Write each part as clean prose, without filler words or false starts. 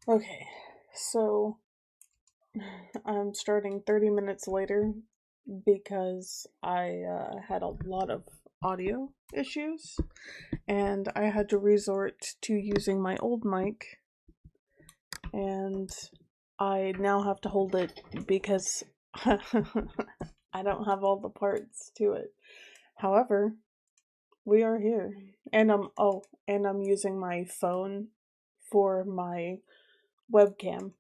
Okay, so I'm starting 30 minutes later because I had a lot of audio issues and I had to resort to using my old mic, and I now have to hold it because I don't have all the parts to it. However, we are here. And I'm using my phone for my webcam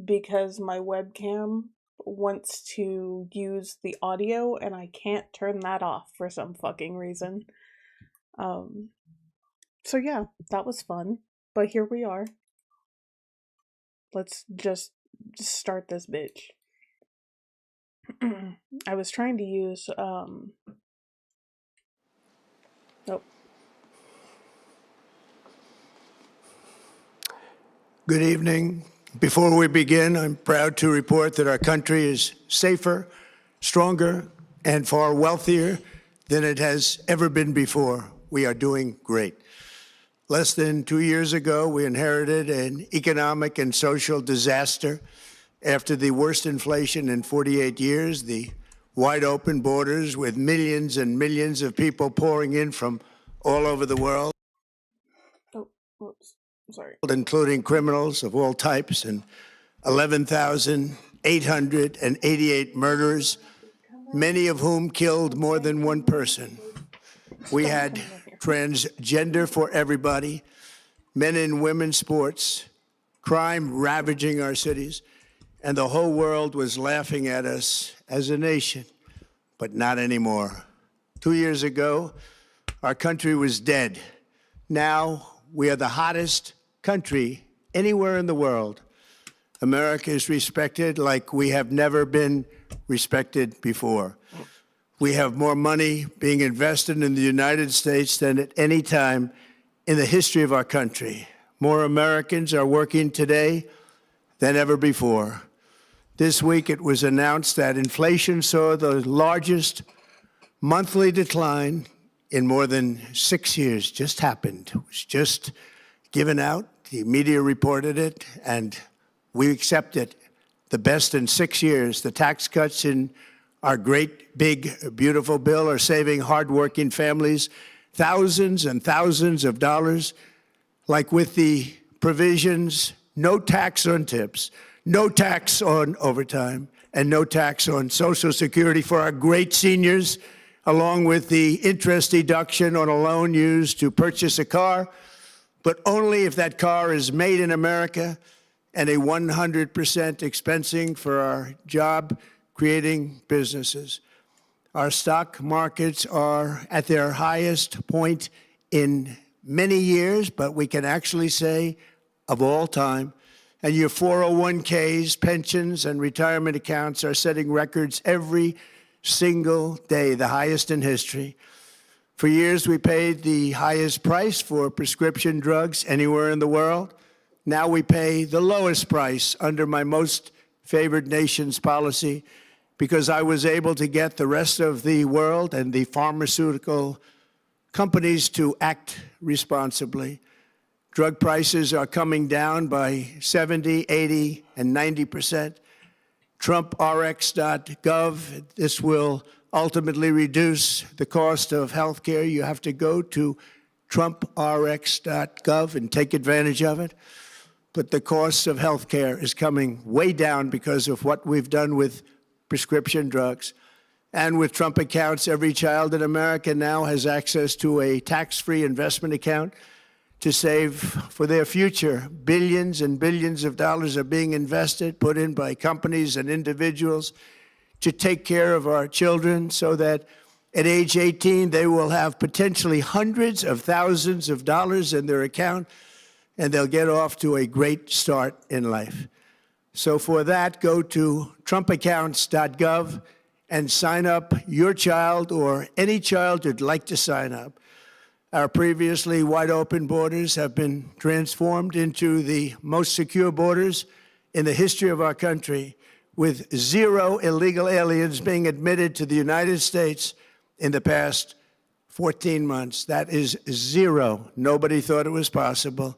because my webcam wants to use the audio and I can't turn that off for some fucking reason. Um so yeah, that was fun. But here we are. Let's just start this bitch. I was trying to use oh, Good evening. Before we begin, I'm proud to report that our country is safer, stronger, and far wealthier than it has ever been before. We are doing great. Less than 2 years ago, we inherited an economic and social disaster after the worst inflation in 48 years, the wide open borders with millions and millions of people pouring in from all over the world. oh, whoops. Sorry. Including criminals of all types, and 11,888 murders, many of whom killed more than one person. We had transgender for everybody, men and women sports, crime ravaging our cities, and the whole world was laughing at us as a nation, but not anymore. 2 years ago, our country was dead. Now we are the hottest country anywhere in the world. America is respected like we have never been respected before. We have more money being invested in the United States than at any time in the history of our country. More Americans are working today than ever before. This week it was announced that inflation saw the largest monthly decline in more than 6 years. Just happened. It was just given out. The media reported it, and we accept it. The best in 6 years. The tax cuts in our great, big, beautiful bill are saving hardworking families thousands and thousands of dollars, like with the provisions, no tax on tips, no tax on overtime, and no tax on Social Security for our great seniors, along with the interest deduction on a loan used to purchase a car, but only if that car is made in America, and a 100% expensing for our job-creating businesses. Our stock markets are at their highest point in many years, but we can actually say of all time. And your 401ks, pensions, and retirement accounts are setting records every single day, the highest in history. For years, we paid the highest price for prescription drugs anywhere in the world. Now we pay the lowest price under my most favored nation's policy because I was able to get the rest of the world and the pharmaceutical companies to act responsibly. Drug prices are coming down by 70, 80, and 90%. TrumpRx.gov, this will ultimately reduce the cost of health care. You have to go to TrumpRx.gov and take advantage of it. But the cost of health care is coming way down because of what we've done with prescription drugs. And with Trump accounts, every child in America now has access to a tax-free investment account to save for their future. Billions and billions of dollars are being invested, put in by companies and individuals to take care of our children so that at age 18, they will have potentially hundreds of thousands of dollars in their account, and they'll get off to a great start in life. So for that, go to TrumpAccounts.gov and sign up your child or any child who'd like to sign up. Our previously wide open borders have been transformed into the most secure borders in the history of our country, with 0 illegal aliens being admitted to the United States in the past 14 months. That is 0. Nobody thought it was possible.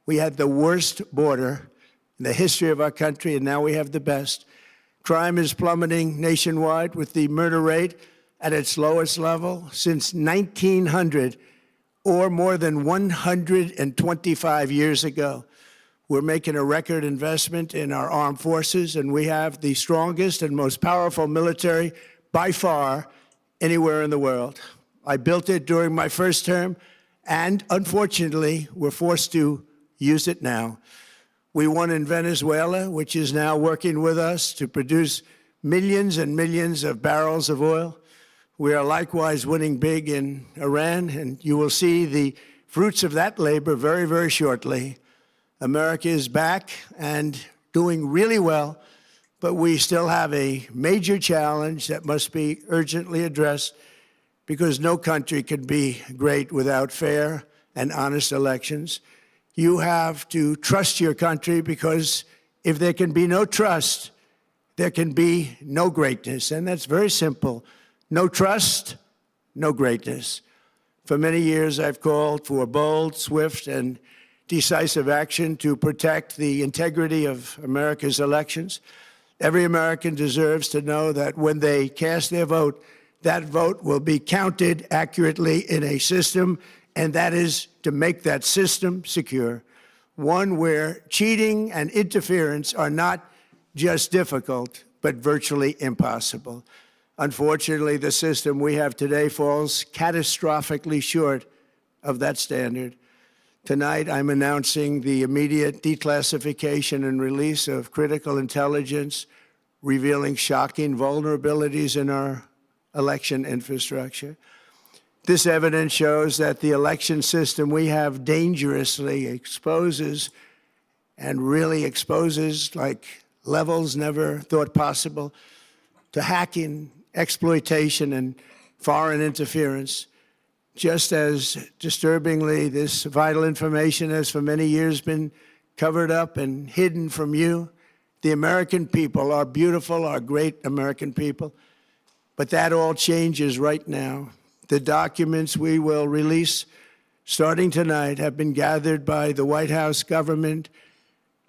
We had the worst border in the history of our country, and now we have the best. Crime is plummeting nationwide with the murder rate at its lowest level since 1900, or more than 125 years ago. We're making a record investment in our armed forces, and we have the strongest and most powerful military by far anywhere in the world. I built it during my first term, and unfortunately, we're forced to use it now. We won in Venezuela, which is now working with us to produce millions and millions of barrels of oil. We are likewise winning big in Iran, and you will see the fruits of that labor very, very shortly. America is back and doing really well, but we still have a major challenge that must be urgently addressed, because no country can be great without fair and honest elections. You have to trust your country, because if there can be no trust, there can be no greatness. And that's very simple. No trust, no greatness. For many years, I've called for bold, swift, and decisive action to protect the integrity of America's elections. Every American deserves to know that when they cast their vote, that vote will be counted accurately in a system, and that is to make that system secure, one where cheating and interference are not just difficult, but virtually impossible. Unfortunately, the system we have today falls catastrophically short of that standard. Tonight, I'm announcing the immediate declassification and release of critical intelligence revealing shocking vulnerabilities in our election infrastructure. This evidence shows that the election system we have dangerously exposes, and really exposes like levels never thought possible, to hacking, exploitation, and foreign interference. Just as disturbingly, this vital information has for many years been covered up and hidden from you, the American people, our beautiful, our great American people. But that all changes right now. The documents we will release starting tonight have been gathered by the White House Government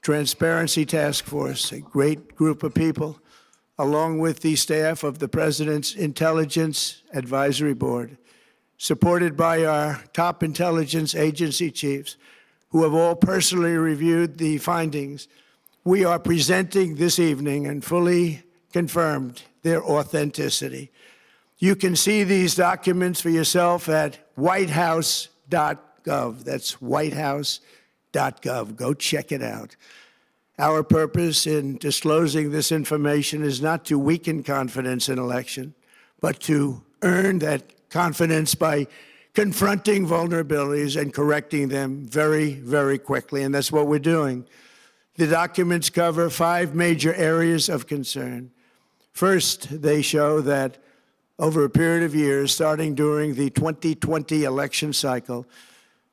Transparency Task Force, a great group of people, along with the staff of the President's Intelligence Advisory Board, supported by our top intelligence agency chiefs, who have all personally reviewed the findings. We are presenting this evening and fully confirmed their authenticity. You can see these documents for yourself at whitehouse.gov. That's whitehouse.gov. Go check it out. Our purpose in disclosing this information is not to weaken confidence in election, but to earn that confidence by confronting vulnerabilities and correcting them very, very quickly. And that's what we're doing. The documents cover 5 major areas of concern. First, they show that over a period of years, starting during the 2020 election cycle,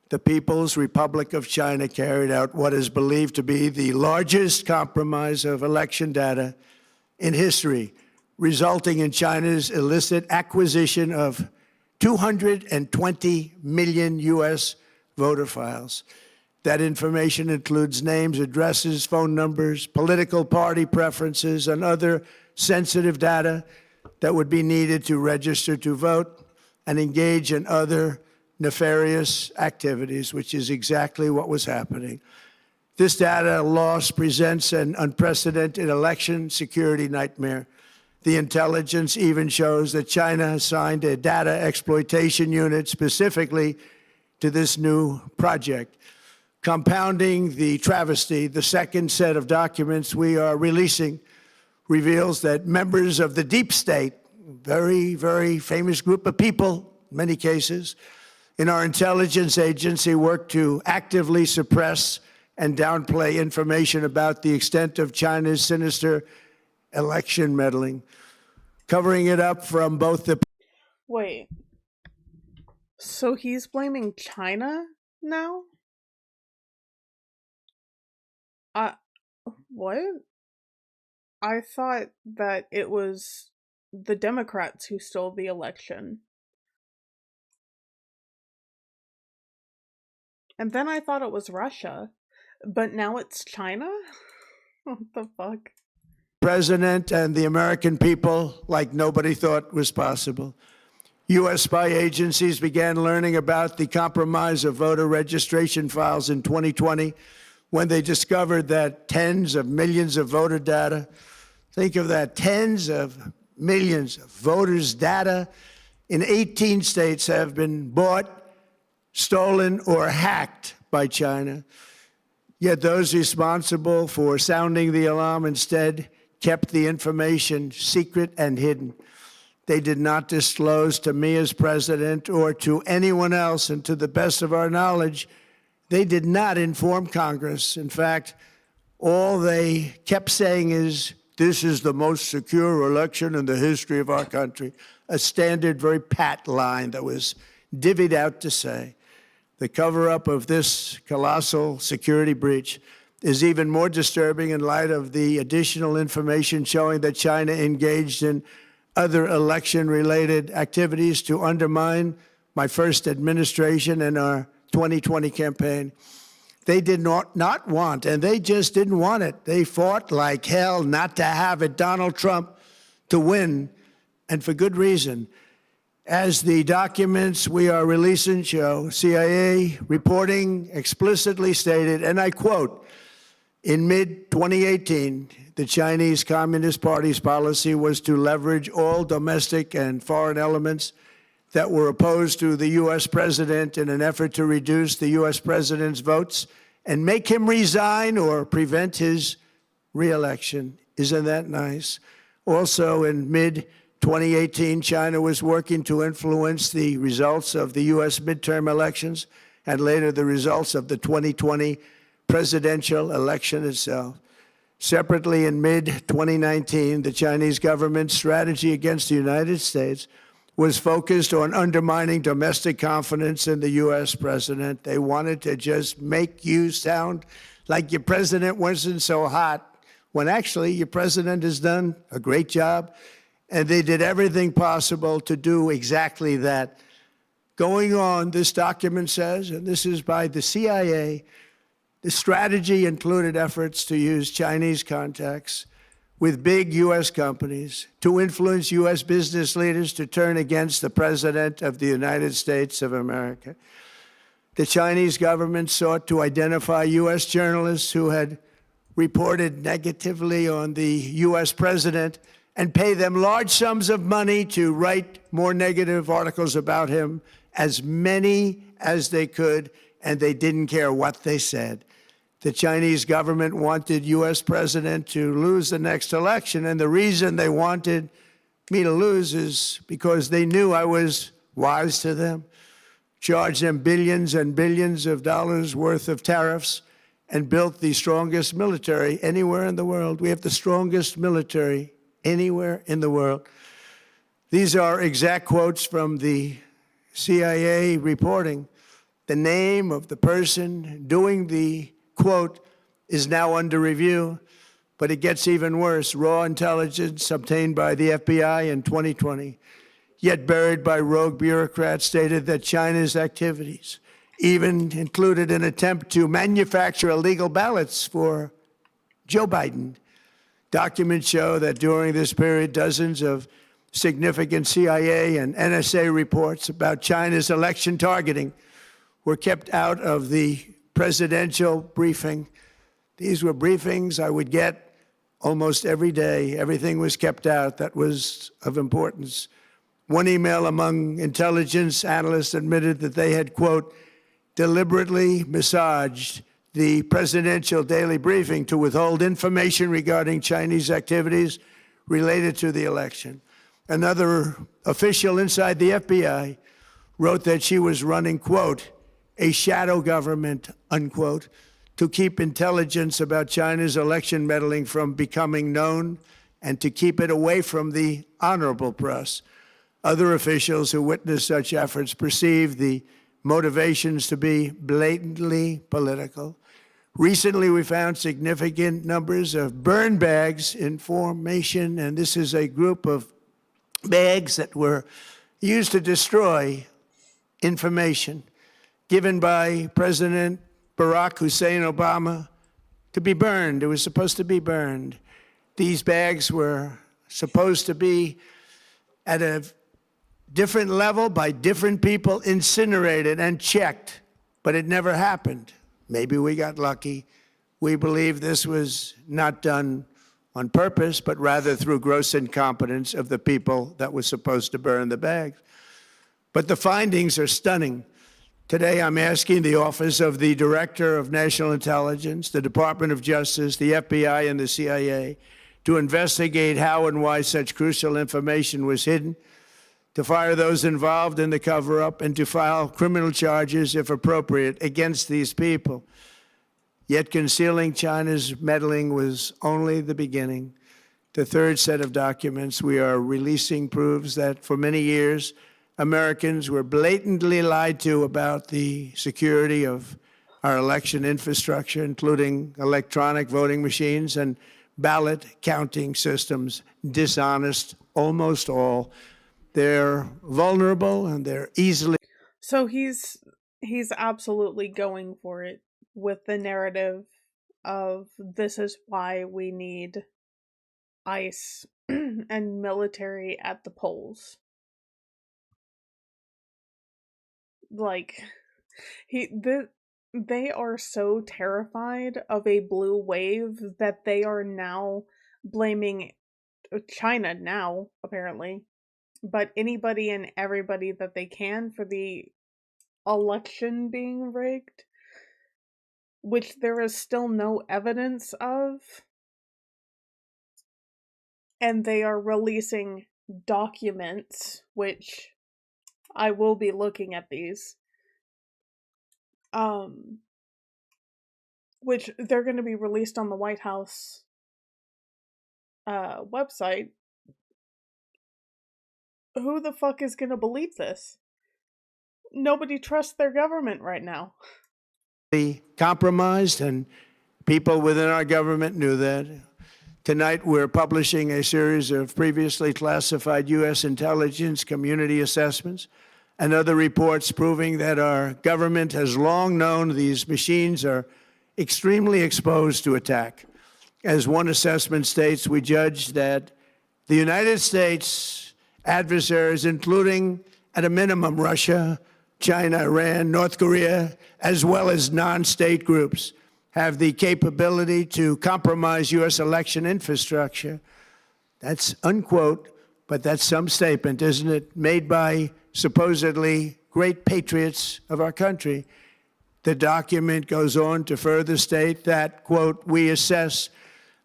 the People's Republic of China carried out what is believed to be the largest compromise of election data in history, resulting in China's illicit acquisition of 220 million U.S. voter files. That information includes names, addresses, phone numbers, political party preferences, and other sensitive data that would be needed to register to vote and engage in other nefarious activities, which is exactly what was happening. This data loss presents an unprecedented election security nightmare. The intelligence even shows that China assigned a data exploitation unit specifically to this new project. Compounding the travesty, the second set of documents we are releasing reveals that members of the deep state, very, very famous group of people, in many cases, in our intelligence agency work to actively suppress and downplay information about the extent of China's sinister election meddling, covering it up from both the... Wait, so he's blaming China now? What? I thought that it was the Democrats who stole the election. And then I thought it was Russia. But now it's China? What the fuck? President and the American people like nobody thought was possible. U.S. spy agencies began learning about the compromise of voter registration files in 2020 when they discovered that tens of millions of voter data, think of that, tens of millions of voters' data in 18 states have been bought, stolen, or hacked by China. Yet those responsible for sounding the alarm instead kept the information secret and hidden. They did not disclose to me as president or to anyone else, and to the best of our knowledge, they did not inform Congress. In fact, all they kept saying is, this is the most secure election in the history of our country, a standard, very pat line that was divvied out to say. The cover-up of this colossal security breach is even more disturbing in light of the additional information showing that China engaged in other election-related activities to undermine my first administration and our 2020 campaign. They did not want, and they just didn't want it. They fought like hell not to have it, Donald Trump, to win, and for good reason. As the documents we are releasing show, CIA reporting explicitly stated, and I quote, in mid-2018, the Chinese Communist Party's policy was to leverage all domestic and foreign elements that were opposed to the U.S. president in an effort to reduce the U.S. president's votes and make him resign or prevent his re-election. Isn't that nice? Also, in mid-2018, China was working to influence the results of the U.S. midterm elections and later the results of the 2020 presidential election itself. Separately, in mid-2019, the Chinese government's strategy against the United States was focused on undermining domestic confidence in the U.S. president. They wanted to just make you sound like your president wasn't so hot, when actually your president has done a great job, and they did everything possible to do exactly that. Going on, this document says, and this is by the CIA, the strategy included efforts to use Chinese contacts with big U.S. companies to influence U.S. business leaders to turn against the President of the United States of America. The Chinese government sought to identify U.S. journalists who had reported negatively on the U.S. president and pay them large sums of money to write more negative articles about him, as many as they could, and they didn't care what they said. The Chinese government wanted U.S. president to lose the next election, and the reason they wanted me to lose is because they knew I was wise to them, charged them billions and billions of dollars worth of tariffs, and built the strongest military anywhere in the world. We have the strongest military anywhere in the world. These are exact quotes from the CIA reporting. The name of the person doing the quote is now under review, but it gets even worse. Raw intelligence obtained by the FBI in 2020, yet buried by rogue bureaucrats, stated that China's activities even included an attempt to manufacture illegal ballots for Joe Biden. Documents show that during this period, dozens of significant CIA and NSA reports about China's election targeting were kept out of the presidential briefing. These were briefings I would get almost every day. Everything was kept out that was of importance. One email among intelligence analysts admitted that they had, quote, deliberately massaged the presidential daily briefing to withhold information regarding Chinese activities related to the election. Another official inside the FBI wrote that she was running, quote, a shadow government, unquote, to keep intelligence about China's election meddling from becoming known and to keep it away from the honorable press. Other officials who witnessed such efforts perceived the motivations to be blatantly political. Recently, we found significant numbers of burn bags in formation, and this is a group of bags that were used to destroy information given by President Barack Hussein Obama to be burned. It was supposed to be burned. These bags were supposed to be at a different level by different people, incinerated and checked, but it never happened. Maybe we got lucky. We believe this was not done on purpose, but rather through gross incompetence of the people that were supposed to burn the bags. But the findings are stunning. Today, I'm asking the Office of the Director of National Intelligence, the Department of Justice, the FBI, and the CIA to investigate how and why such crucial information was hidden, to fire those involved in the cover-up, and to file criminal charges, if appropriate, against these people. Yet concealing China's meddling was only the beginning. The third set of documents we are releasing proves that for many years, Americans were blatantly lied to about the security of our election infrastructure, including electronic voting machines and ballot counting systems. Dishonest, almost all. They're vulnerable and they're easily. So he's absolutely going for it with the narrative of this is why we need ICE and military at the polls. Like they are so terrified of a blue wave that they are now blaming China now, apparently, but anybody and everybody that they can for the election being rigged, which there is still no evidence of. And they are releasing documents, which I will be looking at these. Which they're going to be released on the White House website. Who the fuck is going to believe this? Nobody trusts their government right now. Compromised, and people within our government knew that. Tonight, we're publishing a series of previously classified U.S. intelligence community assessments and other reports proving that our government has long known these machines are extremely exposed to attack. As one assessment states, we judge that the United States adversaries, including at a minimum Russia, China, Iran, North Korea, as well as non-state groups, have the capability to compromise U.S. election infrastructure. That's unquote, but that's some statement, isn't it? Made by supposedly great patriots of our country. The document goes on to further state that, quote, we assess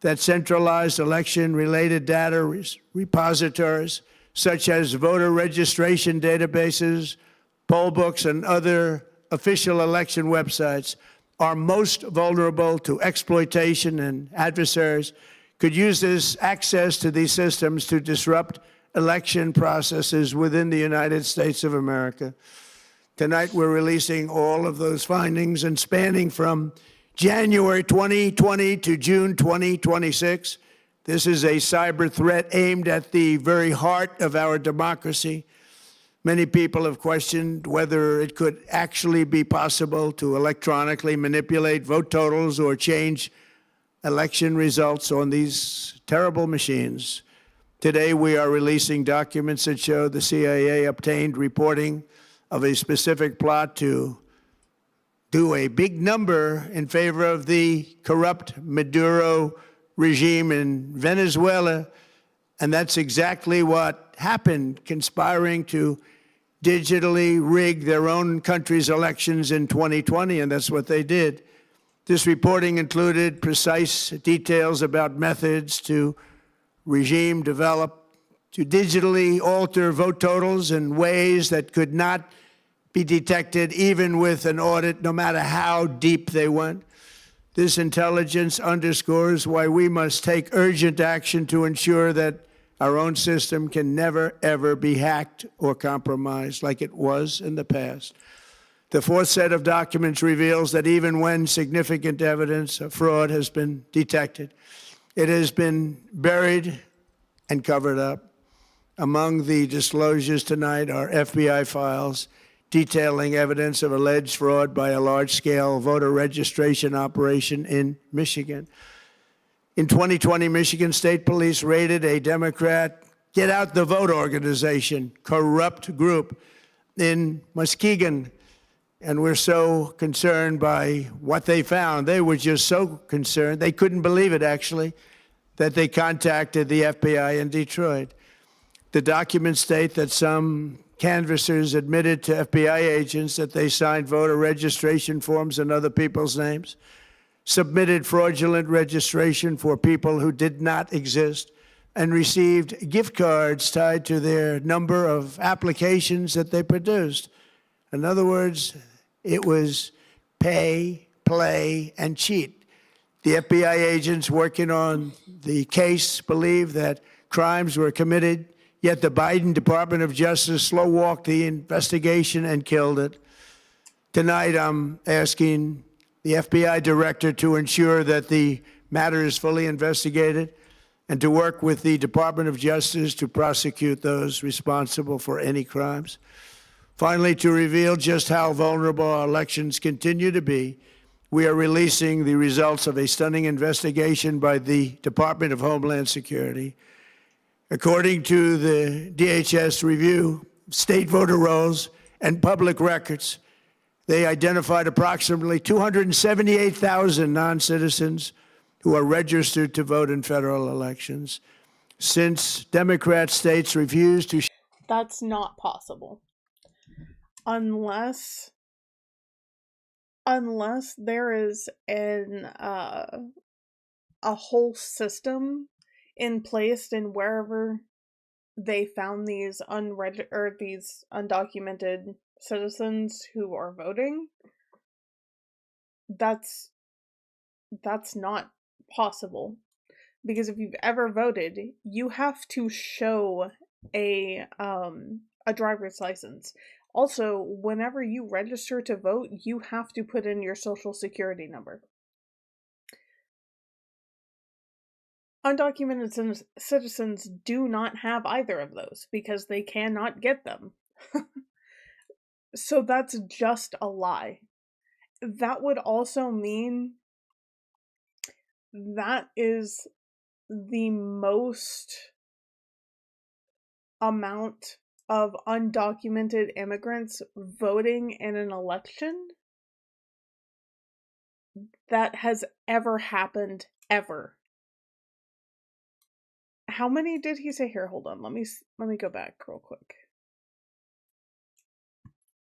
that centralized election-related data repositories, such as voter registration databases, poll books, and other official election websites, are most vulnerable to exploitation, and adversaries could use this access to these systems to disrupt election processes within the United States of America. Tonight, we're releasing all of those findings, and spanning from January 2020 to June 2026. This is a cyber threat aimed at the very heart of our democracy. Many people have questioned whether it could actually be possible to electronically manipulate vote totals or change election results on these terrible machines. Today, we are releasing documents that show the CIA obtained reporting of a specific plot to do a big number in favor of the corrupt Maduro regime in Venezuela. And that's exactly what happened, conspiring to digitally rig their own country's elections in 2020, and that's what they did. This reporting included precise details about methods to regime develop to digitally alter vote totals in ways that could not be detected even with an audit, no matter how deep they went. This intelligence underscores why we must take urgent action to ensure that our own system can never, ever be hacked or compromised like it was in the past. The fourth set of documents reveals that even when significant evidence of fraud has been detected, it has been buried and covered up. Among the disclosures tonight are FBI files detailing evidence of alleged fraud by a large-scale voter registration operation in Michigan. In 2020, Michigan State Police raided a Democrat Get Out the Vote organization, corrupt group in Muskegon. And we're so concerned by what they found. They were just so concerned. They couldn't believe it, actually, that they contacted the FBI in Detroit. The documents state that some canvassers admitted to FBI agents that they signed voter registration forms in other people's names, submitted fraudulent registration for people who did not exist, and received gift cards tied to their number of applications that they produced. In other words, it was pay, play, and cheat. The FBI agents working on the case believe that crimes were committed, yet the Biden Department of Justice slow-walked the investigation and killed it. Tonight, I'm asking the FBI director to ensure that the matter is fully investigated and to work with the Department of Justice to prosecute those responsible for any crimes. Finally, to reveal just how vulnerable our elections continue to be, we are releasing the results of a stunning investigation by the Department of Homeland Security. According to the DHS review, state voter rolls and public records, they identified approximately 278,000 non-citizens who are registered to vote in federal elections. Since Democrat states refuse to... That's not possible. Unless there is a whole system in place in wherever they found these these undocumented citizens who are voting, that's not possible. Because if you've ever voted, you have to show a driver's license. Also, whenever you register to vote, you have to put in your social security number. Undocumented citizens do not have either of those because they cannot get them. So that's just a lie. That would also mean that is the most amount of undocumented immigrants voting in an election that has ever happened, ever. How many did he say here? Hold on, let me go back real quick.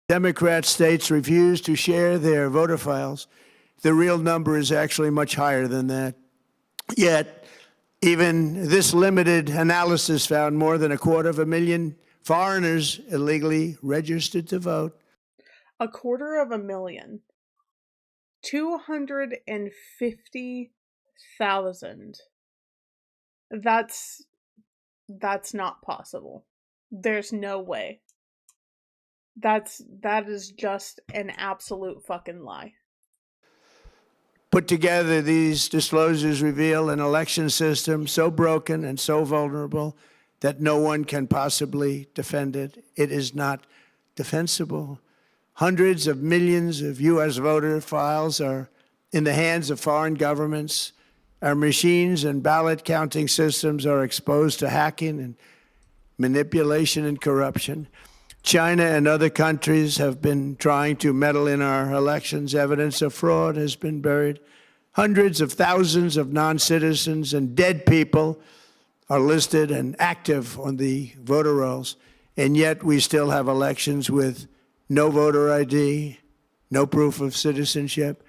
Democrat states refuse to share their voter files. The real number is actually much higher than that. Yet, even this limited analysis found more than 250,000 foreigners illegally registered to vote. 250,000. 250,000. That's not possible. There's no way. That is just an absolute fucking lie. Put together, these disclosures reveal an election system so broken and so vulnerable that no one can possibly defend it. It is not defensible. Hundreds of millions of U.S. voter files are in the hands of foreign governments. Our machines and ballot counting systems are exposed to hacking and manipulation and corruption. China and other countries have been trying to meddle in our elections. Evidence of fraud has been buried. Hundreds of thousands of non-citizens and dead people are listed and active on the voter rolls, and yet we still have elections with no voter ID, no proof of citizenship,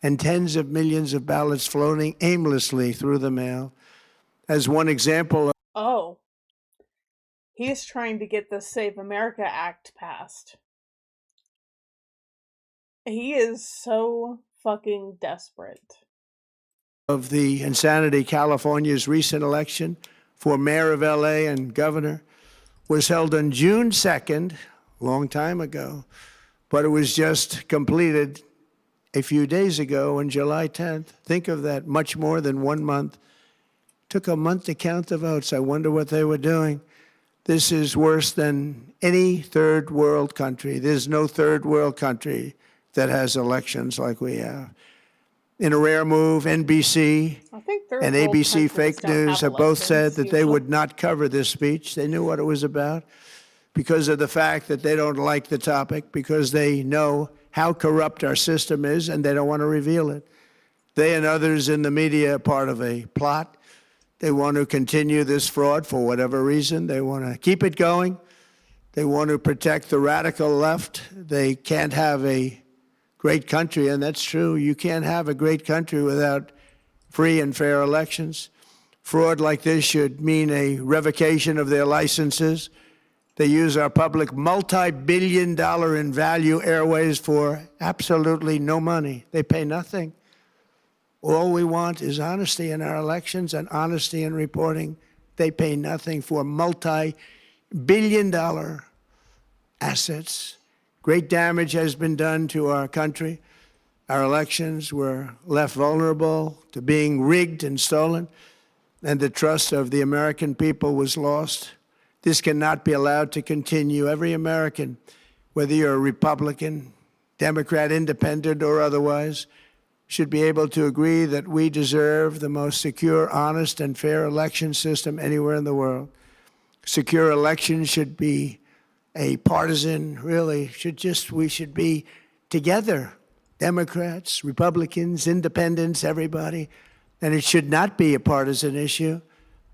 and tens of millions of ballots floating aimlessly through the mail. As one example... Oh. He's trying to get the Save America Act passed. He is so fucking desperate. ...of the insanity, California's recent election for mayor of LA and governor was held on June 2nd, a long time ago, but it was just completed a few days ago on July 10th. Think of that, much more than 1 month. Took a month to count the votes. I wonder what they were doing. This is worse than any third world country. There's no third world country that has elections like we have. In a rare move, NBC I think and third world ABC countries Fake don't News have have both said elections that they usually. would not cover this speech. They knew what it was about because of the fact that they don't like the topic, because they know how corrupt our system is and they don't want to reveal it. They and others in the media are part of a plot. They want to continue this fraud for whatever reason. They want to keep it going. They want to protect the radical left. They can't have a great country, and that's true. You can't have a great country without free and fair elections. Fraud like this should mean a revocation of their licenses. They use our public multi-billion-dollar in value airways for absolutely no money. They pay nothing. All we want is honesty in our elections and honesty in reporting. They pay nothing for multi-billion-dollar assets. Great damage has been done to our country. Our elections were left vulnerable to being rigged and stolen, and the trust of the American people was lost. This cannot be allowed to continue. Every American, whether you're a Republican, Democrat, Independent, or otherwise, should be able to agree that we deserve the most secure, honest, and fair election system anywhere in the world. Secure elections should be a partisan, really, we should be together, Democrats, Republicans, Independents, everybody, and it should not be a partisan issue.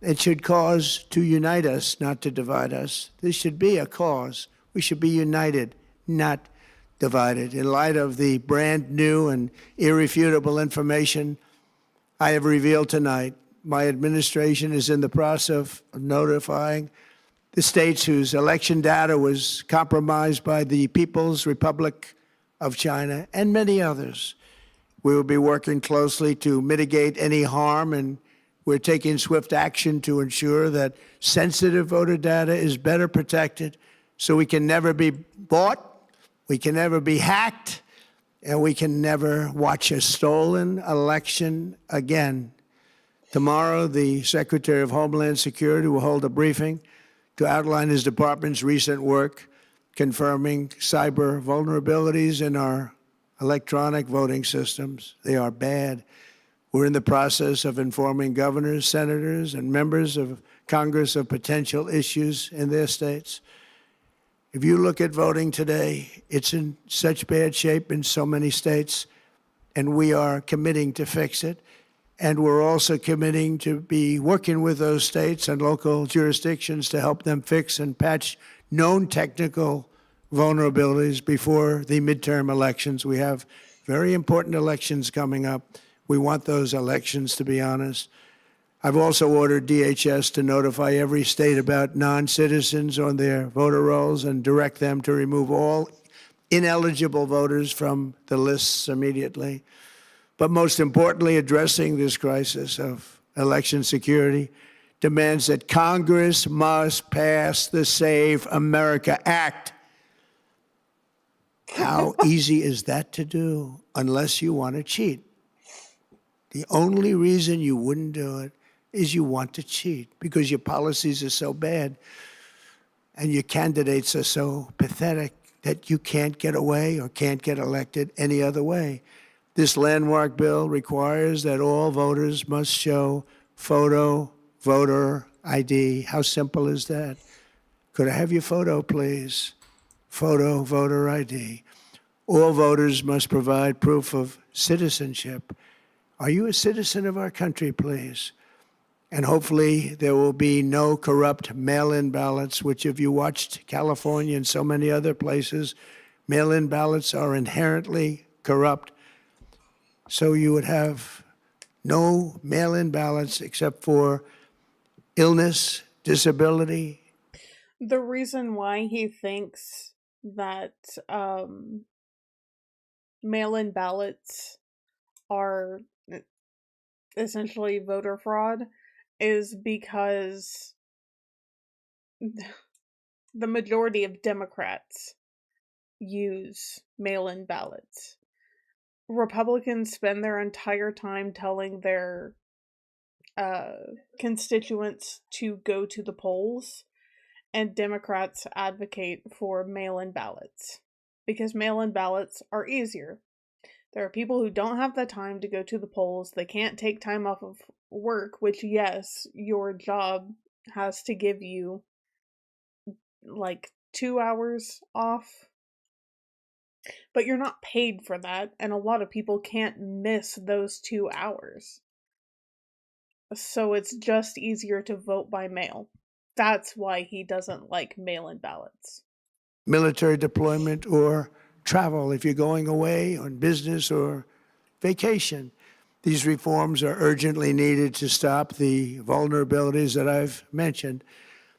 It should cause to unite us, not to divide us. This should be a cause. We should be united, not divided. In light of the brand new and irrefutable information I have revealed tonight, my administration is in the process of notifying the states whose election data was compromised by the People's Republic of China and many others. We will be working closely to mitigate any harm, and we're taking swift action to ensure that sensitive voter data is better protected so we can never be bought, we can never be hacked, and we can never watch a stolen election again. Tomorrow, the Secretary of Homeland Security will hold a briefing to outline his department's recent work confirming cyber vulnerabilities in our electronic voting systems. They are bad. We're in the process of informing governors, senators, and members of Congress of potential issues in their states. If you look at voting today, it's in such bad shape in so many states, and we are committing to fix it. And we're also committing to be working with those states and local jurisdictions to help them fix and patch known technical vulnerabilities before the midterm elections. We have very important elections coming up. We want those elections to be honest. I've also ordered DHS to notify every state about non-citizens on their voter rolls and direct them to remove all ineligible voters from the lists immediately. But most importantly, addressing this crisis of election security demands that Congress must pass the Save America Act. How easy is that to do unless you want to cheat? The only reason you wouldn't do it is you want to cheat because your policies are so bad and your candidates are so pathetic that you can't get away or can't get elected any other way. This landmark bill requires that all voters must show photo voter ID. How simple is that? Could I have your photo, please? Photo voter ID. All voters must provide proof of citizenship. Are you a citizen of our country, please? And hopefully there will be no corrupt mail-in ballots, which if you watched California and so many other places, mail-in ballots are inherently corrupt. So you would have no mail-in ballots except for illness, disability. The reason why he thinks that mail-in ballots are essentially voter fraud is because the majority of Democrats use mail-in ballots. Republicans spend their entire time telling their constituents to go to the polls, and Democrats advocate for mail-in ballots because mail-in ballots are easier. There are people who don't have the time to go to the polls. They can't take time off of work, which, yes, your job has to give you like 2 hours off, but you're not paid for that, and a lot of people can't miss those 2 hours. So it's just easier to vote by mail. That's why he doesn't like mail-in ballots. Military deployment or travel if you're going away on business or vacation. These reforms are urgently needed to stop the vulnerabilities that I've mentioned.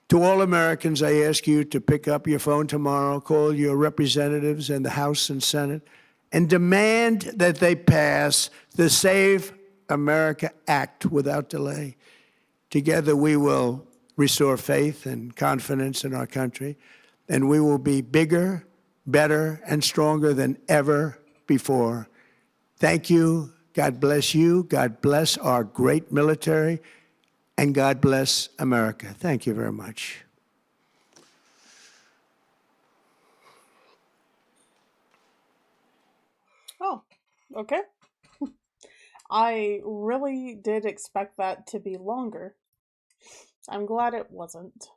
To all Americans, I ask you to pick up your phone tomorrow, call your representatives in the House and Senate, and demand that they pass the Save America Act without delay. Together, we will restore faith and confidence in our country, and we will be bigger, better, and stronger than ever before. Thank you. God bless you. God bless our great military. And God bless America. Thank you very much. Oh, okay. I really did expect that to be longer. I'm glad it wasn't.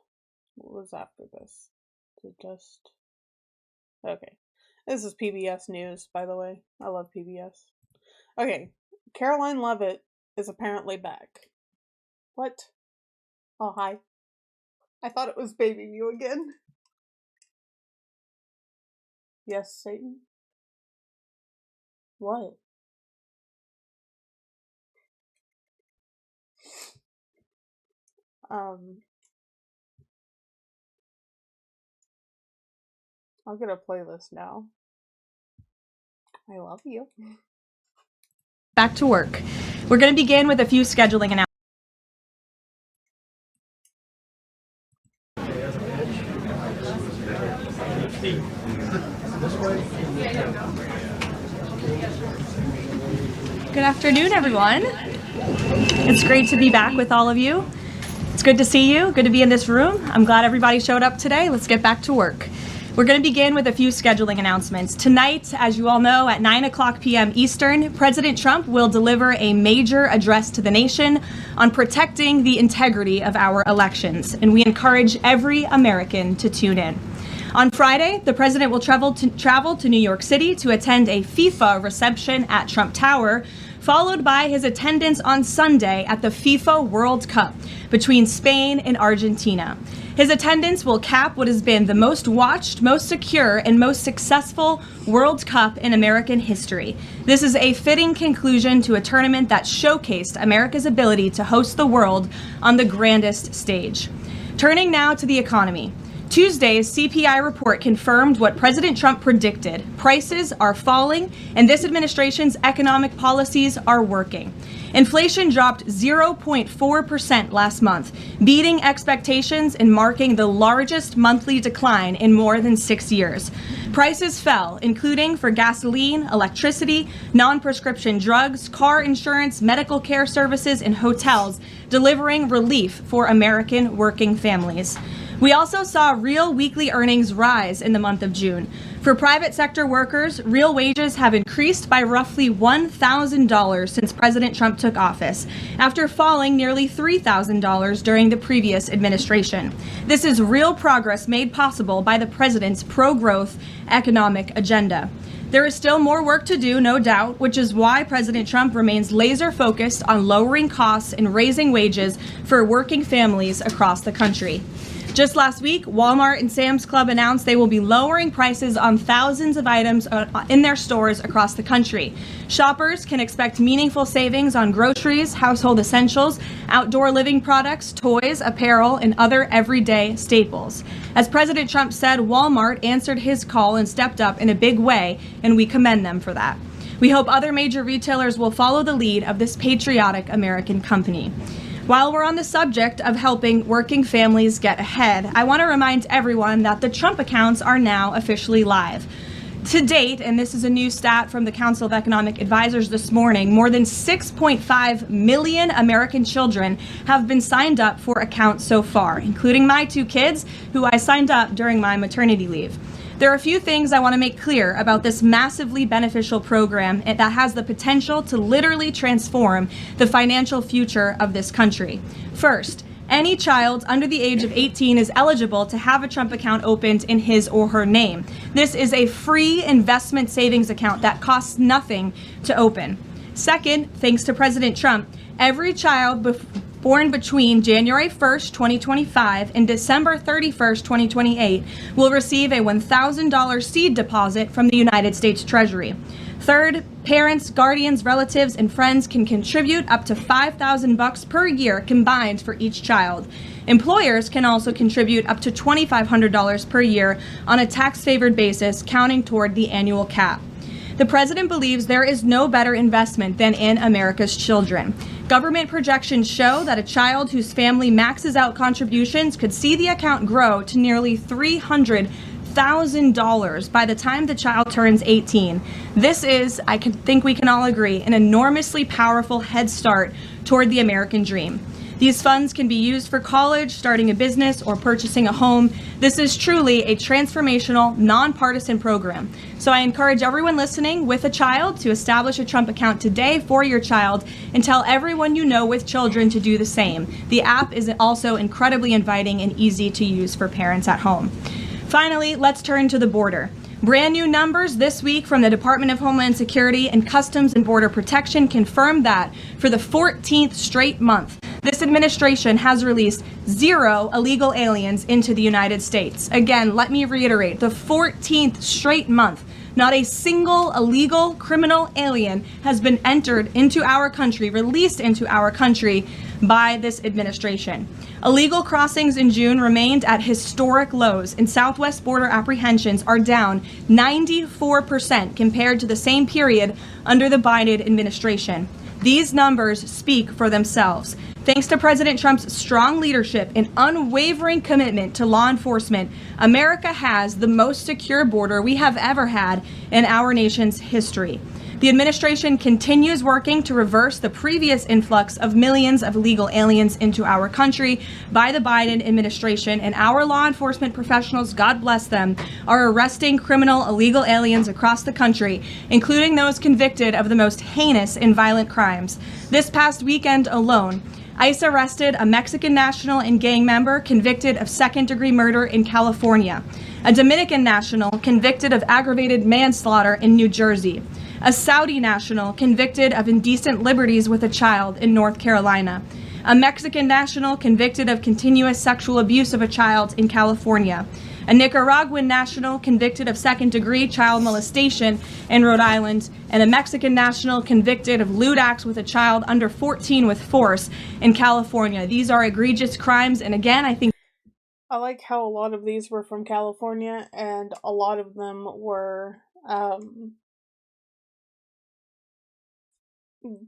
What was after this? Okay. This is PBS News, by the way. I love PBS. Okay. Karoline Leavitt is apparently back. What? Oh, hi. I thought it was Baby You again. Yes, Satan? What? I'm gonna play this now. I love you. Back to work. We're going to begin with a few scheduling announcements. Good afternoon, everyone. It's great to be back with all of you. It's good to see you. Good to be in this room. I'm glad everybody showed up today. Let's get back to work. We're going to begin with a few scheduling announcements. Tonight, as you all know, at 9:00 p.m. Eastern, President Trump will deliver a major address to the nation on protecting the integrity of our elections, and we encourage every American to tune in. On Friday, the president will travel to New York City to attend a FIFA reception at Trump Tower, followed by his attendance on Sunday at the FIFA World Cup between Spain and Argentina. His attendance will cap what has been the most watched, most secure, and most successful World Cup in American history. This is a fitting conclusion to a tournament that showcased America's ability to host the world on the grandest stage. Turning now to the economy. Tuesday's CPI report confirmed what President Trump predicted. Prices are falling, and this administration's economic policies are working. Inflation dropped 0.4% last month, beating expectations and marking the largest monthly decline in more than 6 years. Prices fell, including for gasoline, electricity, non-prescription drugs, car insurance, medical care services, and hotels, delivering relief for American working families. We also saw real weekly earnings rise in the month of June. For private sector workers, real wages have increased by roughly $1,000 since President Trump took office, after falling nearly $3,000 during the previous administration. This is real progress made possible by the president's pro-growth economic agenda. There is still more work to do, no doubt, which is why President Trump remains laser focused on lowering costs and raising wages for working families across the country. Just last week, Walmart and Sam's Club announced they will be lowering prices on thousands of items in their stores across the country. Shoppers can expect meaningful savings on groceries, household essentials, outdoor living products, toys, apparel, and other everyday staples. As President Trump said, Walmart answered his call and stepped up in a big way, and we commend them for that. We hope other major retailers will follow the lead of this patriotic American company. While we're on the subject of helping working families get ahead, I want to remind everyone that the Trump accounts are now officially live. To date, and this is a new stat from the Council of Economic Advisors this morning, more than 6.5 million American children have been signed up for accounts so far, including my 2 kids, who I signed up during my maternity leave. There are a few things I want to make clear about this massively beneficial program that has the potential to literally transform the financial future of this country. First, any child under the age of 18 is eligible to have a Trump account opened in his or her name. This is a free investment savings account that costs nothing to open. Second, thanks to President Trump, every child born between January 1st, 2025 and December 31st, 2028 will receive a $1,000 seed deposit from the United States Treasury. Third, parents, guardians, relatives, and friends can contribute up to $5,000 per year combined for each child. Employers can also contribute up to $2,500 per year on a tax-favored basis, counting toward the annual cap. The president believes there is no better investment than in America's children. Government projections show that a child whose family maxes out contributions could see the account grow to nearly $300,000 by the time the child turns 18. This is, I think we can all agree, an enormously powerful head start toward the American dream. These funds can be used for college, starting a business, or purchasing a home. This is truly a transformational, nonpartisan program. So I encourage everyone listening with a child to establish a Trump account today for your child and tell everyone you know with children to do the same. The app is also incredibly inviting and easy to use for parents at home. Finally, let's turn to the border. Brand new numbers this week from the Department of Homeland Security and Customs and Border Protection confirm that for the 14th straight month, this administration has released 0 illegal aliens into the United States. Again, let me reiterate, the 14th straight month, not a single illegal criminal alien has been entered into our country, released into our country by this administration. Illegal crossings in June remained at historic lows, and southwest border apprehensions are down 94% compared to the same period under the Biden administration. These numbers speak for themselves. Thanks to President Trump's strong leadership and unwavering commitment to law enforcement, America has the most secure border we have ever had in our nation's history. The administration continues working to reverse the previous influx of millions of illegal aliens into our country by the Biden administration, and our law enforcement professionals, God bless them, are arresting criminal illegal aliens across the country, including those convicted of the most heinous and violent crimes. This past weekend alone, ICE arrested a Mexican national and gang member convicted of second-degree murder in California, a Dominican national convicted of aggravated manslaughter in New Jersey, a Saudi national convicted of indecent liberties with a child in North Carolina, a Mexican national convicted of continuous sexual abuse of a child in California, a Nicaraguan national convicted of second-degree child molestation in Rhode Island, and a Mexican national convicted of lewd acts with a child under 14 with force in California. These are egregious crimes, and again, I think I like how a lot of these were from California, and a lot of them were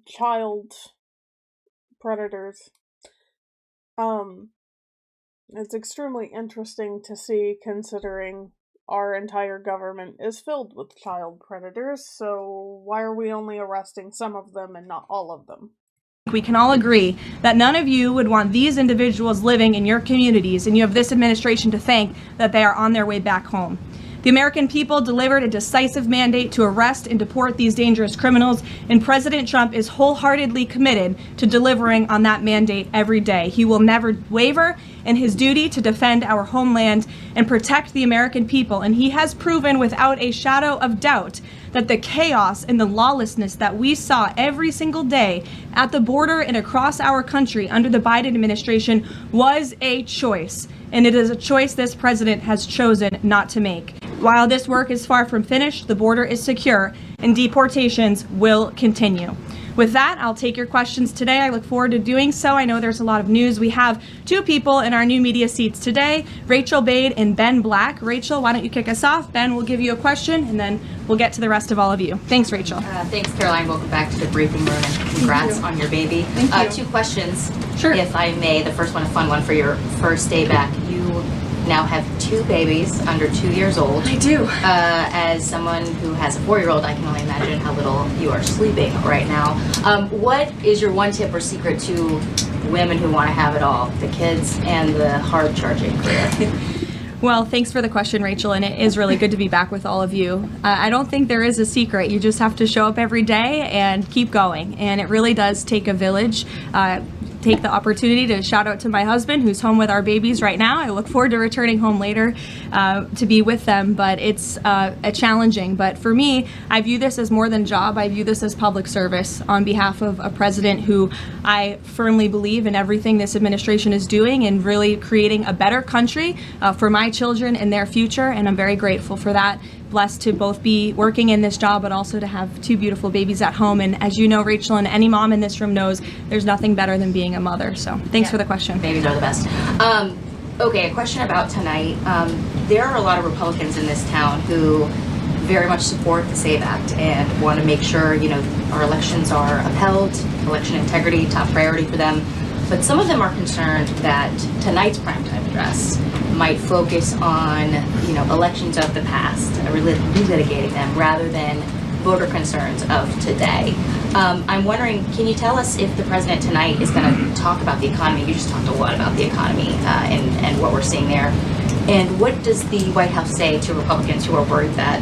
child predators. It's extremely interesting to see, considering our entire government is filled with child predators, so why are we only arresting some of them and not all of them? we can all agree that none of you would want these individuals living in your communities, and you have this administration to thank that they are on their way back home. The American people delivered a decisive mandate to arrest and deport these dangerous criminals, and President Trump is wholeheartedly committed to delivering on that mandate every day. He will never waver in his duty to defend our homeland and protect the American people, and he has proven without a shadow of doubt that the chaos and the lawlessness that we saw every single day at the border and across our country under the Biden administration was a choice, and it is a choice this president has chosen not to make. While this work is far from finished, the border is secure, and deportations will continue. With that, I'll take your questions today. I look forward to doing so. I know there's a lot of news. We have two people in our new media seats today, Rachel Bade and Ben Black. Rachel, why don't you kick us off? Ben will give you a question, and then we'll get to the rest of all of you. Thanks, Rachel. Thanks, Karoline. Welcome back to the briefing room, and congrats on your baby. Thank you. Two questions, Sure. if I may. The first one, a fun one for your first day back. You now have 2 babies under 2 years old. I do. As someone who has a 4-year-old, I can only imagine how little you are sleeping right now. What is your one tip or secret to women who want to have it all, the kids and the hard-charging career? Well, thanks for the question, Rachel, and it is really good to be back with all of you. I don't think there is a secret. You just have to show up every day and keep going, and it really does take a village. Take the opportunity to shout out to my husband, who's home with our babies right now. I look forward to returning home later to be with them, but it's challenging. But for me, I view this as more than a job. I view this as public service on behalf of a president who I firmly believe in everything this administration is doing and really creating a better country for my children and their future, and I'm very grateful for that. Blessed to both be working in this job, but also to have 2 beautiful babies at home. And as you know, Rachel, and any mom in this room knows, there's nothing better than being a mother. So thanks for the question. Babies are the best. Okay, a question about tonight. There are a lot of Republicans in this town who very much support the SAVE Act and want to make sure, our elections are upheld, election integrity, top priority for them. But some of them are concerned that tonight's primetime address might focus on, elections of the past, relitigating them rather than voter concerns of today. I'm wondering, can you tell us if the president tonight is going to talk about the economy? You just talked a lot about the economy and what we're seeing there. And what does the White House say to Republicans who are worried that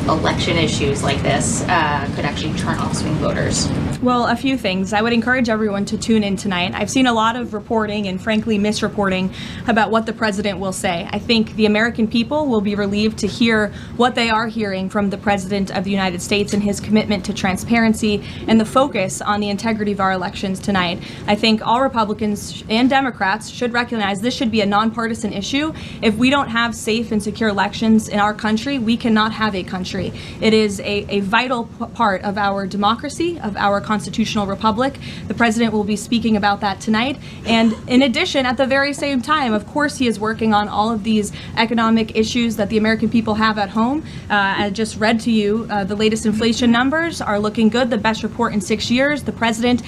election issues like this could actually turn off swing voters? Well, a few things. I would encourage everyone to tune in tonight. I've seen a lot of reporting and frankly misreporting about what the president will say. I think the American people will be relieved to hear what they are hearing from the president of the United States and his commitment to transparency and the focus on the integrity of our elections tonight. I think all Republicans and Democrats should recognize this should be a nonpartisan issue. If we don't have safe and secure elections in our country, we cannot have a country. It is a vital part of our democracy, of our constitutional republic. The president will be speaking about that tonight. And in addition, at the very same time, of course, he is working on all of these economic issues that the American people have at home. I just read to you the latest inflation numbers are looking good, the best report in 6 years. The president,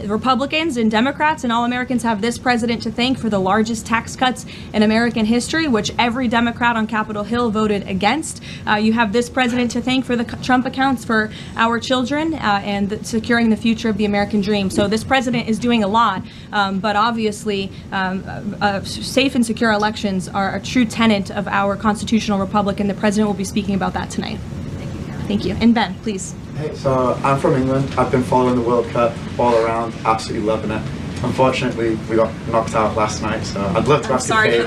Republicans and Democrats and all Americans have this president to thank for the largest tax cuts in American history, which every Democrat on Capitol Hill voted against. You have this president to thank for the Trump accounts for our children and securing the future of the American dream. So this president is doing a lot, but obviously safe and secure elections are a true tenet of our constitutional republic, and the president will be speaking about that tonight. Thank you. And Ben, please. Hey, so I'm from England. I've been following the World Cup all around, absolutely loving it. Unfortunately, we got knocked out last night, so I'd love to ask you a favor.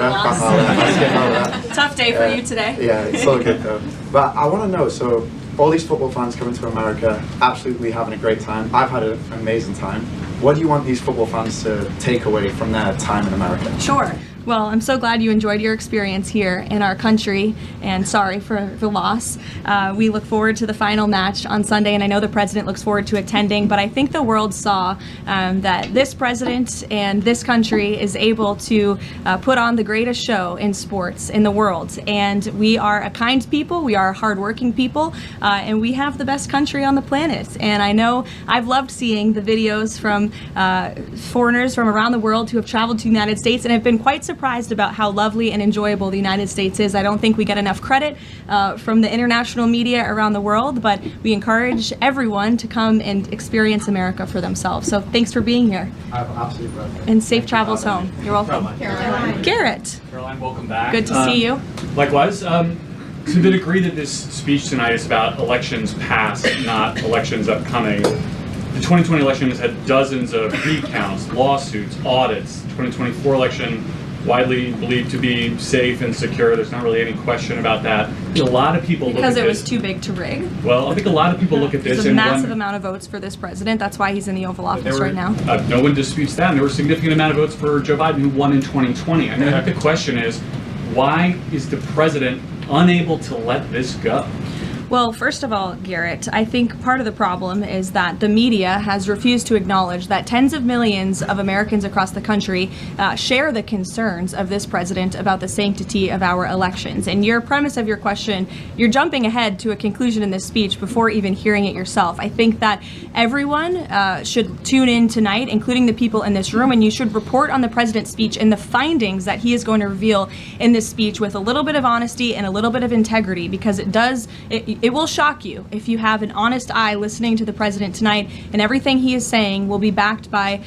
Tough day for you today. Yeah, it's all good though. But I want to know, so all these football fans coming to America, absolutely having a great time. I've had an amazing time. What do you want these football fans to take away from their time in America? Sure. Well, I'm so glad you enjoyed your experience here in our country, and sorry for the loss. We look forward to the final match on Sunday, and I know the president looks forward to attending, but I think the world saw that this president and this country is able to put on the greatest show in sports in the world. And we are a kind people, we are hardworking people, and we have the best country on the planet. And I know I've loved seeing the videos from foreigners from around the world who have traveled to the United States and have been quite surprised about how lovely and enjoyable the United States is. I don't think we get enough credit from the international media around the world, but we encourage everyone to come and experience America for themselves. So thanks for being here. Absolutely. And safe travels home. You're welcome. Caroline. Garrett. Caroline, welcome back. Good to see you. Likewise. To the degree that this speech tonight is about elections past, not elections upcoming, the 2020 election has had dozens of recounts, lawsuits, audits. 2024 election widely believed to be safe and secure. There's not really any question about that. A lot of people Because look at it was this. too big to rig. Well, I think a lot of people look at this There's a and massive wonder, amount of votes for this president. That's why he's in the Oval Office there were, right now. no one disputes that. And there were a significant amount of votes for Joe Biden, who won in 2020. I think the question is, why is the president unable to let this go? Well, first of all, Garrett, I think part of the problem is that the media has refused to acknowledge that tens of millions of Americans across the country share the concerns of this president about the sanctity of our elections. And your premise of your question, you're jumping ahead to a conclusion in this speech before even hearing it yourself. I think that everyone should tune in tonight, including the people in this room, and you should report on the president's speech and the findings that he is going to reveal in this speech with a little bit of honesty and a little bit of integrity, because it will shock you if you have an honest eye listening to the president tonight, and everything he is saying will be backed by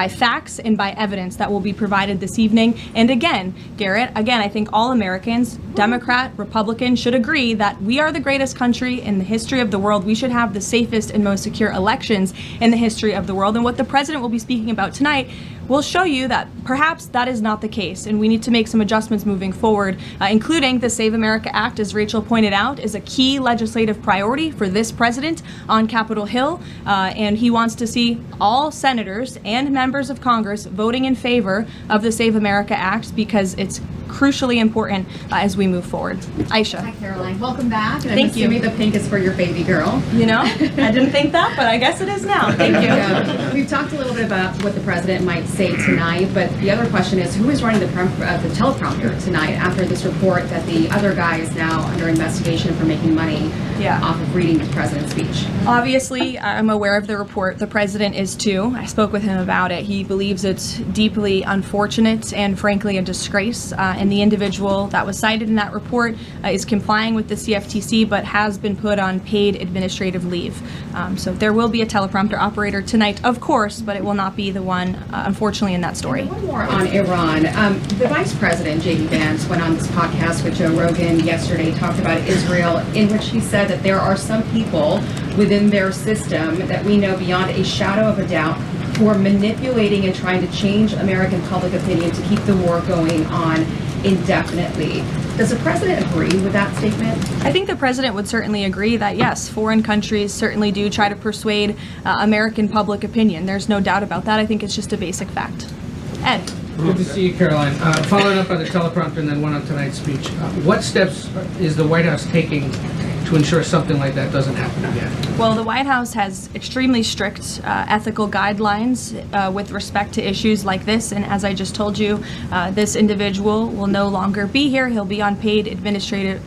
facts and by evidence that will be provided this evening. And again, Garrett, I think all Americans, Democrat, Republican, should agree that we are the greatest country in the history of the world. We should have the safest and most secure elections in the history of the world. And what the president will be speaking about tonight will show you that perhaps that is not the case, and we need to make some adjustments moving forward, including the Save America Act, as Rachel pointed out, is a key legislative priority for this president on Capitol Hill, and he wants to see all senators and members of Congress voting in favor of the Save America Act, because it's crucially important as we move forward. Aisha. Hi, Caroline. Welcome back. And Thank you. I'm assuming the pink is for your baby girl. You know, I didn't think that, but I guess it is now. Thank you. We've talked a little bit about what the president might say tonight, but the other question is, who is running the teleprompter tonight after this report that the other guy is now under investigation for making money off of reading the president's speech? Obviously, I'm aware of the report. The president is too. I spoke with him about it. He believes it's deeply unfortunate and frankly a disgrace. And the individual that was cited in that report is complying with the CFTC, but has been put on paid administrative leave. So there will be a teleprompter operator tonight, of course, but it will not be the one, unfortunately, in that story. And one more on Iran. The Vice President, J.D. Vance, went on this podcast with Joe Rogan yesterday, talked about Israel, in which he said that there are some people within their system that we know beyond a shadow of a doubt who are manipulating and trying to change American public opinion to keep the war going on indefinitely. Does the president agree with that statement? I think the president would certainly agree that, yes, foreign countries certainly do try to persuade American public opinion. There's no doubt about that. I think it's just a basic fact. Ed. Good to see you, Caroline. Following up on the teleprompter and then one on tonight's speech, what steps is the White House taking to ensure something like that doesn't happen again? Well, the White House has extremely strict ethical guidelines with respect to issues like this, and as I just told you, this individual will no longer be here. He'll be on paid administrative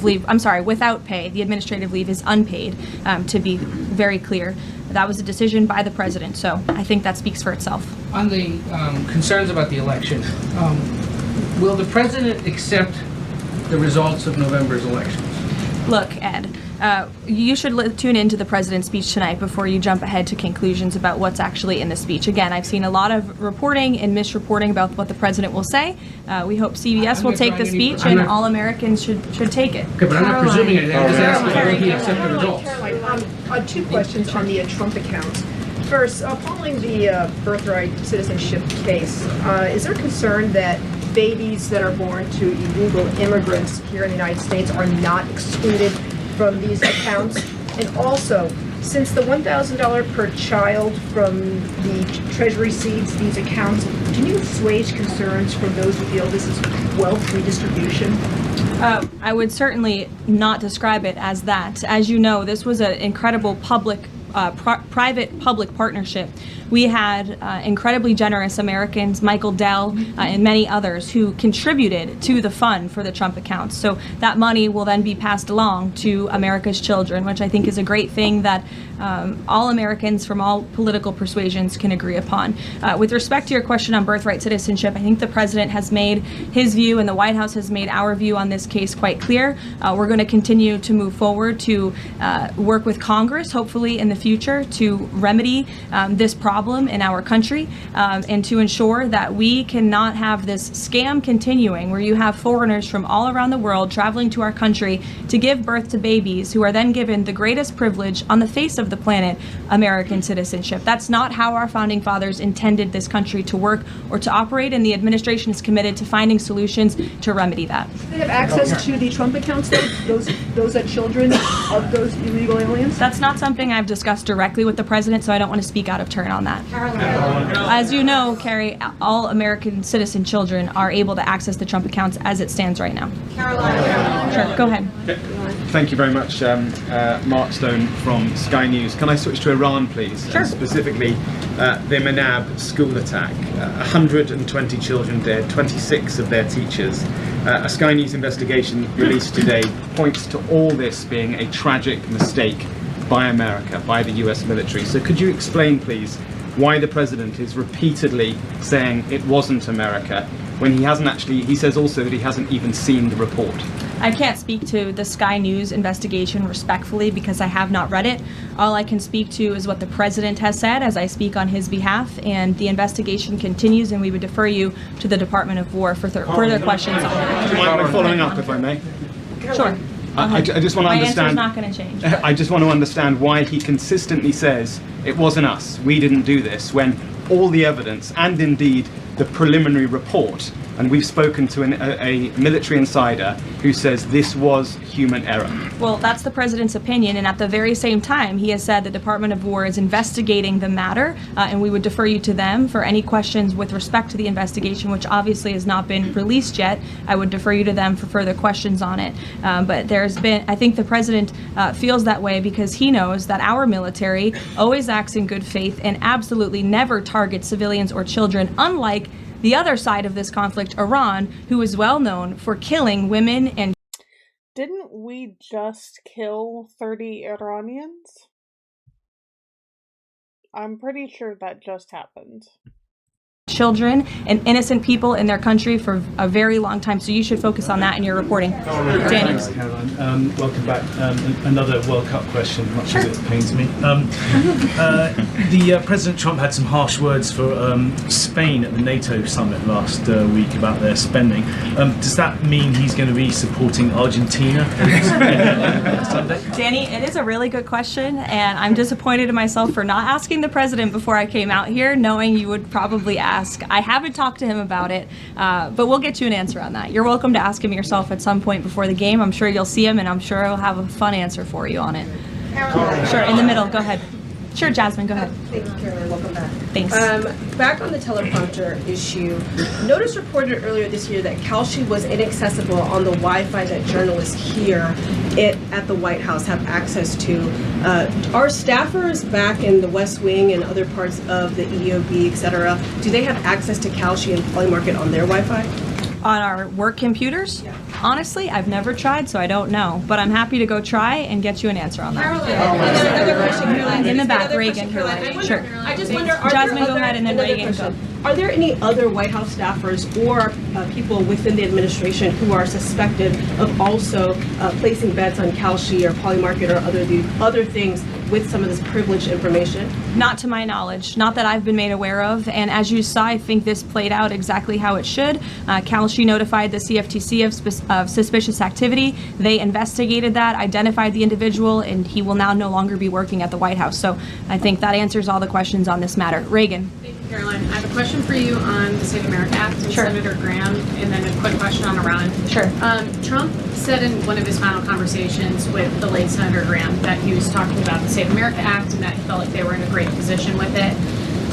leave. I'm sorry, without pay. The administrative leave is unpaid, to be very clear. That was a decision by the president, so I think that speaks for itself. On the concerns about the election, will the president accept the results of November's elections? Look, Ed, you should tune into the president's speech tonight before you jump ahead to conclusions about what's actually in the speech. Again, I've seen a lot of reporting and misreporting about what the president will say. We hope CBS will take the speech, and all Americans should take it. Okay, but I'm not presuming anything. I'm just asking, will he accept the results? Caroline, two questions on the Trump account. First, following the birthright citizenship case, is there concern that babies that are born to illegal immigrants here in the United States are not excluded from these accounts? And also, since the $1,000 per child from the Treasury seeds these accounts, can you assuage concerns from those who feel this is wealth redistribution? I would certainly not describe it as that. As you know, this was an incredible private-public partnership. We had incredibly generous Americans, Michael Dell, and many others who contributed to the fund for the Trump accounts. So that money will then be passed along to America's children, which I think is a great thing that all Americans from all political persuasions can agree upon. With respect to your question on birthright citizenship, I think the president has made his view and the White House has made our view on this case quite clear. We're going to continue to move forward to work with Congress, hopefully in the future, to remedy this problem in our country and to ensure that we cannot have this scam continuing where you have foreigners from all around the world traveling to our country to give birth to babies who are then given the greatest privilege on the face of the planet, American citizenship. That's not how our founding fathers intended this country to work or to operate, and the administration is committed to finding solutions to remedy that. Do they have access to the Trump accounts, though? Those are children of those illegal aliens? That's not something I've discussed directly with the president, so I don't want to speak out of turn on that. As you know, Carrie, all American citizen children are able to access the Trump accounts as it stands right now. Caroline. Sure, go ahead. Thank you very much, Mark Stone from Sky News. Can I switch to Iran, please? Sure. And specifically, the Manab school attack. 120 children dead, 26 of their teachers. A Sky News investigation released today points to all this being a tragic mistake by America, by the US military. So could you explain, please, why the president is repeatedly saying it wasn't America, when he hasn't actually, he says also that he hasn't even seen the report? I can't speak to the Sky News investigation respectfully because I have not read it. All I can speak to is what the president has said as I speak on his behalf, and the investigation continues, and we would defer you to the Department of War for further questions on it. Do you mind following up, if I may? Sure. I just want to My understand. answer's not going to change. I just want to understand why he consistently says it wasn't us, we didn't do this, when all the evidence and indeed the preliminary report, and we've spoken to a military insider who says this was human error. Well, that's the president's opinion, and at the very same time, he has said the Department of War is investigating the matter, and we would defer you to them for any questions with respect to the investigation, which obviously has not been released yet. I would defer you to them for further questions on it. But there's been, I think the president feels that way because he knows that our military always acts in good faith and absolutely never targets civilians or children, unlike the other side of this conflict, Iran, who is well known for killing women and... Didn't we just kill 30 Iranians? I'm pretty sure that just happened. children and innocent people in their country for a very long time. So you should focus on that in your reporting. Danny. Thanks, Caroline. Welcome back. Another World Cup question, much as it pains me. President Trump had some harsh words for Spain at the NATO summit last week about their spending. Does that mean he's going to be supporting Argentina Sunday? Danny, it is a really good question, and I'm disappointed in myself for not asking the president before I came out here, knowing you would probably ask. I haven't talked to him about it, but we'll get you an answer on that. You're welcome to ask him yourself at some point before the game. I'm sure you'll see him, and I'm sure he'll have a fun answer for you on it. Sure, in the middle. Go ahead. Sure, Jasmine, go ahead. Thank you, Caroline. Welcome back. Thanks. Back on the teleprompter issue, Notice reported earlier this year that Kalshi was inaccessible on the Wi-Fi that journalists here at the White House have access to. Are staffers back in the West Wing and other parts of the EOB, et cetera, do they have access to Kalshi and Polymarket on their Wi-Fi? On our work computers? Yeah. Honestly, I've never tried, so I don't know. But I'm happy to go try and get you an answer on that. Another question, Caroline. In the back, Reagan. Sure. I just wonder, are Jasmine, there go ahead, and then Reagan go. Are there any other White House staffers or people within the administration who are suspected of also placing bets on Kalshi or Polymarket or other things with some of this privileged information? Not to my knowledge, not that I've been made aware of. And as you saw, I think this played out exactly how it should. Kalshi notified the CFTC of suspicious activity. They investigated that, identified the individual, and he will now no longer be working at the White House. So I think that answers all the questions on this matter. Reagan. Thank you, Caroline. I have a question for you on the Save America Act and Senator Graham, and then a quick question on Iran. Sure. Trump said in one of his final conversations with the late Senator Graham that he was talking about the Save America Act and that he felt like they were in a great position with it.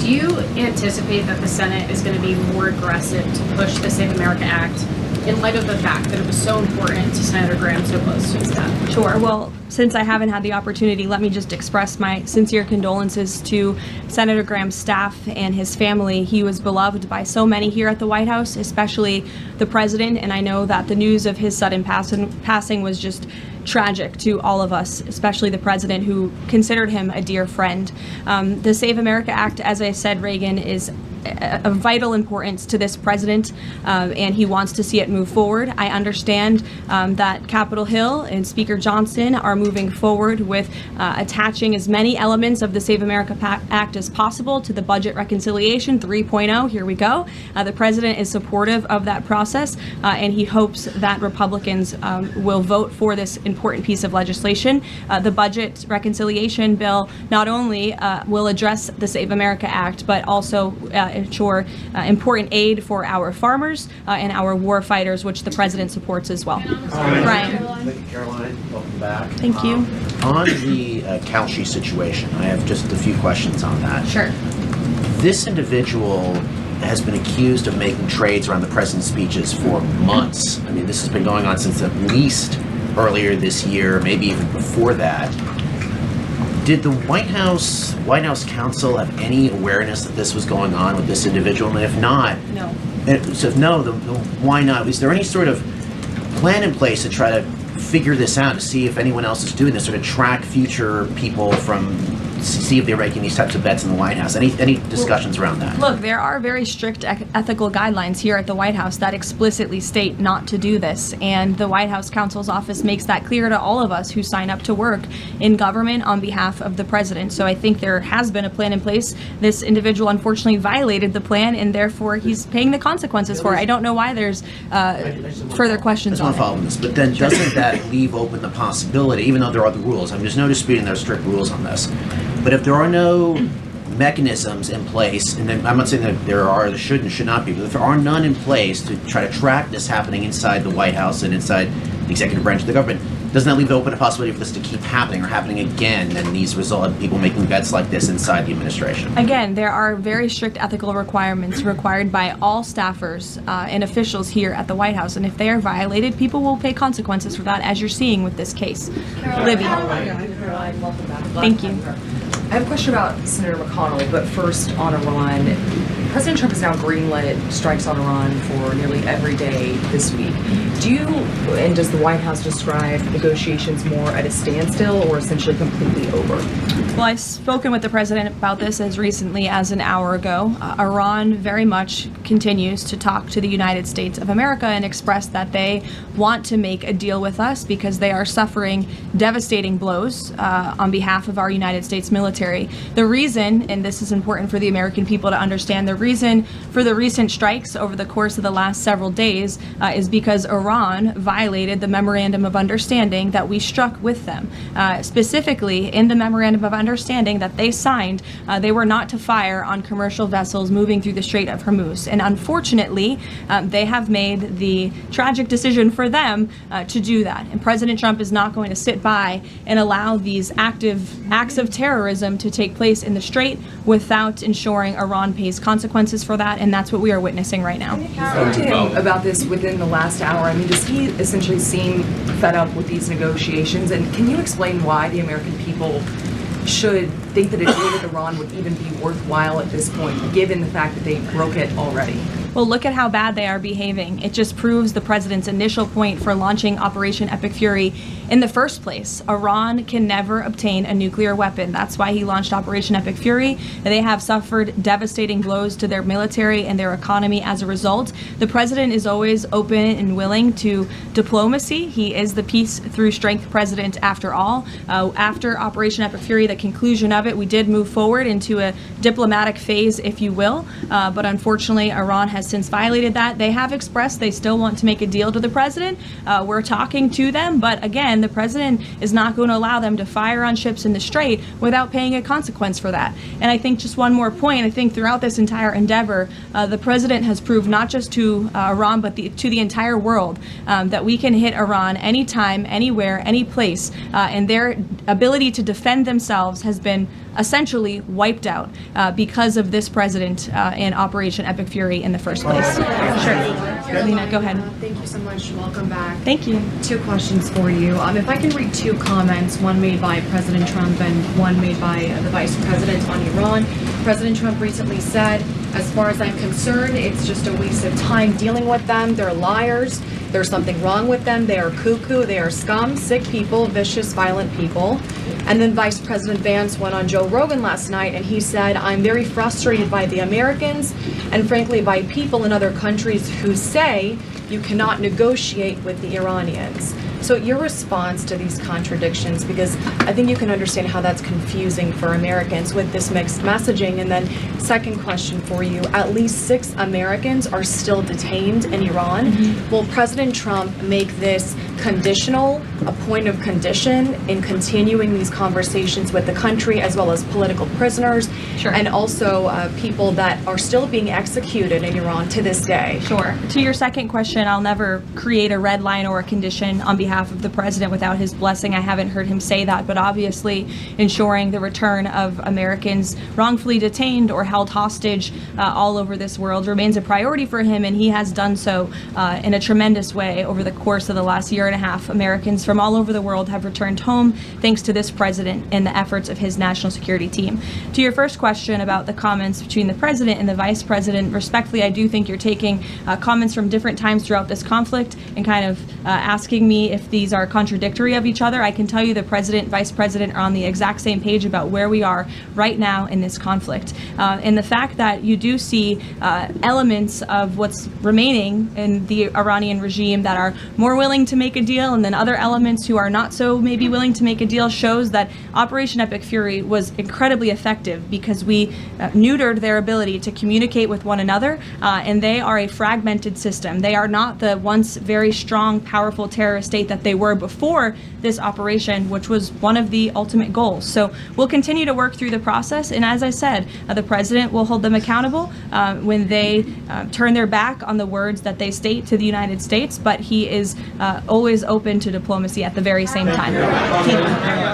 Do you anticipate that the Senate is going to be more aggressive to push the Save America Act in light of the fact that it was so important to Senator Graham so close to his death? Sure. Well, since I haven't had the opportunity, let me just express my sincere condolences to Senator Graham's staff and his family. He was beloved by so many here at the White House, especially the president, and I know that the news of his sudden passing was just tragic to all of us, especially the president, who considered him a dear friend. The Save America Act, as I said, Reagan, is of vital importance to this president, and he wants to see it move forward. I understand that Capitol Hill and Speaker Johnson are moving forward with attaching as many elements of the Save America Act as possible to the Budget Reconciliation 3.0. Here we go. The president is supportive of that process, and he hopes that Republicans will vote for this important piece of legislation. The Budget Reconciliation bill not only will address the Save America Act, but also ensure important aid for our farmers and our war fighters, which the president supports as well. Brian. Thank you, Caroline. Welcome back. Thank you. On the Kalshi situation, I have just a few questions on that. Sure. This individual has been accused of making trades around the president's speeches for months. I mean, this has been going on since at least earlier this year, maybe even before that. Did the White House counsel have any awareness that this was going on with this individual? And if not, No. so if no, then why not? Is there any sort of plan in place to try to figure this out, to see if anyone else is doing this, or to track future people from, see if they're making these types of bets in the White House? Any discussions around that? Look, there are very strict ethical guidelines here at the White House that explicitly state not to do this, and the White House counsel's office makes that clear to all of us who sign up to work in government on behalf of the president. So I think there has been a plan in place. This individual unfortunately violated the plan, and therefore he's paying the consequences for it. I don't know why there's further questions I on just want to follow on this, but then doesn't that leave open the possibility, even though there are the rules, I mean, there's no disputing there are strict rules on this, but if there are no mechanisms in place, and then I'm not saying that there are, there should and should not be, but if there are none in place to try to track this happening inside the White House and inside the executive branch of the government, doesn't that leave open a possibility for this to keep happening or happening again, and these result people making bets like this inside the administration? Again, there are very strict ethical requirements required by all staffers and officials here at the White House, and if they are violated, people will pay consequences for that, as you're seeing with this case. Libby. Karoline, welcome back. Thank you. I have a question about Senator McConnell, but first on Iran. President Trump has now greenlit strikes on Iran for nearly every day this week. Does the White House describe negotiations more at a standstill or essentially completely over? Well, I've spoken with the president about this as recently as an hour ago. Iran very much continues to talk to the United States of America and express that they want to make a deal with us because they are suffering devastating blows on behalf of our United States military. The reason, and this is important for the American people to understand, the reason for the recent strikes over the course of the last several days is because Iran violated the Memorandum of Understanding that we struck with them. Specifically, in the Memorandum of Understanding that they signed, they were not to fire on commercial vessels moving through the Strait of Hormuz. And unfortunately, they have made the tragic decision for them to do that. And President Trump is not going to sit by and allow these active acts of terrorism to take place in the Strait without ensuring Iran pays consequences for that, and that's what we are witnessing right now. Talk to him about this within the last hour. I mean, does he essentially seem fed up with these negotiations? And can you explain why the American people should think that a deal with Iran would even be worthwhile at this point, given the fact that they broke it already? Well, look at how bad they are behaving. It just proves the president's initial point for launching Operation Epic Fury in the first place. Iran can never obtain a nuclear weapon. That's why he launched Operation Epic Fury. They have suffered devastating blows to their military and their economy as a result. The president is always open and willing to diplomacy. He is the peace through strength president after all. After Operation Epic Fury, the conclusion of it, we did move forward into a diplomatic phase, if you will. But unfortunately, Iran has since violated that. They have expressed they still want to make a deal to the president. We're talking to them, but again, the president is not going to allow them to fire on ships in the Strait without paying a consequence for that. And I think just one more point, I think throughout this entire endeavor, the president has proved not just to Iran, but to the entire world that we can hit Iran anytime, anywhere, any place, and their ability to defend themselves has been essentially wiped out because of this president and Operation Epic Fury in the first place. Sure. Lena, go ahead. Thank you so much. Welcome back. Thank you. Two questions for you. If I can read two comments, one made by President Trump and one made by the Vice President on Iran. President Trump recently said, as far as I'm concerned, it's just a waste of time dealing with them. They're liars. There's something wrong with them. They are cuckoo. They are scum, sick people, vicious, violent people. And then Vice President Vance went on Joe Rogan last night and he said, I'm very frustrated by the Americans and frankly by people in other countries who say you cannot negotiate with the Iranians. So your response to these contradictions, because I think you can understand how that's confusing for Americans with this mixed messaging. And then second question for you, at least 6 Americans are still detained in Iran. Will President Trump make this conditional, a point of condition in continuing these conversations with the country, as well as political prisoners, and also people that are still being executed in Iran to this day? Sure. To your second question, I'll never create a red line or a condition on behalf behalf of the president without his blessing. I haven't heard him say that, but obviously ensuring the return of Americans wrongfully detained or held hostage all over this world remains a priority for him, and he has done so in a tremendous way over the course of the last year and a half. Americans from all over the world have returned home thanks to this president and the efforts of his national security team. To your first question about the comments between the president and the vice president, respectfully, I do think you're taking comments from different times throughout this conflict and kind of asking me if these are contradictory of each other. I can tell you the president, vice president are on the exact same page about where we are right now in this conflict. And the fact that you do see elements of what's remaining in the Iranian regime that are more willing to make a deal, and then other elements who are not so maybe willing to make a deal, shows that Operation Epic Fury was incredibly effective because we neutered their ability to communicate with one another, and they are a fragmented system. They are not the once very strong, powerful terrorist state that they were before this operation, which was one of the ultimate goals. So we'll continue to work through the process, and as I said, the president will hold them accountable when they turn their back on the words that they state to the United States, but he is always open to diplomacy at the very same time.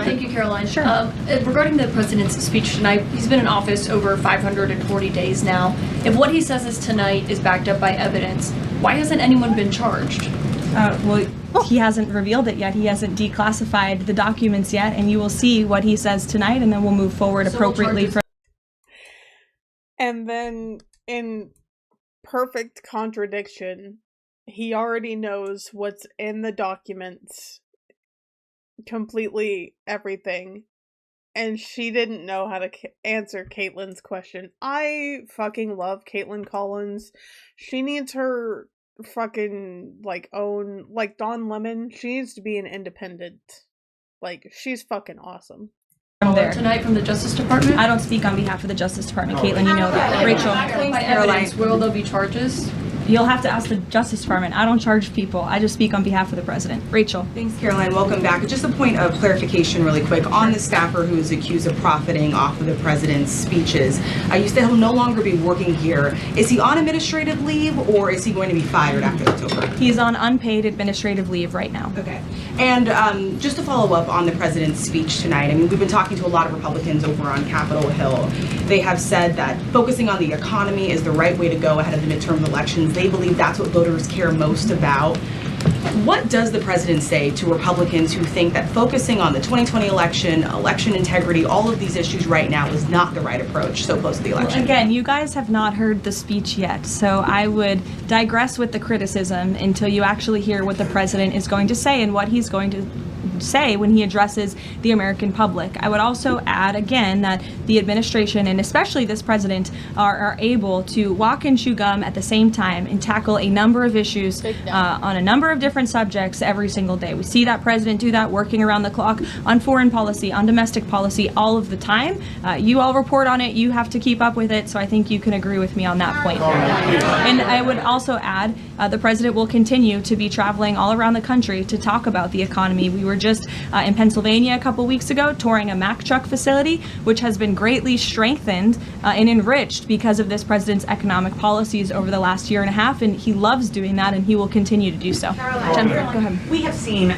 Thank you, Caroline. Sure. Regarding the president's speech tonight, he's been in office over 540 days now. If what he says is tonight is backed up by evidence, why hasn't anyone been charged? Well, he hasn't revealed it yet. He hasn't declassified the documents yet, and you will see what he says tonight, and then we'll move forward appropriately. And then, in perfect contradiction, he already knows what's in the documents, completely everything, and she didn't know how to answer Caitlin's question. I fucking love Caitlin Collins. She needs her fucking, own, Don Lemon. She needs to be an independent. She's fucking awesome. There. Tonight from the Justice Department? I don't speak on behalf of the Justice Department, Caitlin, you know that. Rachel. By evidence, will there be charges? You'll have to ask the Justice Department. I don't charge people. I just speak on behalf of the president. Rachel. Thanks, Caroline. Welcome back. Just a point of clarification really quick. On the staffer who is accused of profiting off of the president's speeches, you said he'll no longer be working here. Is he on administrative leave, or is he going to be fired after that's over? He's on unpaid administrative leave right now. Okay. And just to follow up on the president's speech tonight, I mean, we've been talking to a lot of Republicans over on Capitol Hill. They have said that focusing on the economy is the right way to go ahead of the midterm elections. They believe that's what voters care most about. What does the president say to Republicans who think that focusing on the 2020 election, election integrity, all of these issues right now is not the right approach so close to the election? Well, again, you guys have not heard the speech yet, so I would digress with the criticism until you actually hear what the president is going to say and what he's going to say when he addresses the American public. I would also add again that the administration, and especially this president, are able to walk and chew gum at the same time and tackle a number of issues on a number of different subjects every single day. We see that president do that, working around the clock on foreign policy, on domestic policy, all of the time. You all report on it, you have to keep up with it, so I think you can agree with me on that point. And I would also add the president will continue to be traveling all around the country to talk about the economy. We were just in Pennsylvania a couple weeks ago touring a Mack truck facility, which has been greatly strengthened and enriched because of this president's economic policies over the last year and a half, and he loves doing that, and he will continue to do so. Jennifer, go ahead. We have seen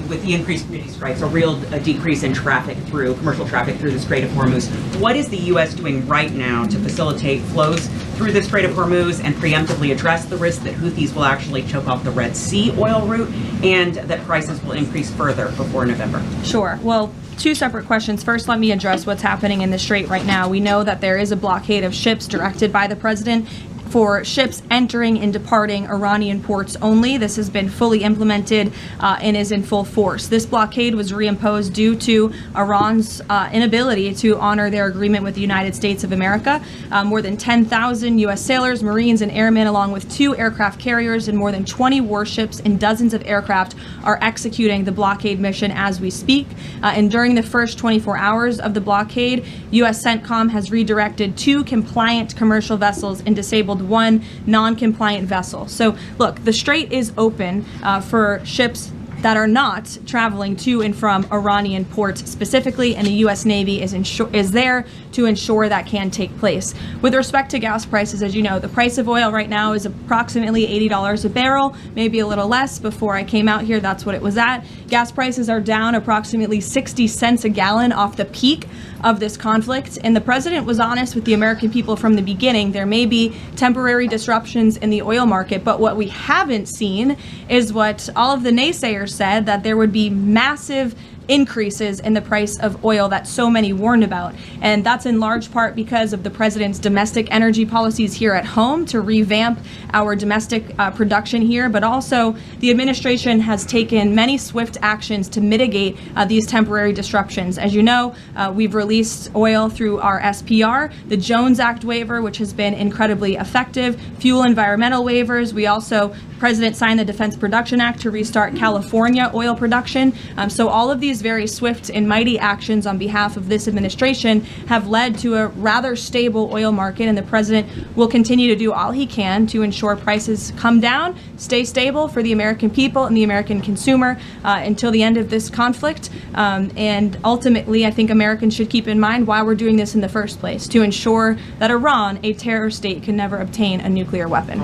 with the increased community strikes a real decrease in traffic through commercial traffic through the Strait of Hormuz. What is the U.S. doing right now to facilitate flows through the Strait of Hormuz and preemptively address the risk that Houthis will actually choke off the Red Sea oil route and that prices will increase further before November? Sure. Well, two separate questions. First, let me address what's happening in the Strait right now. We know that there is a blockade of ships directed by the president for ships entering and departing Iranian ports only. This has been fully implemented and is in full force. This blockade was reimposed due to Iran's inability to honor their agreement with the United States of America. More than 10,000 U.S. sailors, Marines, and airmen, along with 2 aircraft carriers and more than 20 warships and dozens of aircraft, are executing the blockade mission as we speak. And during the first 24 hours of the blockade, U.S. CENTCOM has redirected 2 compliant commercial vessels and disabled 1 non-compliant vessel. So look, the Strait is open for ships that are not traveling to and from Iranian ports specifically, and the U.S. Navy is there to ensure that can take place. With respect to gas prices, as you know, the price of oil right now is approximately $80 a barrel, maybe a little less. Before I came out here, that's what it was at. Gas prices are down approximately 60 cents a gallon off the peak of this conflict, and the president was honest with the American people from the beginning. There may be temporary disruptions in the oil market, but what we haven't seen is what all of the naysayers said, that there would be massive increases in the price of oil that so many warned about. And that's in large part because of the president's domestic energy policies here at home to revamp our domestic production here, but also the administration has taken many swift actions to mitigate these temporary disruptions. As you know, we've released oil through our SPR, the Jones Act waiver, which has been incredibly effective, fuel environmental waivers. We also, President signed the Defense Production Act to restart California oil production. So all of these very swift and mighty actions on behalf of this administration have led to a rather stable oil market, and the president will continue to do all he can to ensure prices come down, stay stable for the American people and the American consumer until the end of this conflict. And ultimately, I think Americans should keep in mind why we're doing this in the first place, to ensure that Iran, a terror state, can never obtain a nuclear weapon.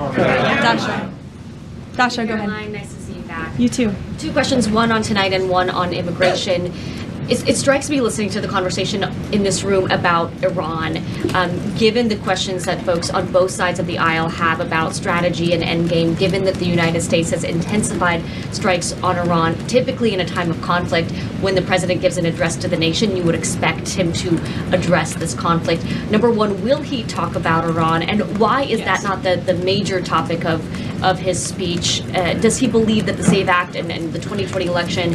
Dasha, go ahead. Caroline, nice to see you back. You too. Two questions, one on tonight and one on immigration. It strikes me listening to the conversation in this room about Iran, given the questions that folks on both sides of the aisle have about strategy and endgame, given that the United States has intensified strikes on Iran, typically in a time of conflict, when the president gives an address to the nation, you would expect him to address this conflict. Number one, will he talk about Iran, and why is that not the major topic of his speech? Does he believe that the SAVE Act and the 2020 election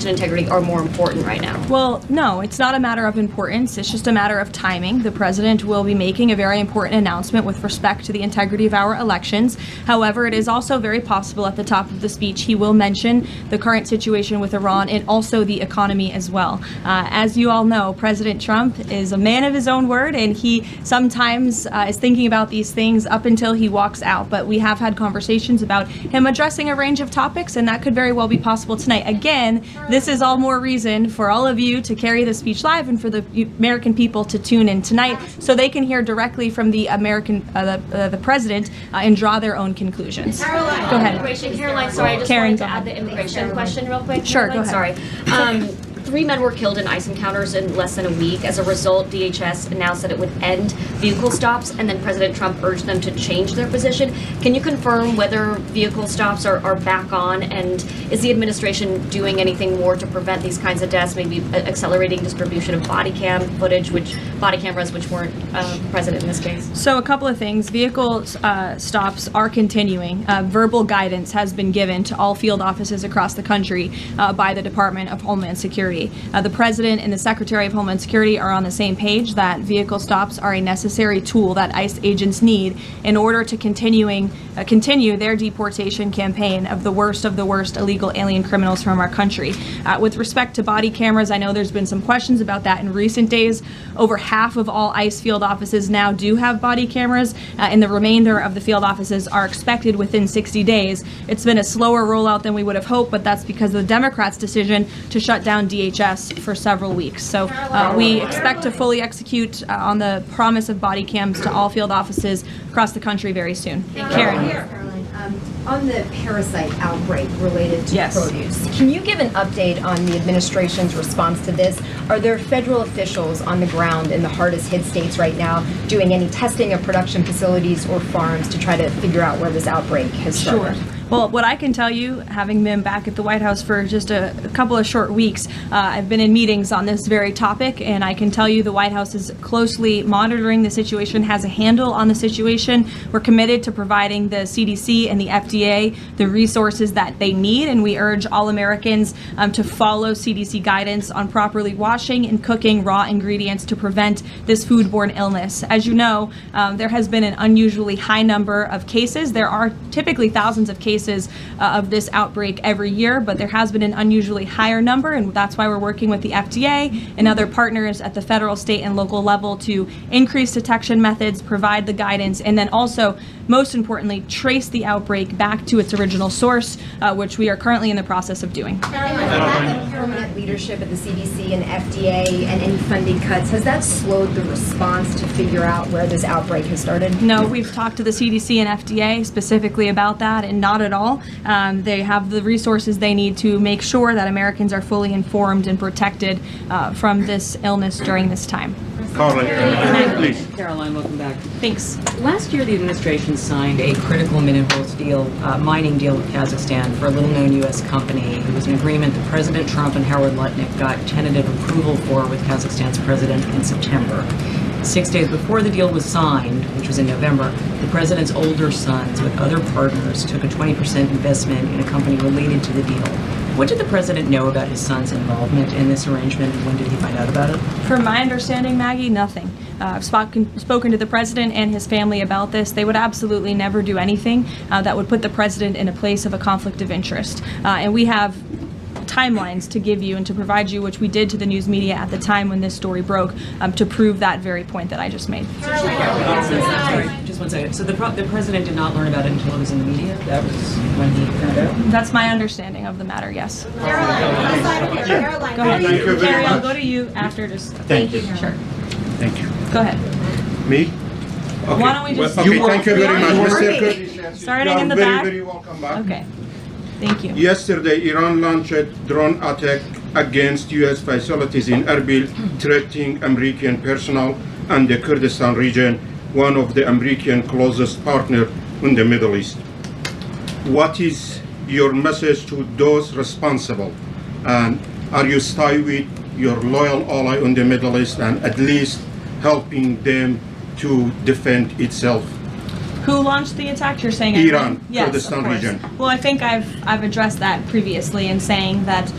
integrity are more important right now? Well, no, it's not a matter of importance. It's just a matter of timing. The president will be making a very important announcement with respect to the integrity of our elections. However, it is also very possible at the top of the speech he will mention the current situation with Iran and also the economy as well. As you all know, President Trump is a man of his own word, and he sometimes is thinking about these things up until he walks out. But we have had conversations about him addressing a range of topics, and that could very well be possible tonight. Again, this is all more reason for all of you to carry the speech live and for the American people to tune in tonight so they can hear directly from the the president and draw their own conclusions. Caroline, go ahead. Immigration. Caroline, sorry, I just Karen, wanted to add the immigration question real quick. Sure, Caroline, go ahead. Sorry. 3 men were killed in ICE encounters in less than a week. As a result, DHS announced that it would end vehicle stops, and then President Trump urged them to change their position. Can you confirm whether vehicle stops are back on, and is the administration doing anything more to prevent these kinds of deaths, maybe accelerating distribution of body cameras which weren't present in this case? So a couple of things. Vehicle stops are continuing. Verbal guidance has been given to all field offices across the country by the Department of Homeland Security. The President and the Secretary of Homeland Security are on the same page that vehicle stops are a necessary tool that ICE agents need in order to continue their deportation campaign of the worst illegal alien criminals from our country. With respect to body cameras, I know there's been some questions about that in recent days. Over half of all ICE field offices now do have body cameras, and the remainder of the field offices are expected within 60 days. It's been a slower rollout than we would have hoped, but that's because of the Democrats' decision to shut down DHS for several weeks. So we expect to fully execute on the promise of body cams to all field offices across the country very soon. Karen. On the parasite outbreak related to produce, can you give an update on the administration's response to this? Are there federal officials on the ground in the hardest hit states right now doing any testing of production facilities or farms to try to figure out where this outbreak has started? Sure. Well, what I can tell you, having been back at the White House for just a couple of short weeks, I've been in meetings on this very topic, and I can tell you the White House is closely monitoring the situation, has a handle on the situation. We're committed to providing the CDC and the FDA the resources that they need, and we urge all Americans to follow CDC guidance on properly washing and cooking raw ingredients to prevent this foodborne illness. As you know, there has been an unusually high number of cases. There are typically thousands of cases cases of this outbreak every year, but there has been an unusually higher number, and that's why we're working with the FDA and other partners at the federal, state, and local level to increase detection methods, provide the guidance, and then also, most importantly, trace the outbreak back to its original source, which we are currently in the process of doing. Permanent leadership at the CDC and FDA and any funding cuts, has that slowed the response to figure out where this outbreak has started? No, we've talked to the CDC and FDA specifically about that, and not at all. They have the resources they need to make sure that Americans are fully informed and protected from this illness during this time. Karoline, please. Karoline, welcome back. Thanks. Last year, the administration signed a critical minerals deal, mining deal with Kazakhstan for a little-known U.S. company. It was an agreement that President Trump and Howard Lutnick got tentative approval for with Kazakhstan's president in September. 6 days before the deal was signed, which was in November, the president's older sons with other partners took a 20% investment in a company related to the deal. What did the president know about his son's involvement in this arrangement, and when did he find out about it? From my understanding, Maggie, nothing. I've spoken to the president and his family about this. They would absolutely never do anything that would put the president in a place of a conflict of interest. And we have timelines to give you and to provide you, which we did to the news media at the time when this story broke, to prove that very point that I just made. Sorry, just one second. So the president did not learn about it until it was in the media? That was when he found out? That's my understanding of the matter, yes. Caroline. Go ahead. Thank you very Carrie, I'll much. go to you after. Just Thank you. Sure. Thank you. Go ahead. Me? Why don't we just... Okay, thank you very much. Mr. Kurd, Starting you in the are very, back. very welcome back. Okay. Thank you. Yesterday, Iran launched a drone attack against U.S. facilities in Erbil, threatening American personnel and the Kurdistan region, one of the American closest partners in the Middle East. What is your message to those responsible? And are you staying with your loyal ally in the Middle East and at least helping them to defend itself? Who launched the attack? You're saying Iran, yes, Kurdistan of course. region. Well, I think I've addressed that previously in saying that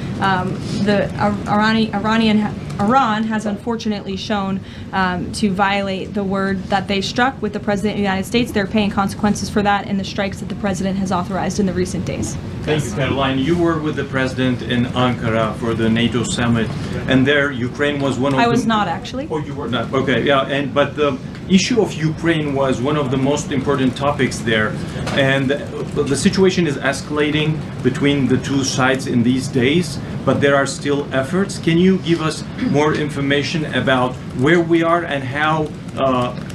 Iran has unfortunately shown to violate the word that they struck with the President of the United States. They're paying consequences for that in the strikes that the President has authorized in the recent days. Thank you, Caroline. You were with the president in Ankara for the NATO summit, and there Ukraine was one of I was not actually. Oh, you were not. Okay, yeah, but the issue of Ukraine was one of the most important topics there, and the situation is escalating between the two sides in these days, but there are still efforts. Can you give us more information about where we are and how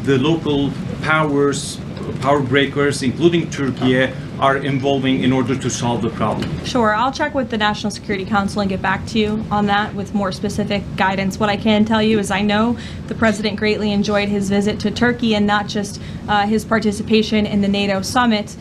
the local power breakers, including Turkey, are involving in order to solve the problem? Sure, I'll check with the National Security Council and get back to you on that with more specific guidance. What I can tell you is I know the president greatly enjoyed his visit to Turkey, and not just his participation in the NATO summit,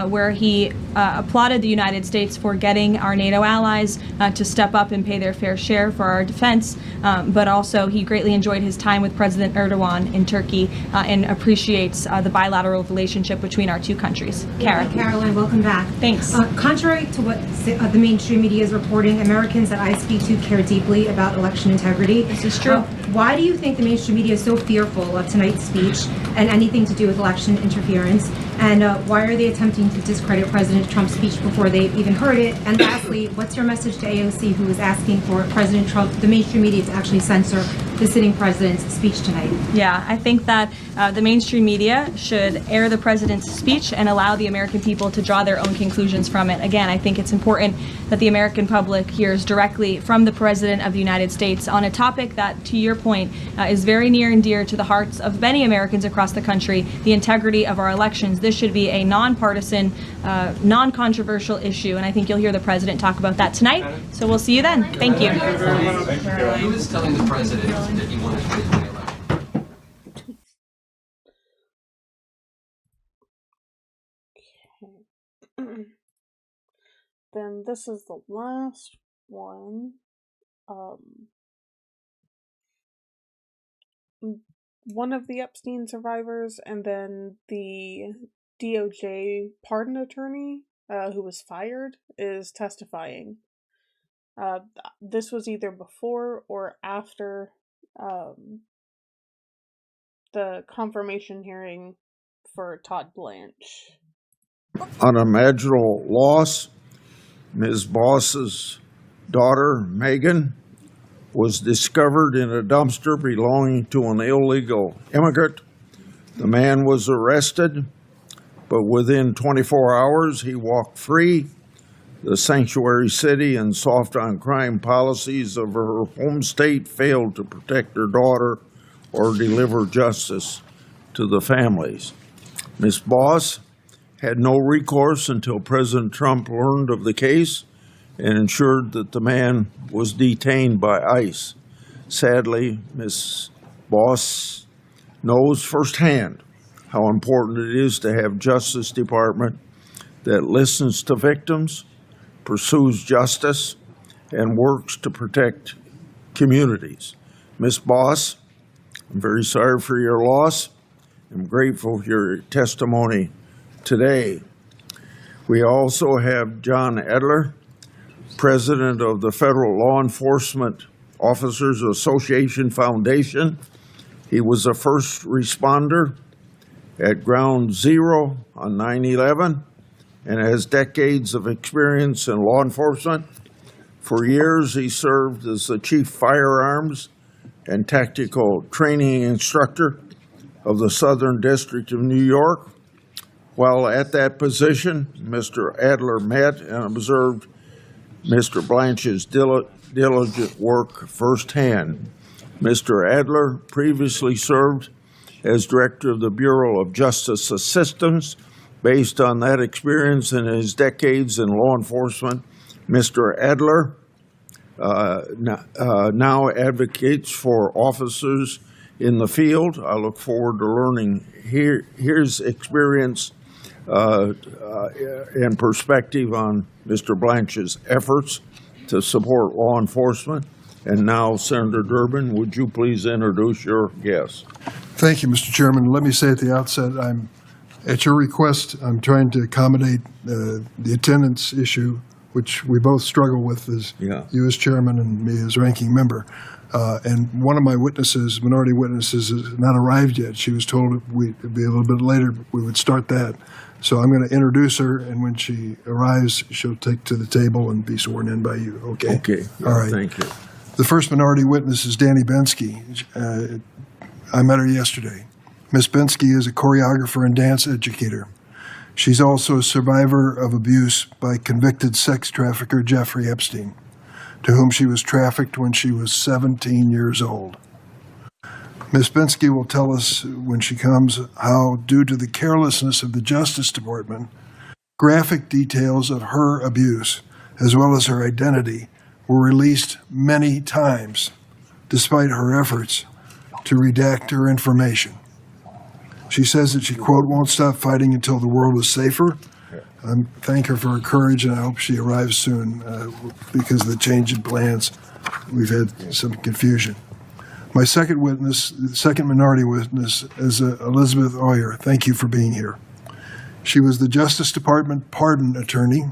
where he applauded the United States for getting our NATO allies to step up and pay their fair share for our defense, but also he greatly enjoyed his time with President Erdogan in Turkey and appreciates the bilateral relationship between our two countries. Kara. Caroline, welcome back. Thanks. Contrary to what the mainstream media is reporting, Americans that I speak to care deeply about election integrity. This is true. Why do you think the mainstream media is so fearful of tonight's speech and anything to do with election interference? And why are they attempting to discredit President Trump's speech before they've even heard it? And lastly, what's your message to AOC, who is asking for President Trump, the mainstream media, to actually censor the sitting president's speech tonight? Yeah, I think that the mainstream media should air the president's speech and allow the American people to draw their own conclusions from it. Again, I think it's important that the American public hears directly from the President of the United States on a topic that, to your point, is very near and dear to the hearts of many Americans across the country, the integrity of our elections. This should be a nonpartisan, non-controversial issue, and I think you'll hear the President talk about that tonight. So we'll see you then. Thank you. Who is telling the President that he won a 2020 election? Then this is the last one. One of the Epstein survivors, and then the DOJ pardon attorney who was fired, is testifying. This was either before or after the confirmation hearing for Todd Blanche. unimaginable loss. Ms. Boss's daughter, Megan, was discovered in a dumpster belonging to an illegal immigrant. The man was arrested, but within 24 hours he walked free. The sanctuary city and soft on crime policies of her home state failed to protect her daughter or deliver justice to the families. Ms. Boss had no recourse until President Trump learned of the case and ensured that the man was detained by ICE. Sadly, Ms. Boss knows firsthand how important it is to have Justice Department that listens to victims, pursues justice, and works to protect communities. Ms. Boss, I'm very sorry for your loss. I'm grateful for your testimony today. We also have John Edler, President of the Federal Law Enforcement Officers Association Foundation. He was a first responder at Ground Zero on 9/11 and has decades of experience in law enforcement. For years, he served as the Chief Firearms and Tactical Training Instructor of the Southern District of New York. While at that position, Mr. Adler met and observed Mr. Blanche's diligent work firsthand. Mr. Adler previously served as Director of the Bureau of Justice Assistance. Based on that experience and his decades in law enforcement, Mr. Adler now advocates for officers in the field. I look forward to learning his experience and perspective on Mr. Blanche's efforts to support law enforcement. And now, Senator Durbin, would you please introduce your guest? Thank you, Mr. Chairman. Let me say at the outset, at your request, I'm trying to accommodate the attendance issue, which we both struggle with as you as chairman and me as ranking member. And one of my witnesses, minority witnesses, has not arrived yet. She was told it'd be a little bit later, but we would start that. So I'm going to introduce her, and when she arrives, she'll take to the table and be sworn in by you. Okay? Okay. All right. Thank you. The first minority witness is Danny Bensky. I met her yesterday. Ms. Bensky is a choreographer and dance educator. She's also a survivor of abuse by convicted sex trafficker Jeffrey Epstein, to whom she was trafficked when she was 17 years old. Ms. Bensky will tell us when she comes how, due to the carelessness of the Justice Department, graphic details of her abuse, as well as her identity, were released many times, despite her efforts to redact her information. She says that she, quote, won't stop fighting until the world is safer. I thank her for her courage, and I hope she arrives soon because of the change in plans. We've had some confusion. My second witness, the second minority witness, is Elizabeth Oyer. Thank you for being here. She was the Justice Department pardon attorney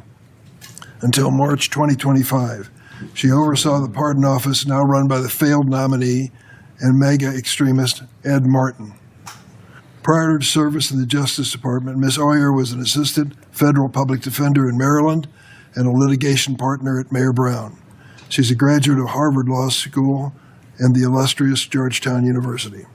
until March 2025. She oversaw the pardon office now run by the failed nominee and mega extremist Ed Martin. Prior to service in the Justice Department, Ms. Oyer was an assistant federal public defender in Maryland and a litigation partner at Mayor Brown. She's a graduate of Harvard Law School and the illustrious Georgetown University.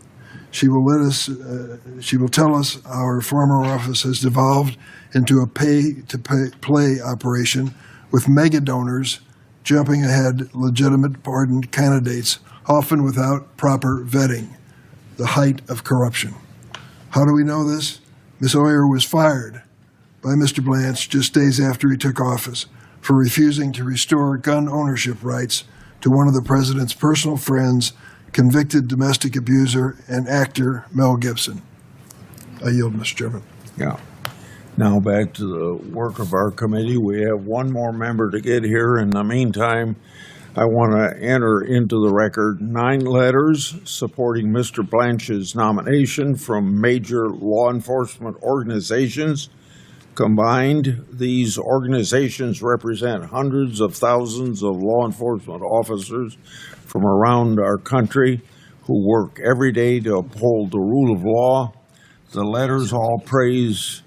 She will tell us how her former office has devolved into a pay-to-play operation with mega donors jumping ahead legitimate pardoned candidates, often without proper vetting, the height of corruption. How do we know this? Ms. Oyer was fired by Mr. Blanche just days after he took office for refusing to restore gun ownership rights to one of the president's personal friends, convicted domestic abuser and actor Mel Gibson. I yield, Mr. Chairman. Yeah. Now back to the work of our committee. We have one more member to get here. In the meantime, I want to enter into the record 9 letters supporting Mr. Blanche's nomination from major law enforcement organizations. Combined, these organizations represent hundreds of thousands of law enforcement officers from around our country who work every day to uphold the rule of law. The letters all praise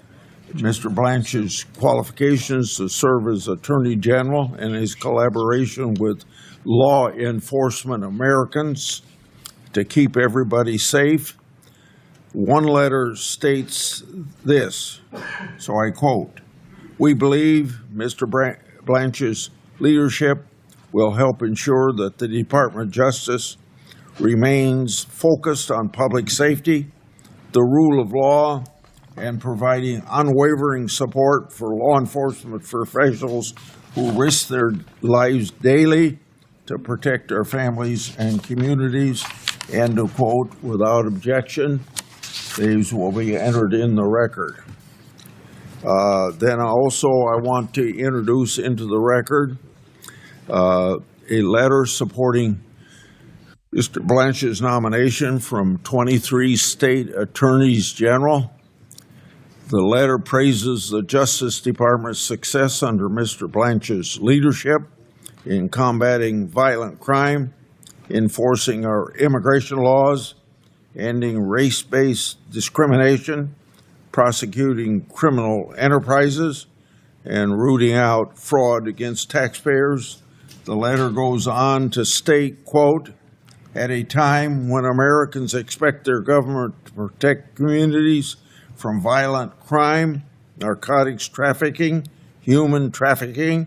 Mr. Blanch's qualifications to serve as Attorney General and his collaboration with law enforcement Americans to keep everybody safe. One letter states this, so I quote, "We believe Mr. Blanch's leadership will help ensure that the Department of Justice remains focused on public safety, the rule of law, and providing unwavering support for law enforcement professionals who risk their lives daily to protect our families and communities." End of quote. Without objection, these will be entered in the record. Then also I want to introduce into the record a letter supporting Mr. Blanch's nomination from 23 state attorneys general. The letter praises the Justice Department's success under Mr. Blanch's leadership in combating violent crime, enforcing our immigration laws, ending race-based discrimination, prosecuting criminal enterprises, and rooting out fraud against taxpayers. The letter goes on to state, quote, "At a time when Americans expect their government to protect communities from violent crime, narcotics trafficking, human trafficking,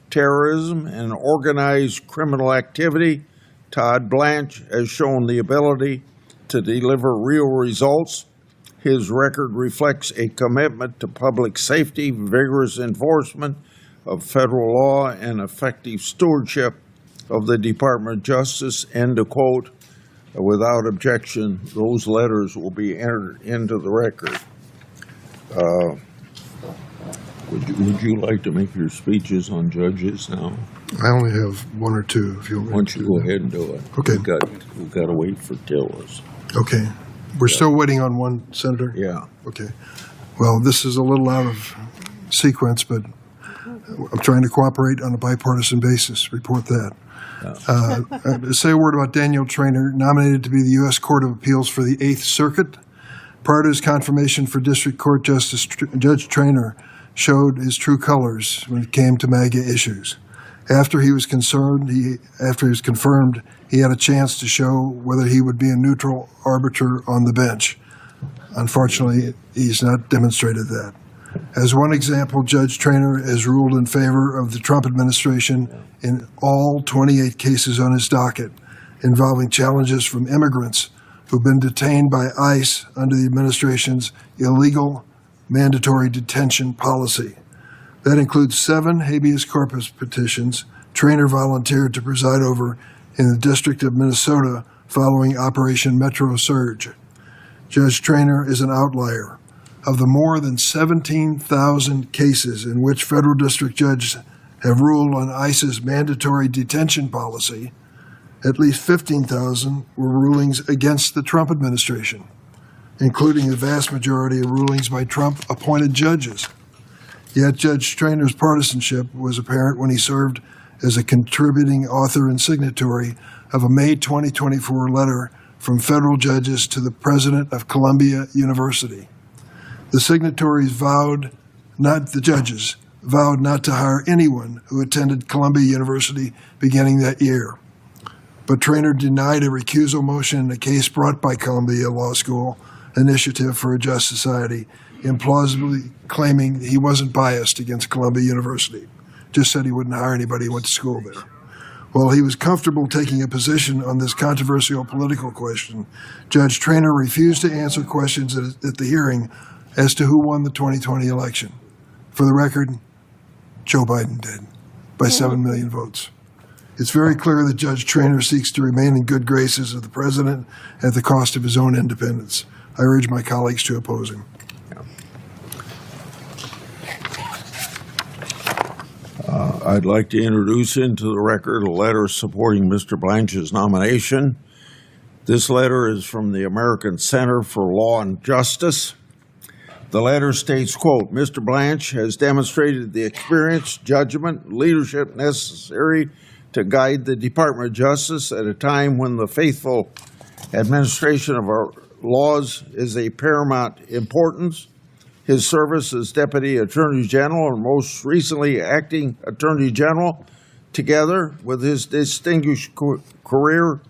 terrorism, and organized criminal activity, Todd Blanch has shown the ability to deliver real results. His record reflects a commitment to public safety, vigorous enforcement of federal law, and effective stewardship of the Department of Justice." End of quote. Without objection, those letters will be entered into the record. Would you like to make your speeches on judges now? I only have one or two, if you want. Why don't you go ahead and do it? Okay. We've got to wait for Tillis. Okay. We're still waiting on one, Senator? Yeah. Okay. Well, this is a little out of sequence, but I'm trying to cooperate on a bipartisan basis. Report that. Say a word about Daniel Traynor, nominated to be the U.S. Court of Appeals for the 8th Circuit. Prior to his confirmation for District Court Justice, Judge Traynor showed his true colors when it came to MAGA issues. After he was confirmed, he had a chance to show whether he would be a neutral arbiter on the bench. Unfortunately, he's not demonstrated that. As one example, Judge Traynor has ruled in favor of the Trump administration in all 28 cases on his docket involving challenges from immigrants who've been detained by ICE under the administration's illegal mandatory detention policy. That includes 7 habeas corpus petitions Traynor volunteered to preside over in the District of Minnesota following Operation Metro Surge. Judge Traynor is an outlier. Of the more than 17,000 cases in which federal district judges have ruled on ICE's mandatory detention policy, at least 15,000 were rulings against the Trump administration, including the vast majority of rulings by Trump-appointed judges. Yet Judge Traynor's partisanship was apparent when he served as a contributing author and signatory of a May 2024 letter from federal judges to the president of Columbia University. The signatories vowed not to hire anyone who attended Columbia University beginning that year. But Traynor denied a recusal motion in a case brought by Columbia Law School Initiative for a Just Society, implausibly claiming he wasn't biased against Columbia University, just said he wouldn't hire anybody who went to school there. While he was comfortable taking a position on this controversial political question, Judge Traynor refused to answer questions at the hearing as to who won the 2020 election. For the record, Joe Biden did, by 7 million votes. It's very clear that Judge Traynor seeks to remain in good graces of the president at the cost of his own independence. I urge my colleagues to oppose him. I'd like to introduce into the record a letter supporting Mr. Blanch's nomination. This letter is from the American Center for Law and Justice. The letter states, quote, "Mr. Blanch has demonstrated the experience, judgment, and leadership necessary to guide the Department of Justice at a time when the faithful administration of our laws is a paramount importance. his service as Deputy Attorney General and most recently Acting Attorney General, together with his distinguished career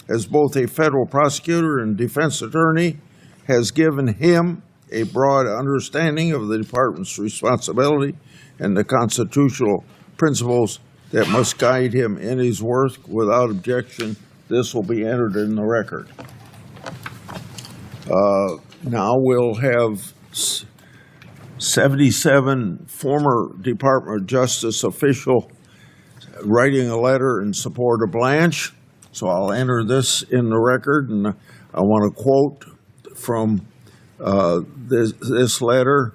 as both a federal prosecutor and defense attorney, has given him a broad understanding of the department's responsibility and the constitutional principles that must guide him in his work. Without objection, this will be entered in the record. Now we'll have 77 former Department of Justice official writing a letter in support of Blanche. So I'll enter this in the record, and I want to quote from this letter.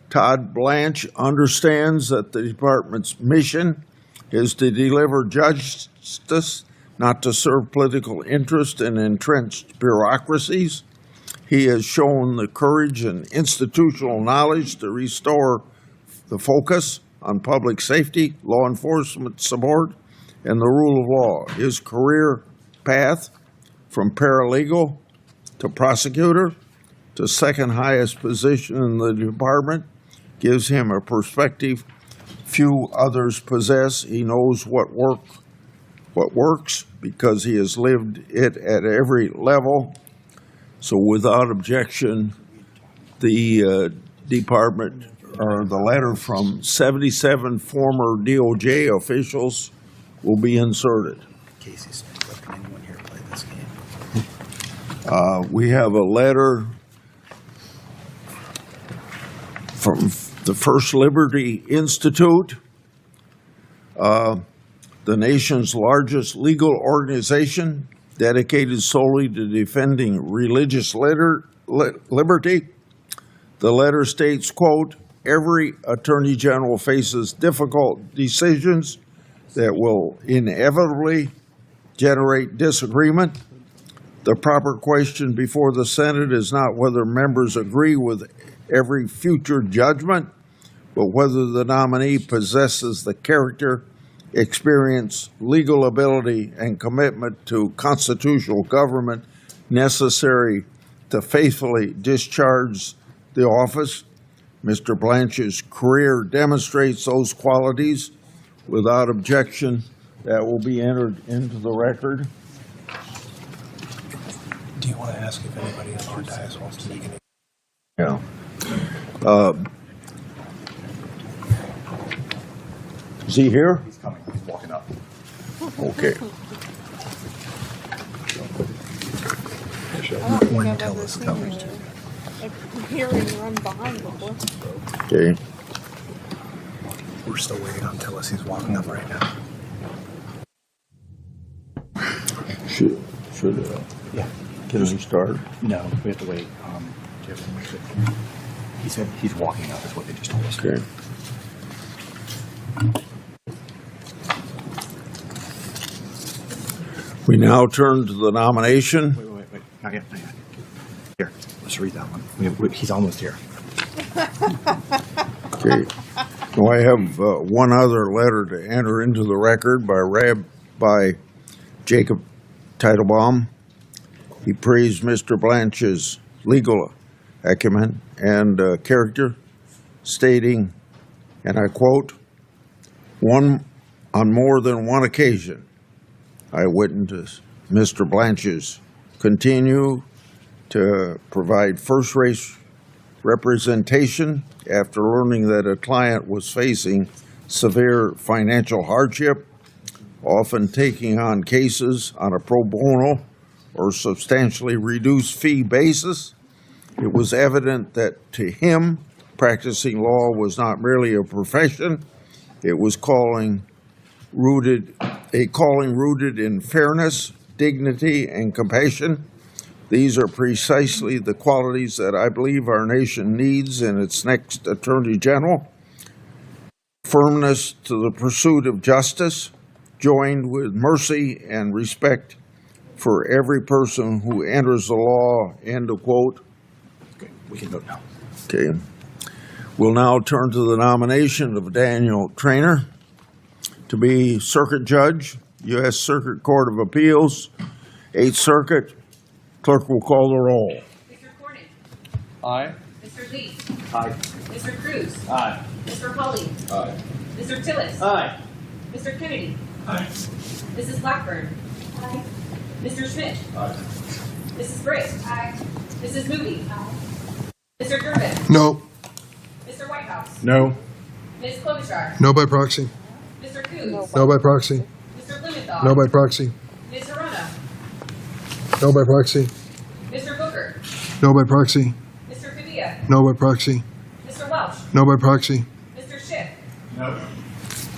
Todd Blanche understands that the department's mission is to deliver justice, not to serve political interest in entrenched bureaucracies. He has shown the courage and institutional knowledge to restore the focus on public safety, law enforcement support, and the rule of law. His career path from paralegal to prosecutor to second highest position in the department gives him a perspective few others possess. He knows what works because he has lived it at every level. So without objection, the department, or the letter from 77 former DOJ officials will be inserted. Casey's can anyone here play this game? We have a letter from the First Liberty Institute, the nation's largest legal organization dedicated solely to defending religious liberty. The letter states, quote, "Every attorney general faces difficult decisions that will inevitably generate disagreement. The proper question before the Senate is not whether members agree with every future judgment, but whether the nominee possesses the character, experience, legal ability, and commitment to constitutional government necessary to faithfully discharge the office. Mr. Blanche's career demonstrates those qualities. Without objection, that will be entered into the record." Do you want to ask if anybody in our dais wants to make any? Yeah. Is he here? He's coming. He's walking up. Okay. When tell us coming. Hearing run behind before. Okay. We're still waiting on Tillis. He's walking up right now. Should yeah. Can we start? No, we have to wait. He said he's walking up. Is what they just told us. Okay. We now turn to the nomination. Wait. Not yet. Here, let's read that one. He's almost here. Okay. So I have one other letter to enter into the record by Rabbi Jacob Teitelbaum. He praised Mr. Blanche's legal acumen and character, stating, and I quote, "On more than one occasion, I witnessed Mr. Blanche's continue to provide first-rate representation after learning that a client was facing severe financial hardship, often taking on cases on a pro bono or substantially reduced fee basis. It was evident that to him, practicing law was not merely a profession, it was a calling rooted in fairness, dignity, and compassion. These are precisely the qualities that I believe our nation needs in its next Attorney General. Firmness to the pursuit of justice, joined with mercy and respect for every person who enters the law," end of quote. Okay, we can vote now. Okay. We'll now turn to the nomination of Daniel Traynor to be Circuit Judge, U.S. Circuit Court of Appeals, 8th Circuit. Clerk will call the roll. I, Mr. Lee. Aye. Mr. Cruz. Aye. Mr. Hawley. Aye. Mr. Tillis. Aye. Mr. Kennedy. Aye. Mrs. Blackburn. Aye. Mr. Schmidt. Aye. Mrs. Britt. Aye. Mrs. Moody. Aye. Mr. Durbin. No. Mr. Whitehouse. No. Ms. Klobuchar. No by proxy. Mr. Coons. No by proxy. Mr. Blumenthal. No by proxy. Ms. Harana. No by proxy. Mr. Booker. No by proxy. Mr. Padilla. No by proxy. Mr. Welch. No by proxy. Mr. Schiff. No.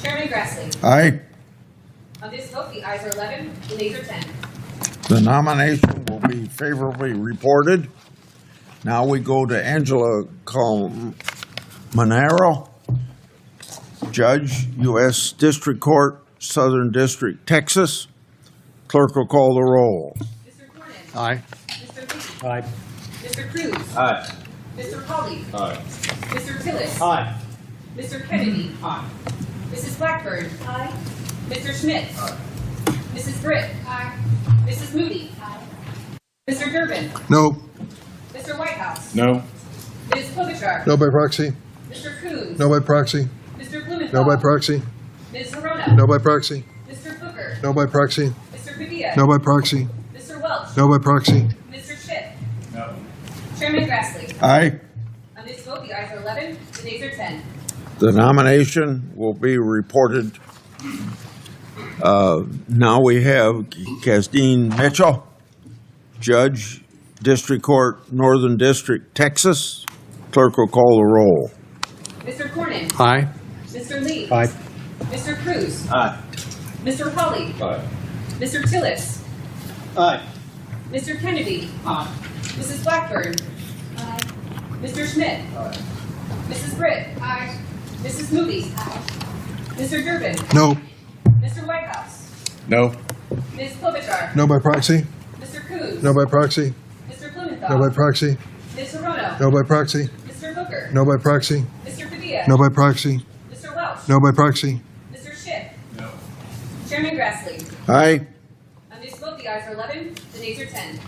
Chairman Grassley. Aye. On this vote, the ayes are 11, the nays are 10. The nomination will be favorably reported. Now we go to Angela Colmenero, Judge, U.S. District Court, Southern District, Texas. Clerk will call the roll. Mr. Cornyn. Aye. Mr. Lee. Aye. Mr. Cruz. Aye. Mr. Hawley. Aye. Mr. Tillis. Aye. Mr. Kennedy. Aye. Mrs. Blackburn. Aye. Mr. Schmidt. Aye. Mrs. Britt. Aye. Mrs. Moody. Aye. Mr. Durbin. No. Mr. Whitehouse. No. Ms. Klobuchar. No by proxy. Mr. Coons. No by proxy. Mr. Blumenthal. No by proxy. Ms. Harana. No by proxy. Mr. Booker. No by proxy. Mr. Padilla. No by proxy. Mr. Welch. No by proxy. Mr. Schiff. No. Chairman Grassley. Aye. On this vote, the ayes are 11, the nays are 10. The nomination will be reported. Now we have Kathleen Mitchell, Judge, District Court, Northern District, Texas. Clerk will call the roll. Mr. Cornyn. Aye. Mr. Lee. Aye. Mr. Cruz. Aye. Mr. Hawley. Aye. Mr. Tillis. Aye. Mr. Kennedy. Aye. Mrs. Blackburn. Aye. Mr. Schmidt. Aye. Mrs. Britt. Aye. Mrs. Moody. Aye. Mr. Durbin. No. Mr. Whitehouse. No. Ms. Klobuchar. No by proxy. Mr. Coons. No by proxy. Mr. Blumenthal. No by proxy. Ms. Harana. No by proxy. Mr. Booker. No by proxy. Mr. Padilla. No by proxy. Mr. Welch. No by proxy. Mr. Schiff. No. Chairman Grassley. Aye. On this vote, the ayes are 11, the nays are 10.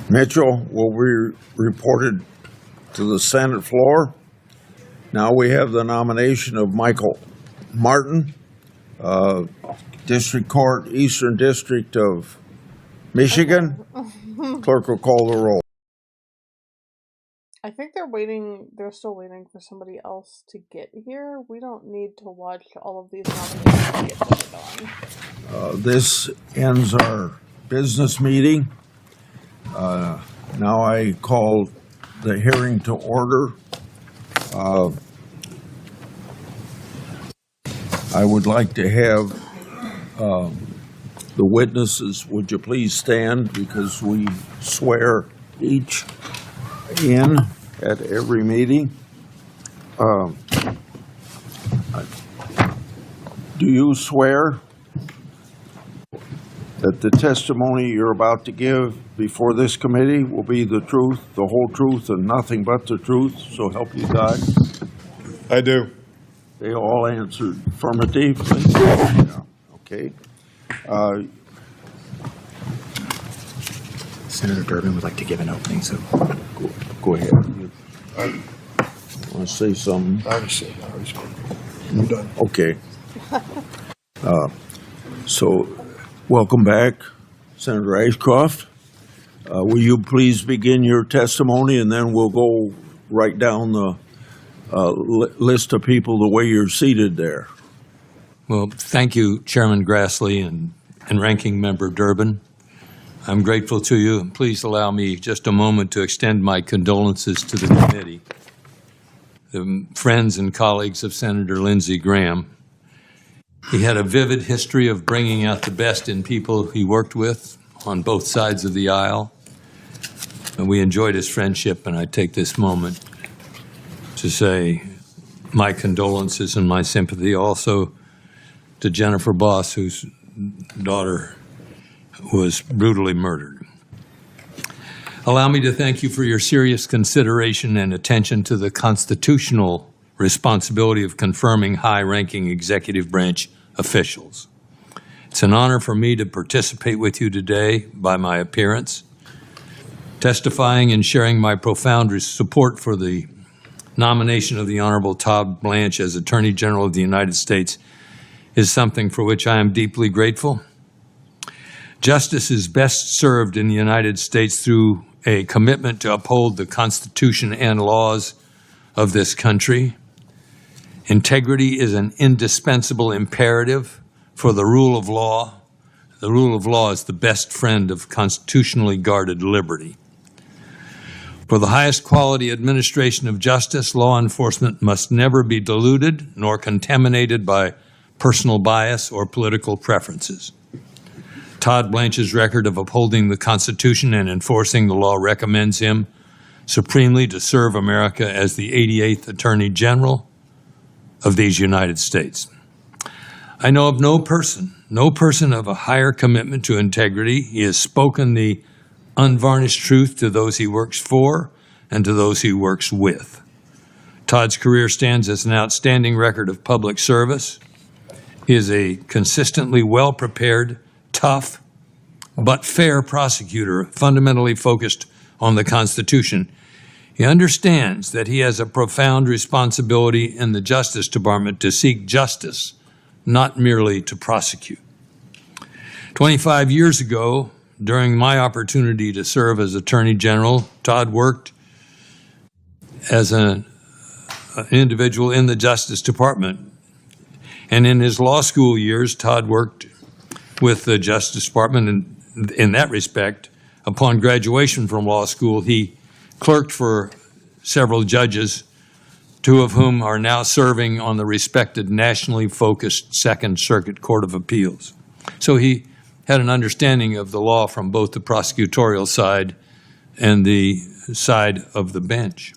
Mitchell will be reported to the Senate floor. Now we have the nomination of Michael Martin, District Court, Eastern District of Michigan. Clerk will call the roll. I think they're still waiting for somebody else to get here. We don't need to watch all of these nominations get voted on. This ends our business meeting. Now I call the hearing to order. I would like to have the witnesses, would you please stand, because we swear each in at every meeting. Do you swear that the testimony you're about to give before this committee will be the truth, the whole truth, and nothing but the truth, so help you God? I do. They all answered affirmatively. Yeah, okay. Senator Durbin would like to give an opening, so Go ahead. Want to say something? I already said, I already spoke. I'm done. Okay. So, welcome back, Senator Ashcroft. Will you please begin your testimony, and then we'll go right down the list of people the way you're seated there. Well, thank you, Chairman Grassley and Ranking Member Durbin. I'm grateful to you, and please allow me just a moment to extend my condolences to the committee, the friends and colleagues of Senator Lindsey Graham. He had a vivid history of bringing out the best in people he worked with on both sides of the aisle, and we enjoyed his friendship, and I take this moment to say my condolences and my sympathy also to Jennifer Boss, whose daughter was brutally murdered. Allow me to thank you for your serious consideration and attention to the constitutional responsibility of confirming high-ranking executive branch officials. It's an honor for me to participate with you today by my appearance. testifying and sharing my profound support for the nomination of the Honorable Todd Blanche as Attorney General of the United States is something for which I am deeply grateful. Justice is best served in the United States through a commitment to uphold the Constitution and laws of this country. Integrity is an indispensable imperative for the rule of law. The rule of law is the best friend of constitutionally guarded liberty. For the highest quality administration of justice, law enforcement must never be diluted nor contaminated by personal bias or political preferences. Todd Blanche's record of upholding the Constitution and enforcing the law recommends him supremely to serve America as the 88th Attorney General of these United States. I know of no person of a higher commitment to integrity. He has spoken the unvarnished truth to those he works for and to those he works with. Todd's career stands as an outstanding record of public service. He is a consistently well-prepared, tough, but fair prosecutor, fundamentally focused on the Constitution. He understands that he has a profound responsibility in the Justice Department to seek justice, not merely to prosecute. 25 years ago, during my opportunity to serve as Attorney General, Todd worked as an individual in the Justice Department. And in his law school years, Todd worked with the Justice Department, and in that respect, upon graduation from law school, he clerked for several judges, two of whom are now serving on the respected nationally focused Second Circuit Court of Appeals. So he had an understanding of the law from both the prosecutorial side and the side of the bench.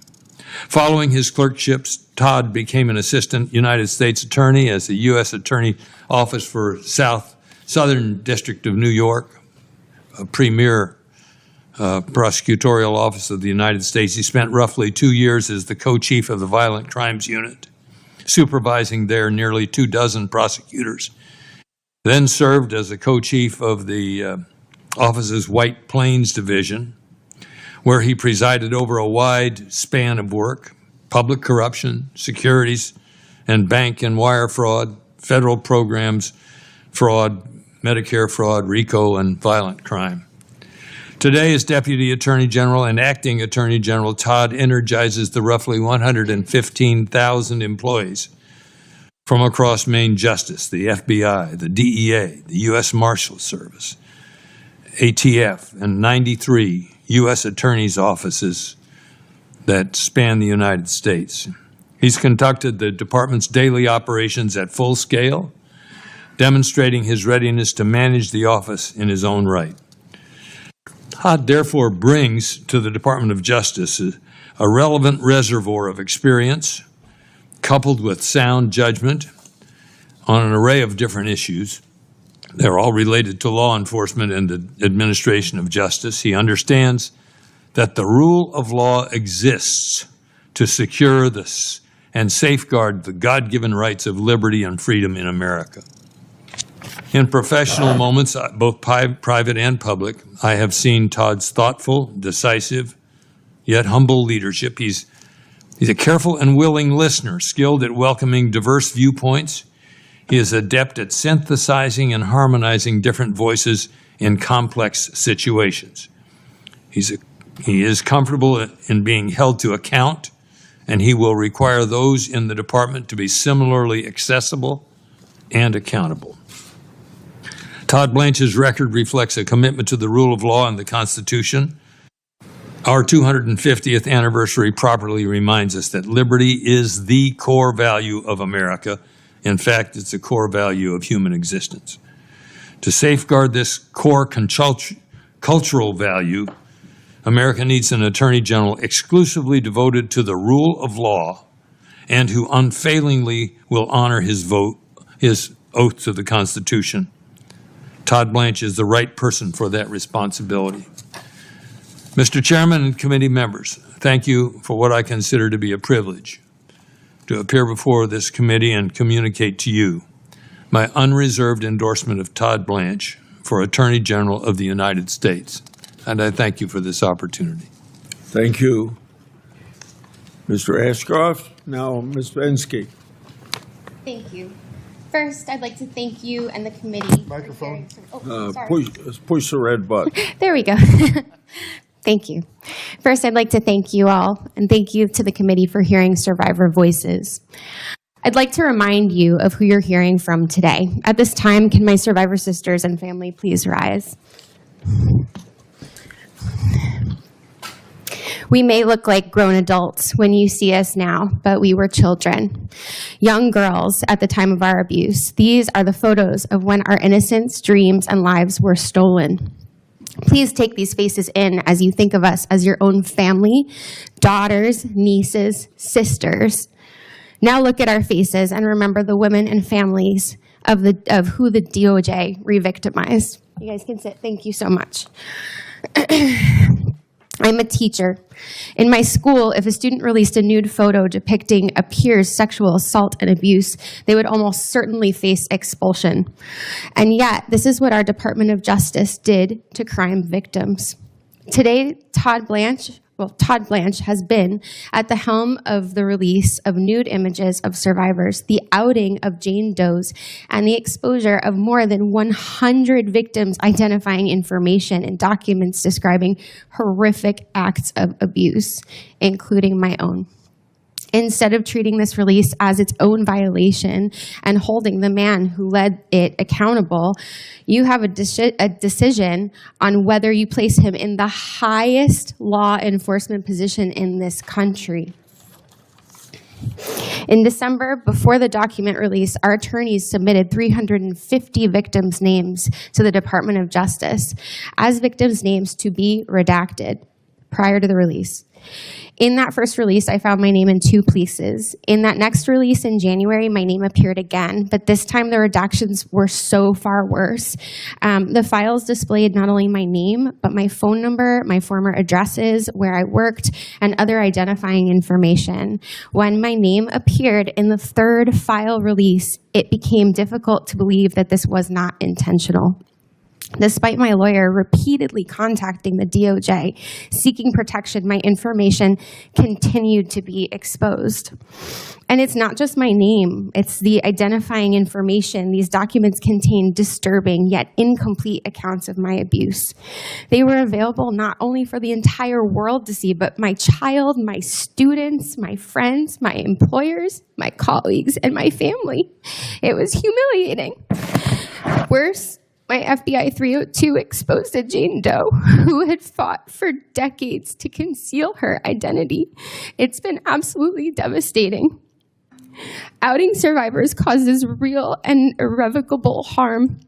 Following his clerkships, Todd became an assistant United States attorney as the U.S. Attorney Office for Southern District of New York, a premier prosecutorial office of the United States. He spent roughly 2 years as the co-chief of the Violent Crimes Unit, supervising there nearly 24 prosecutors. Then served as the co-chief of the office's White Plains Division, where he presided over a wide span of work: public corruption, securities and bank and wire fraud, federal programs fraud, Medicare fraud, RICO, and violent crime. Today, as Deputy Attorney General and Acting Attorney General, Todd energizes the roughly 115,000 employees from across Main Justice, the FBI, the DEA, the U.S. Marshals Service, ATF, and 93 U.S. Attorney's offices that span the United States. He's conducted the department's daily operations at full scale, demonstrating his readiness to manage the office in his own right. Todd therefore brings to the Department of Justice a relevant reservoir of experience, coupled with sound judgment on an array of different issues. They're all related to law enforcement and the administration of justice. He understands that the rule of law exists to secure this and safeguard the God-given rights of liberty and freedom in America. In professional moments, both private and public, I have seen Todd's thoughtful, decisive, yet humble leadership. He's a careful and willing listener, skilled at welcoming diverse viewpoints. He is adept at synthesizing and harmonizing different voices in complex situations. He is comfortable in being held to account, and he will require those in the department to be similarly accessible and accountable. Todd Blanche's record reflects a commitment to the rule of law and the Constitution. Our 250th anniversary properly reminds us that liberty is the core value of America. In fact, it's a core value of human existence. To safeguard this core cultural value, America needs an Attorney General exclusively devoted to the rule of law and who unfailingly will honor his oath to the Constitution. Todd Blanche is the right person for that responsibility. Mr. Chairman and committee members, thank you for what I consider to be a privilege to appear before this committee and communicate to you my unreserved endorsement of Todd Blanche for Attorney General of the United States. And I thank you for this opportunity. Thank you. Mr. Ashcroft, now Ms. Bensky. Thank you. First, I'd like to thank you and the committee. Microphone. Sorry. Push the red button. There we go. Thank you. First, I'd like to thank you all, and thank you to the committee for hearing survivor voices. I'd like to remind you of who you're hearing from today. At this time, can my survivor sisters and family please rise? We may look like grown adults when you see us now, but we were children. Young girls at the time of our abuse. These are the photos of when our innocence, dreams, and lives were stolen. Please take these faces in as you think of us as your own family, daughters, nieces, sisters. Now look at our faces and remember the women and families of who the DOJ re-victimized. You guys can sit. Thank you so much. I'm a teacher. In my school, if a student released a nude photo depicting a peer's sexual assault and abuse, they would almost certainly face expulsion. And yet, this is what our Department of Justice did to crime victims. Today, Todd Blanche has been at the helm of the release of nude images of survivors, the outing of Jane Does, and the exposure of more than 100 victims identifying information and documents describing horrific acts of abuse, including my own. Instead of treating this release as its own violation and holding the man who led it accountable, you have a decision on whether you place him in the highest law enforcement position in this country. In December, before the document release, our attorneys submitted 350 victims' names to the Department of Justice as victims' names to be redacted prior to the release. In that first release, I found my name in 2 places. In that next release in January, my name appeared again, but this time the redactions were so far worse. The files displayed not only my name, but my phone number, my former addresses, where I worked, and other identifying information. When my name appeared in the 3rd file release, it became difficult to believe that this was not intentional. Despite my lawyer repeatedly contacting the DOJ, seeking protection, my information continued to be exposed. And it's not just my name, it's the identifying information. These documents contain disturbing yet incomplete accounts of my abuse. They were available not only for the entire world to see, but my child, my students, my friends, my employers, my colleagues, and my family. It was humiliating. Worse, my FBI 302 exposed a Jane Doe who had fought for decades to conceal her identity. It's been absolutely devastating. Outing survivors causes real and irrevocable harm.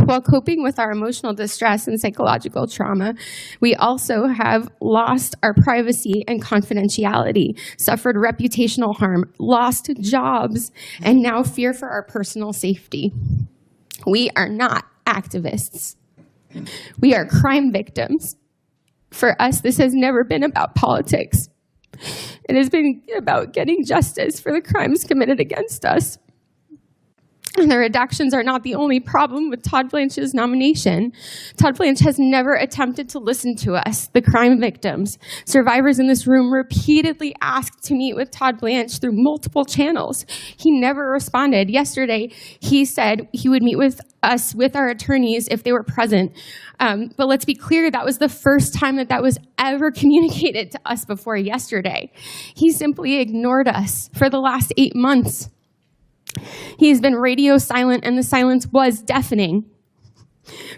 While coping with our emotional distress and psychological trauma, we also have lost our privacy and confidentiality, suffered reputational harm, lost jobs, and now fear for our personal safety. We are not activists. We are crime victims. For us, this has never been about politics. It has been about getting justice for the crimes committed against us. And the redactions are not the only problem with Todd Blanche's nomination. Todd Blanche has never attempted to listen to us, the crime victims. Survivors in this room repeatedly asked to meet with Todd Blanche through multiple channels. He never responded. Yesterday, he said he would meet with us, with our attorneys, if they were present. But let's be clear, that was the first time that was ever communicated to us before yesterday. He simply ignored us for the last 8 months. He's been radio silent, and the silence was deafening.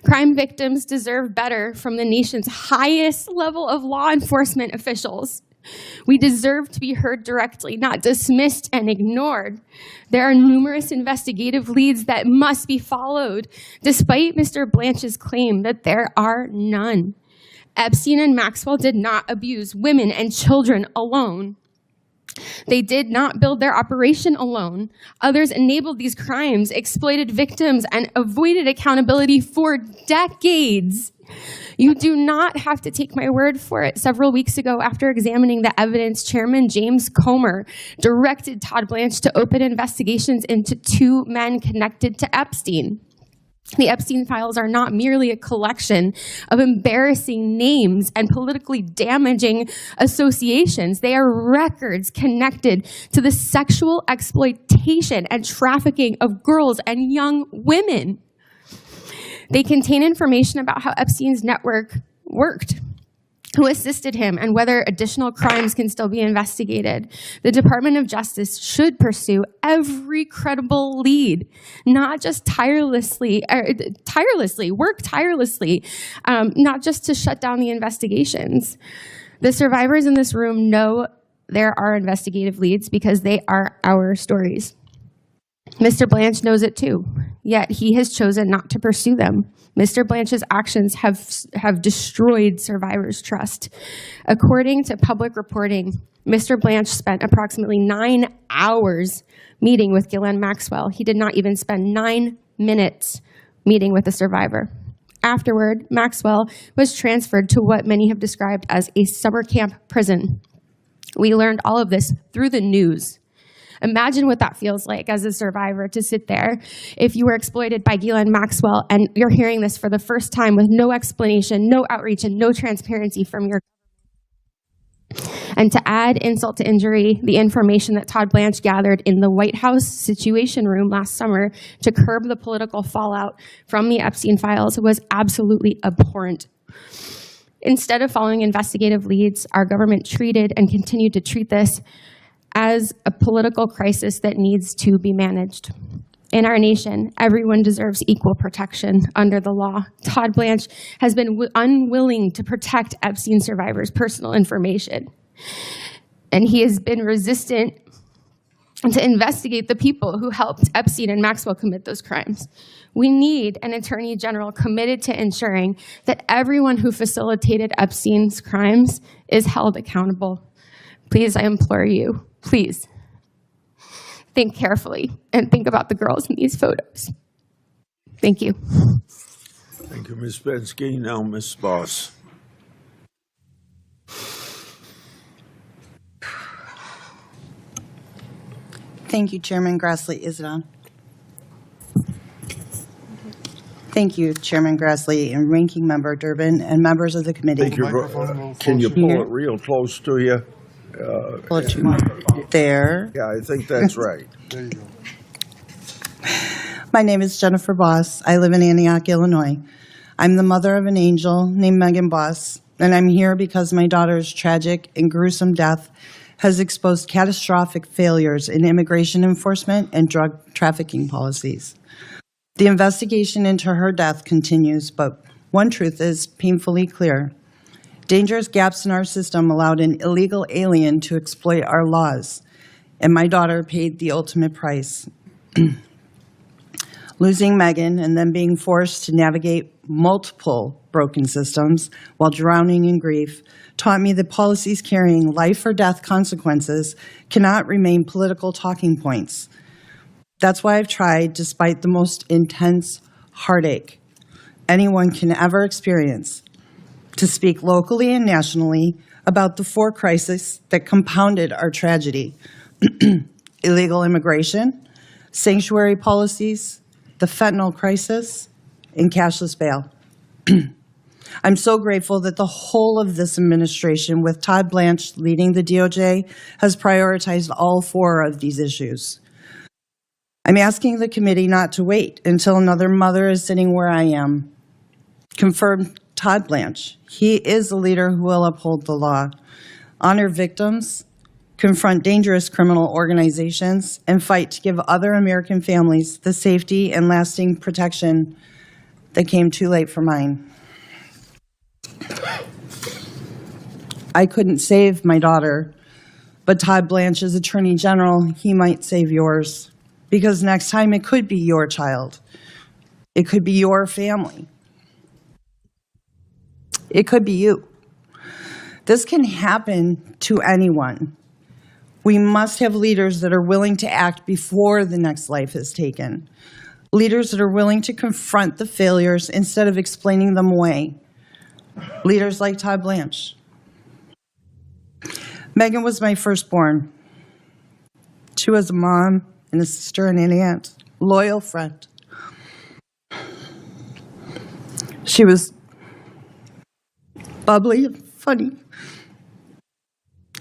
Crime victims deserve better from the nation's highest level of law enforcement officials. We deserve to be heard directly, not dismissed and ignored. There are numerous investigative leads that must be followed, despite Mr. Blanche's claim that there are none. Epstein and Maxwell did not abuse women and children alone. They did not build their operation alone. Others enabled these crimes, exploited victims, and avoided accountability for decades. You do not have to take my word for it. Several weeks ago, after examining the evidence, Chairman James Comer directed Todd Blanche to open investigations into 2 men connected to Epstein. The Epstein files are not merely a collection of embarrassing names and politically damaging associations. They are records connected to the sexual exploitation and trafficking of girls and young women. They contain information about how Epstein's network worked, who assisted him, and whether additional crimes can still be investigated. The Department of Justice should pursue every credible lead, not just work tirelessly, not just to shut down the investigations. The survivors in this room know there are investigative leads because they are our stories. Mr. Blanche knows it too, yet he has chosen not to pursue them. Mr. Blanche's actions have destroyed survivors' trust. According to public reporting, Mr. Blanche spent approximately 9 hours meeting with Ghislaine Maxwell. He did not even spend 9 minutes meeting with a survivor. Afterward, Maxwell was transferred to what many have described as a summer camp prison. We learned all of this through the news. Imagine what that feels like as a survivor to sit there if you were exploited by Ghislaine Maxwell and you're hearing this for the first time with no explanation, no outreach, and no transparency from your government. And to add insult to injury, the information that Todd Blanche gathered in the White House Situation Room last summer to curb the political fallout from the Epstein files was absolutely abhorrent. Instead of following investigative leads, our government treated and continued to treat this as a political crisis that needs to be managed. In our nation, everyone deserves equal protection under the law. Todd Blanche has been unwilling to protect Epstein survivors' personal information, and he has been resistant to investigate the people who helped Epstein and Maxwell commit those crimes. We need an attorney general committed to ensuring that everyone who facilitated Epstein's crimes is held accountable. Please, I implore you, please, think carefully and think about the girls in these photos. Thank you. Thank you, Ms. Bensky. Now, Ms. Boss. Thank you, Chairman Grassley. Is it on? Thank you, Chairman Grassley and Ranking Member Durbin and members of the committee. Can you pull it real close to you? Pull it to there. Yeah, I think that's right. There you go. My name is Jennifer Boss. I live in Antioch, Illinois. I'm the mother of an angel named Megan Boss, and I'm here because my daughter's tragic and gruesome death has exposed catastrophic failures in immigration enforcement and drug trafficking policies. The investigation into her death continues, but one truth is painfully clear. Dangerous gaps in our system allowed an illegal alien to exploit our laws, and my daughter paid the ultimate price. Losing Megan and then being forced to navigate multiple broken systems while drowning in grief taught me that policies carrying life or death consequences cannot remain political talking points. That's why I've tried, despite the most intense heartache anyone can ever experience, to speak locally and nationally about the 4 crises that compounded our tragedy: illegal immigration, sanctuary policies, the fentanyl crisis, and cashless bail. I'm so grateful that the whole of this administration, with Todd Blanche leading the DOJ, has prioritized all 4 of these issues. I'm asking the committee not to wait until another mother is sitting where I am. Confirm Todd Blanche. He is a leader who will uphold the law, honor victims, confront dangerous criminal organizations, and fight to give other American families the safety and lasting protection that came too late for mine. I couldn't save my daughter, but Todd Blanche is Attorney General. He might save yours, because next time it could be your child. It could be your family. It could be you. This can happen to anyone. We must have leaders that are willing to act before the next life is taken. Leaders that are willing to confront the failures instead of explaining them away. Leaders like Todd Blanche. Megan was my firstborn. She was a mom and a sister and an aunt, loyal friend. She was bubbly and funny.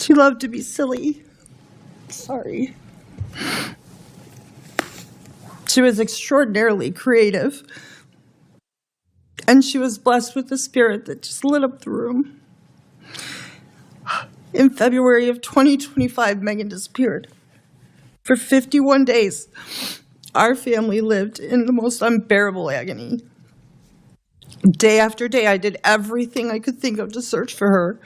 She loved to be silly. Sorry. She was extraordinarily creative. And she was blessed with a spirit that just lit up the room. In February of 2025, Megan disappeared. For 51 days, our family lived in the most unbearable agony. Day after day, I did everything I could think of to search for her.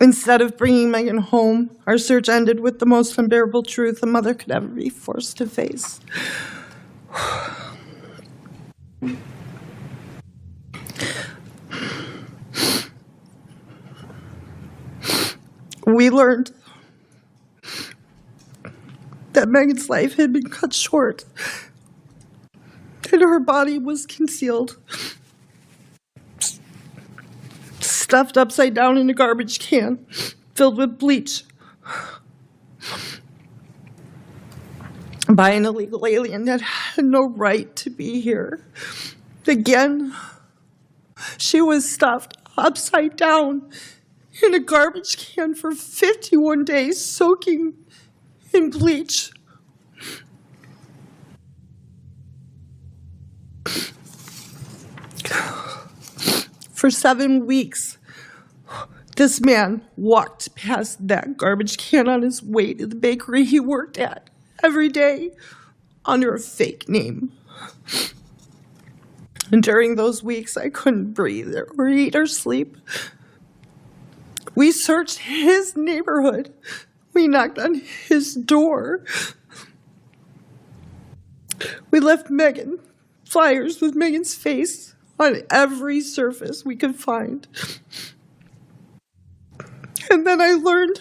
Instead of bringing Megan home, our search ended with the most unbearable truth a mother could ever be forced to face. We learned that Megan's life had been cut short and her body was concealed, stuffed upside down in a garbage can filled with bleach by an illegal alien that had no right to be here. Again, she was stuffed upside down in a garbage can for 51 days, soaking in bleach. For 7 weeks, this man walked past that garbage can on his way to the bakery he worked at every day under a fake name. And during those weeks, I couldn't breathe or eat or sleep. We searched his neighborhood. We knocked on his door. We left Megan flyers with Megan's face on every surface we could find. And then I learned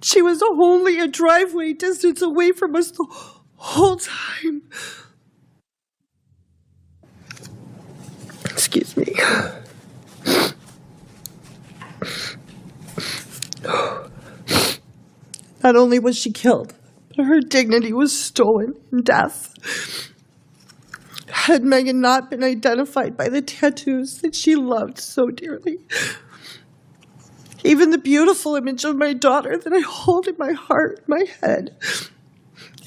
she was only a driveway distance away from us the whole time. Excuse me. Not only was she killed, but her dignity was stolen in death. Had Megan not been identified by the tattoos that she loved so dearly, even the beautiful image of my daughter that I hold in my heart, my head,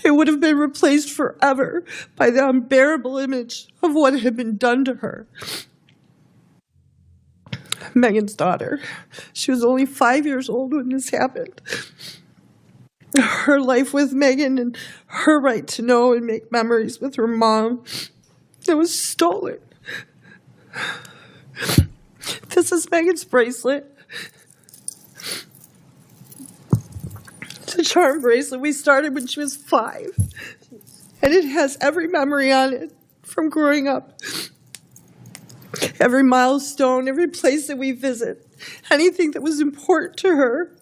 it would have been replaced forever by the unbearable image of what had been done to her. Megan's daughter, she was only 5 years old when this happened. Her life with Megan and her right to know and make memories with her mom, it was stolen. This is Megan's bracelet. It's a charm bracelet we started when she was 5. And it has every memory on it from growing up. Every milestone, every place that we visit, anything that was important to her.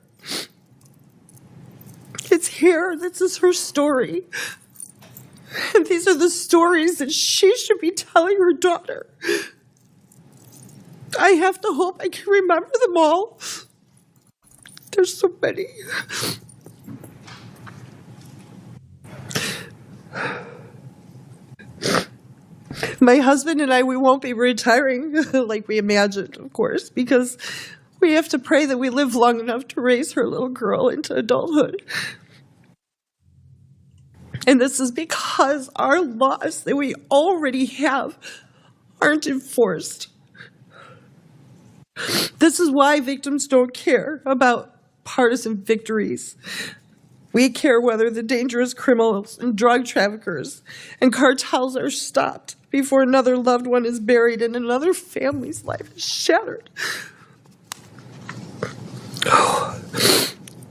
It's here. This is her story. And these are the stories that she should be telling her daughter. I have to hope I can remember them all. There's so many. My husband and I, we won't be retiring like we imagined, of course, because we have to pray that we live long enough to raise her little girl into adulthood. And this is because our laws that we already have aren't enforced. This is why victims don't care about partisan victories. We care whether the dangerous criminals and drug traffickers and cartels are stopped before another loved one is buried and another family's life is shattered.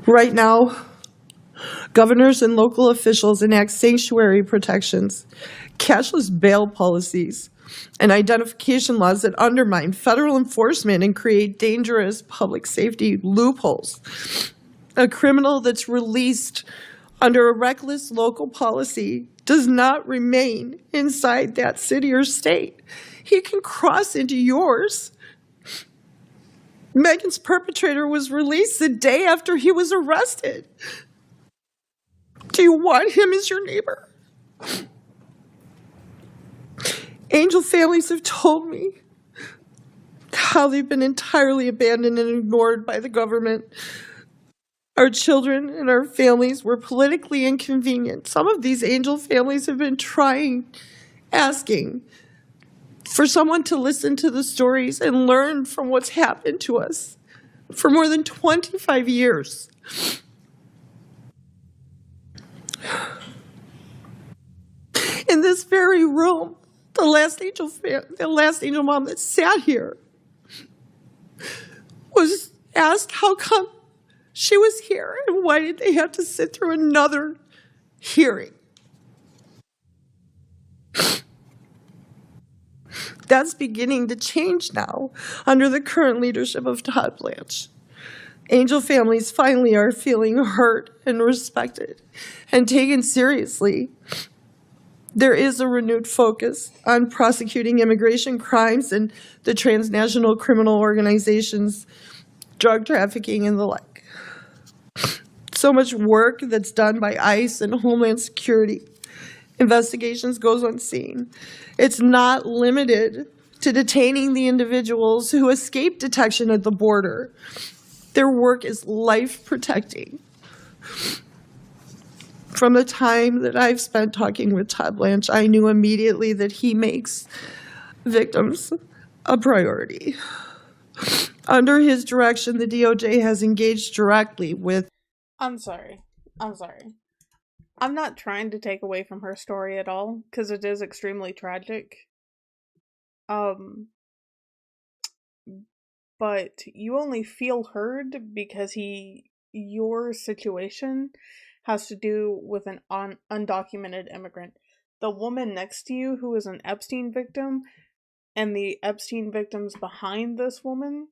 Right now, governors and local officials enact sanctuary protections, cashless bail policies, and identification laws that undermine federal enforcement and create dangerous public safety loopholes. A criminal that's released under a reckless local policy does not remain inside that city or state. He can cross into yours. Megan's perpetrator was released the day after he was arrested. Do you want him as your neighbor? Angel families have told me how they've been entirely abandoned and ignored by the government. Our children and our families were politically inconvenient. Some of these Angel families have been asking for someone to listen to the stories and learn from what's happened to us for more than 25 years. In this very room, the last Angel mom that sat here was asked how come she was here and why did they have to sit through another hearing. That's beginning to change now under the current leadership of Todd Blanche. Angel families finally are feeling heard and respected and taken seriously. There is a renewed focus on prosecuting immigration crimes and the transnational criminal organizations, drug trafficking, and the like. So much work that's done by ICE and Homeland Security investigations goes unseen. It's not limited to detaining the individuals who escape detection at the border. Their work is life-protecting. From the time that I've spent talking with Todd Blanche, I knew immediately that he makes victims a priority. Under his direction, the DOJ has engaged directly with... I'm sorry. I'm not trying to take away from her story at all, because it is extremely tragic. But you only feel heard because your situation has to do with an undocumented immigrant. The woman next to you who is an Epstein victim and the Epstein victims behind this woman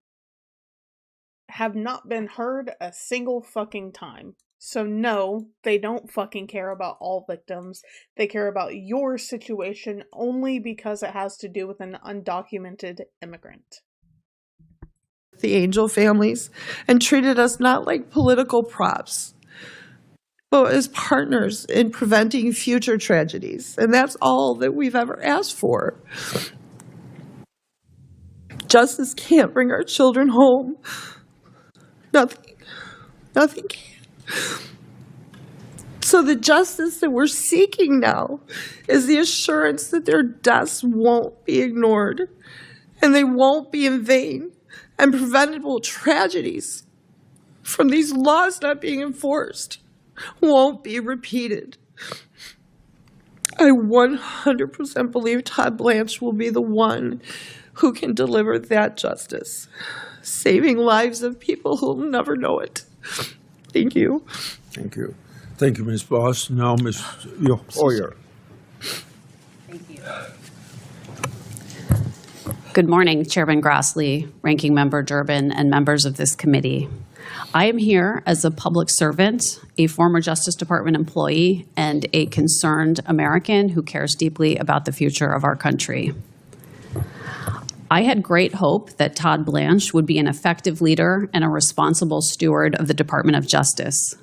have not been heard a single fucking time. So no, they don't fucking care about all victims. They care about your situation only because it has to do with an undocumented immigrant. The Angel families and treated us not like political props, but as partners in preventing future tragedies. And that's all that we've ever asked for. Justice can't bring our children home. Nothing can. So the justice that we're seeking now is the assurance that their deaths won't be ignored and they won't be in vain, and preventable tragedies from these laws not being enforced won't be repeated. I 100% believe Todd Blanche will be the one who can deliver that justice, saving lives of people who will never know it. Thank you. Thank you. Thank you, Ms. Boss. Now, Ms. Hoyer. Thank you. Good morning, Chairman Grassley, Ranking Member Durbin, and members of this committee. I am here as a public servant, a former Justice Department employee, and a concerned American who cares deeply about the future of our country. I had great hope that Todd Blanche would be an effective leader and a responsible steward of the Department of Justice,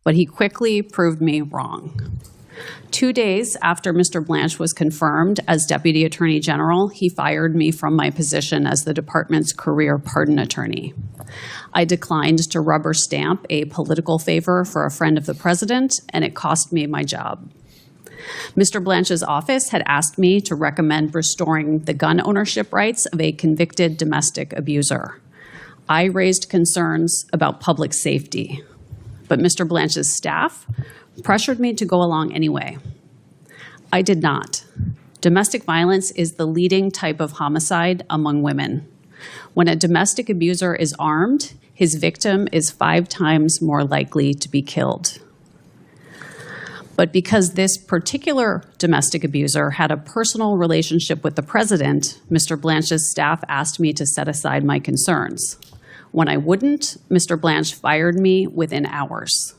but he quickly proved me wrong. 2 days after Mr. Blanche was confirmed as Deputy Attorney General, he fired me from my position as the department's career pardon attorney. I declined to rubber stamp a political favor for a friend of the president, and it cost me my job. Mr. Blanche's office had asked me to recommend restoring the gun ownership rights of a convicted domestic abuser. I raised concerns about public safety, but Mr. Blanche's staff pressured me to go along anyway. I did not. Domestic violence is the leading type of homicide among women. When a domestic abuser is armed, his victim is 5 times more likely to be killed. But because this particular domestic abuser had a personal relationship with the president, Mr. Blanche's staff asked me to set aside my concerns. When I wouldn't, Mr. Blanche fired me within hours.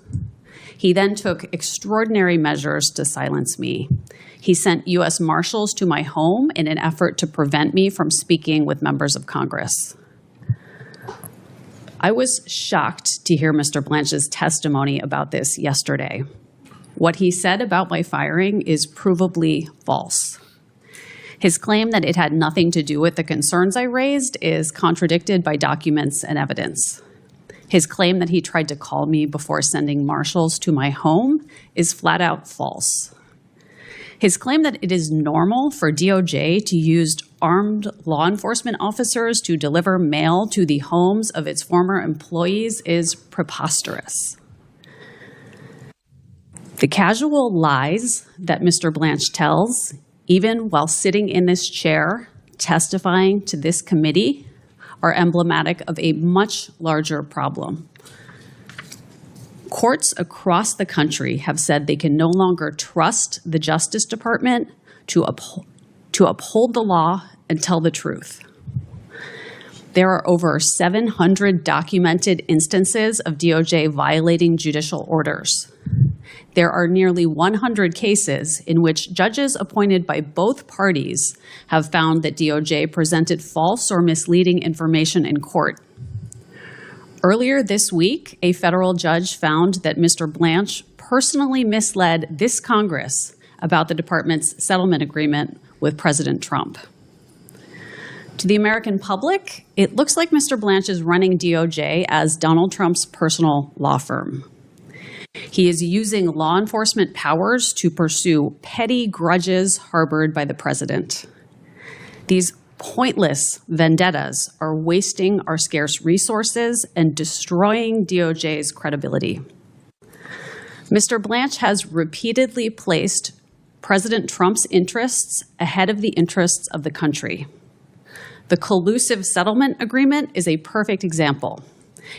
He then took extraordinary measures to silence me. He sent U.S. Marshals to my home in an effort to prevent me from speaking with members of Congress. I was shocked to hear Mr. Blanche's testimony about this yesterday. What he said about my firing is provably false. His claim that it had nothing to do with the concerns I raised is contradicted by documents and evidence. His claim that he tried to call me before sending marshals to my home is flat out false. His claim that it is normal for DOJ to use armed law enforcement officers to deliver mail to the homes of its former employees is preposterous. The casual lies that Mr. Blanche tells, even while sitting in this chair testifying to this committee, are emblematic of a much larger problem. Courts across the country have said they can no longer trust the Justice Department to uphold the law and tell the truth. There are over 700 documented instances of DOJ violating judicial orders. There are nearly 100 cases in which judges appointed by both parties have found that DOJ presented false or misleading information in court. Earlier this week, a federal judge found that Mr. Blanche personally misled this Congress about the department's settlement agreement with President Trump. To the American public, it looks like Mr. Blanche is running DOJ as Donald Trump's personal law firm. He is using law enforcement powers to pursue petty grudges harbored by the president. These pointless vendettas are wasting our scarce resources and destroying DOJ's credibility. Mr. Blanche has repeatedly placed President Trump's interests ahead of the interests of the country. The collusive settlement agreement is a perfect example.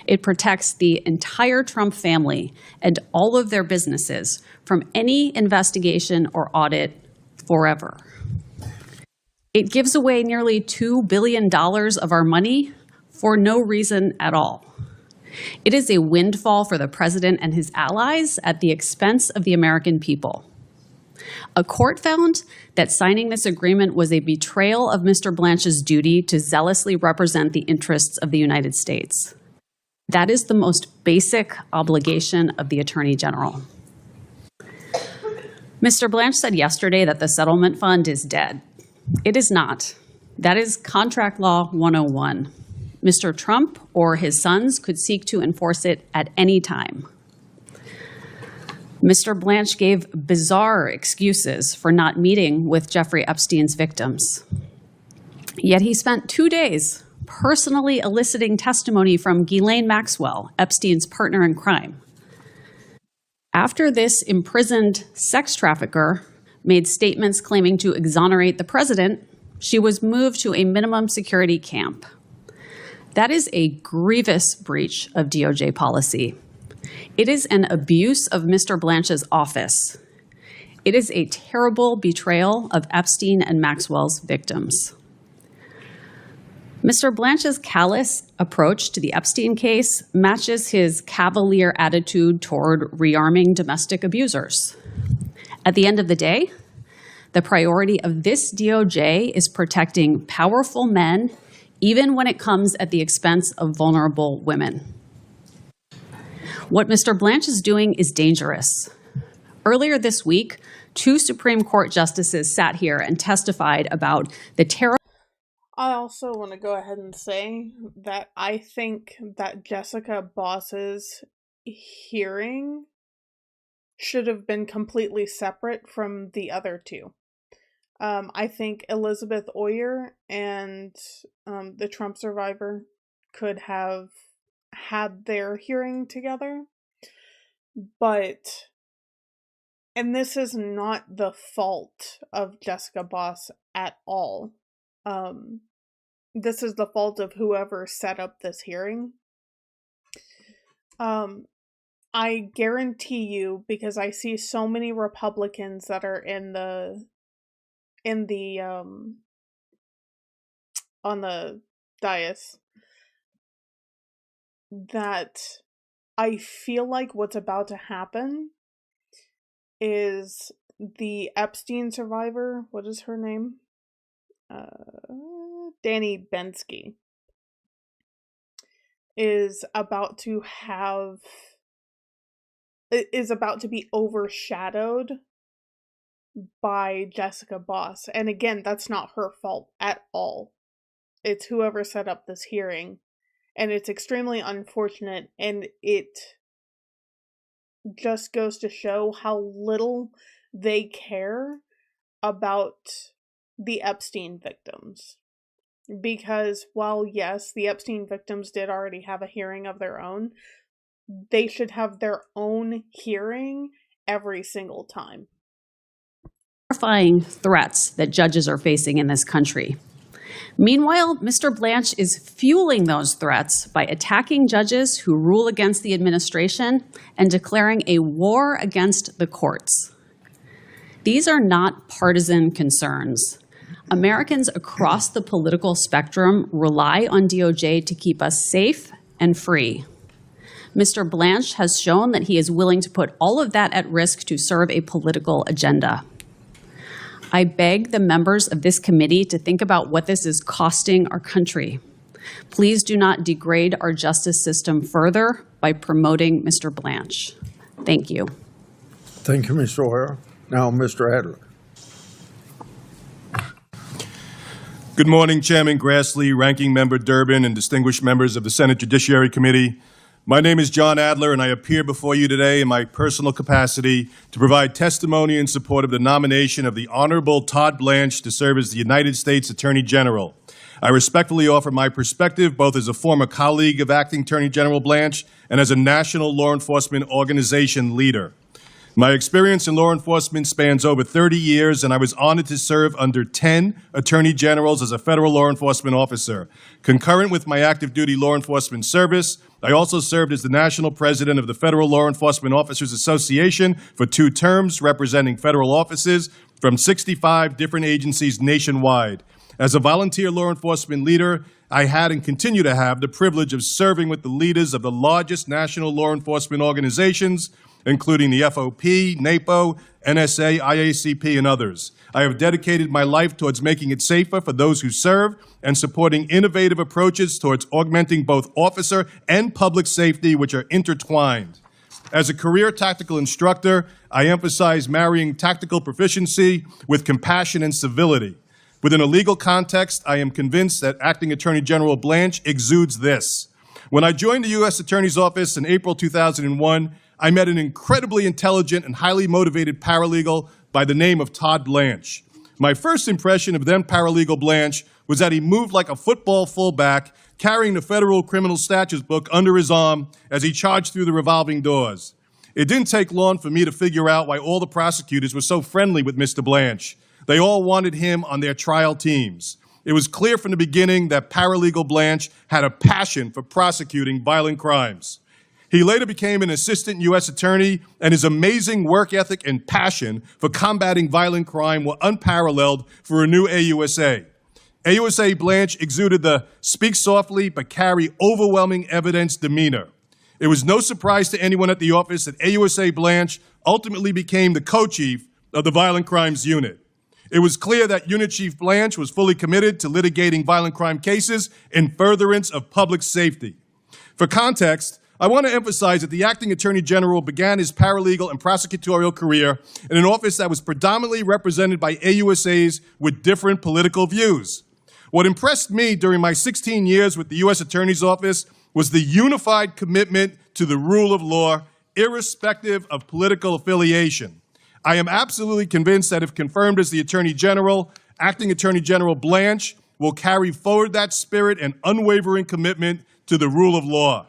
It protects the entire Trump family and all of their businesses from any investigation or audit forever. It gives away nearly $2 billion of our money for no reason at all. It is a windfall for the president and his allies at the expense of the American people. A court found that signing this agreement was a betrayal of Mr. Blanche's duty to zealously represent the interests of the United States. That is the most basic obligation of the Attorney General. Mr. Blanche said yesterday that the settlement fund is dead. It is not. That is Contract Law 101. Mr. Trump or his sons could seek to enforce it at any time. Mr. Blanche gave bizarre excuses for not meeting with Jeffrey Epstein's victims. Yet he spent 2 days personally eliciting testimony from Ghislaine Maxwell, Epstein's partner in crime. After this imprisoned sex trafficker made statements claiming to exonerate the president, she was moved to a minimum security camp. That is a grievous breach of DOJ policy. It is an abuse of Mr. Blanche's office. It is a terrible betrayal of Epstein and Maxwell's victims. Mr. Blanche's callous approach to the Epstein case matches his cavalier attitude toward rearming domestic abusers. At the end of the day, the priority of this DOJ is protecting powerful men, even when it comes at the expense of vulnerable women. What Mr. Blanche is doing is dangerous. Earlier this week, 2 Supreme Court justices sat here and testified about the terrible. I also want to go ahead and say that I think that Jessica Boss's hearing should have been completely separate from the other 2. I think Elizabeth Oyer and the Trump survivor could have had their hearing together, and this is not the fault of Jessica Boss at all. This is the fault of whoever set up this hearing. I guarantee you, because I see so many Republicans that are on the dais, that I feel like what's about to happen is the Epstein survivor, what is her name? Danny Bensky is about to be overshadowed by Jessica Boss. And again, that's not her fault at all. It's whoever set up this hearing. And it's extremely unfortunate, and it just goes to show how little they care about the Epstein victims. Because while, yes, the Epstein victims did already have a hearing of their own, they should have their own hearing every single time. Horrifying threats that judges are facing in this country. Meanwhile, Mr. Blanche is fueling those threats by attacking judges who rule against the administration and declaring a war against the courts. These are not partisan concerns. Americans across the political spectrum rely on DOJ to keep us safe and free. Mr. Blanche has shown that he is willing to put all of that at risk to serve a political agenda. I beg the members of this committee to think about what this is costing our country. Please do not degrade our justice system further by promoting Mr. Blanche. Thank you. Thank you, Mr. O'Hara. Now, Mr. Adler. Good morning, Chairman Grassley, Ranking Member Durbin, and distinguished members of the Senate Judiciary Committee. My name is John Adler, and I appear before you today in my personal capacity to provide testimony in support of the nomination of the Honorable Todd Blanche to serve as the United States Attorney General. I respectfully offer my perspective both as a former colleague of Acting Attorney General Blanche and as a national law enforcement organization leader. My experience in law enforcement spans over 30 years, and I was honored to serve under 10 attorney generals as a federal law enforcement officer. Concurrent with my active duty law enforcement service, I also served as the national president of the Federal Law Enforcement Officers Association for 2 terms, representing federal offices from 65 different agencies nationwide. As a volunteer law enforcement leader, I had and continue to have the privilege of serving with the leaders of the largest national law enforcement organizations, including the FOP, NAPO, NSA, IACP, and others. I have dedicated my life towards making it safer for those who serve and supporting innovative approaches towards augmenting both officer and public safety, which are intertwined. As a career tactical instructor, I emphasize marrying tactical proficiency with compassion and civility. Within a legal context, I am convinced that Acting Attorney General Blanche exudes this. When I joined the U.S. Attorney's Office in April 2001, I met an incredibly intelligent and highly motivated paralegal by the name of Todd Blanche. My first impression of then paralegal Blanche was that he moved like a football fullback, carrying the federal criminal statutes book under his arm as he charged through the revolving doors. It didn't take long for me to figure out why all the prosecutors were so friendly with Mr. Blanche. They all wanted him on their trial teams. It was clear from the beginning that paralegal Blanche had a passion for prosecuting violent crimes. He later became an assistant U.S. attorney, and his amazing work ethic and passion for combating violent crime were unparalleled for a new AUSA. AUSA Blanche exuded the speak softly but carry overwhelming evidence demeanor. It was no surprise to anyone at the office that AUSA Blanche ultimately became the co-chief of the Violent Crimes Unit. It was clear that Unit Chief Blanche was fully committed to litigating violent crime cases in furtherance of public safety. For context, I want to emphasize that the Acting Attorney General began his paralegal and prosecutorial career in an office that was predominantly represented by AUSAs with different political views. What impressed me during my 16 years with the U.S. Attorney's Office was the unified commitment to the rule of law, irrespective of political affiliation. I am absolutely convinced that if confirmed as the Attorney General, Acting Attorney General Blanche will carry forward that spirit and unwavering commitment to the rule of law.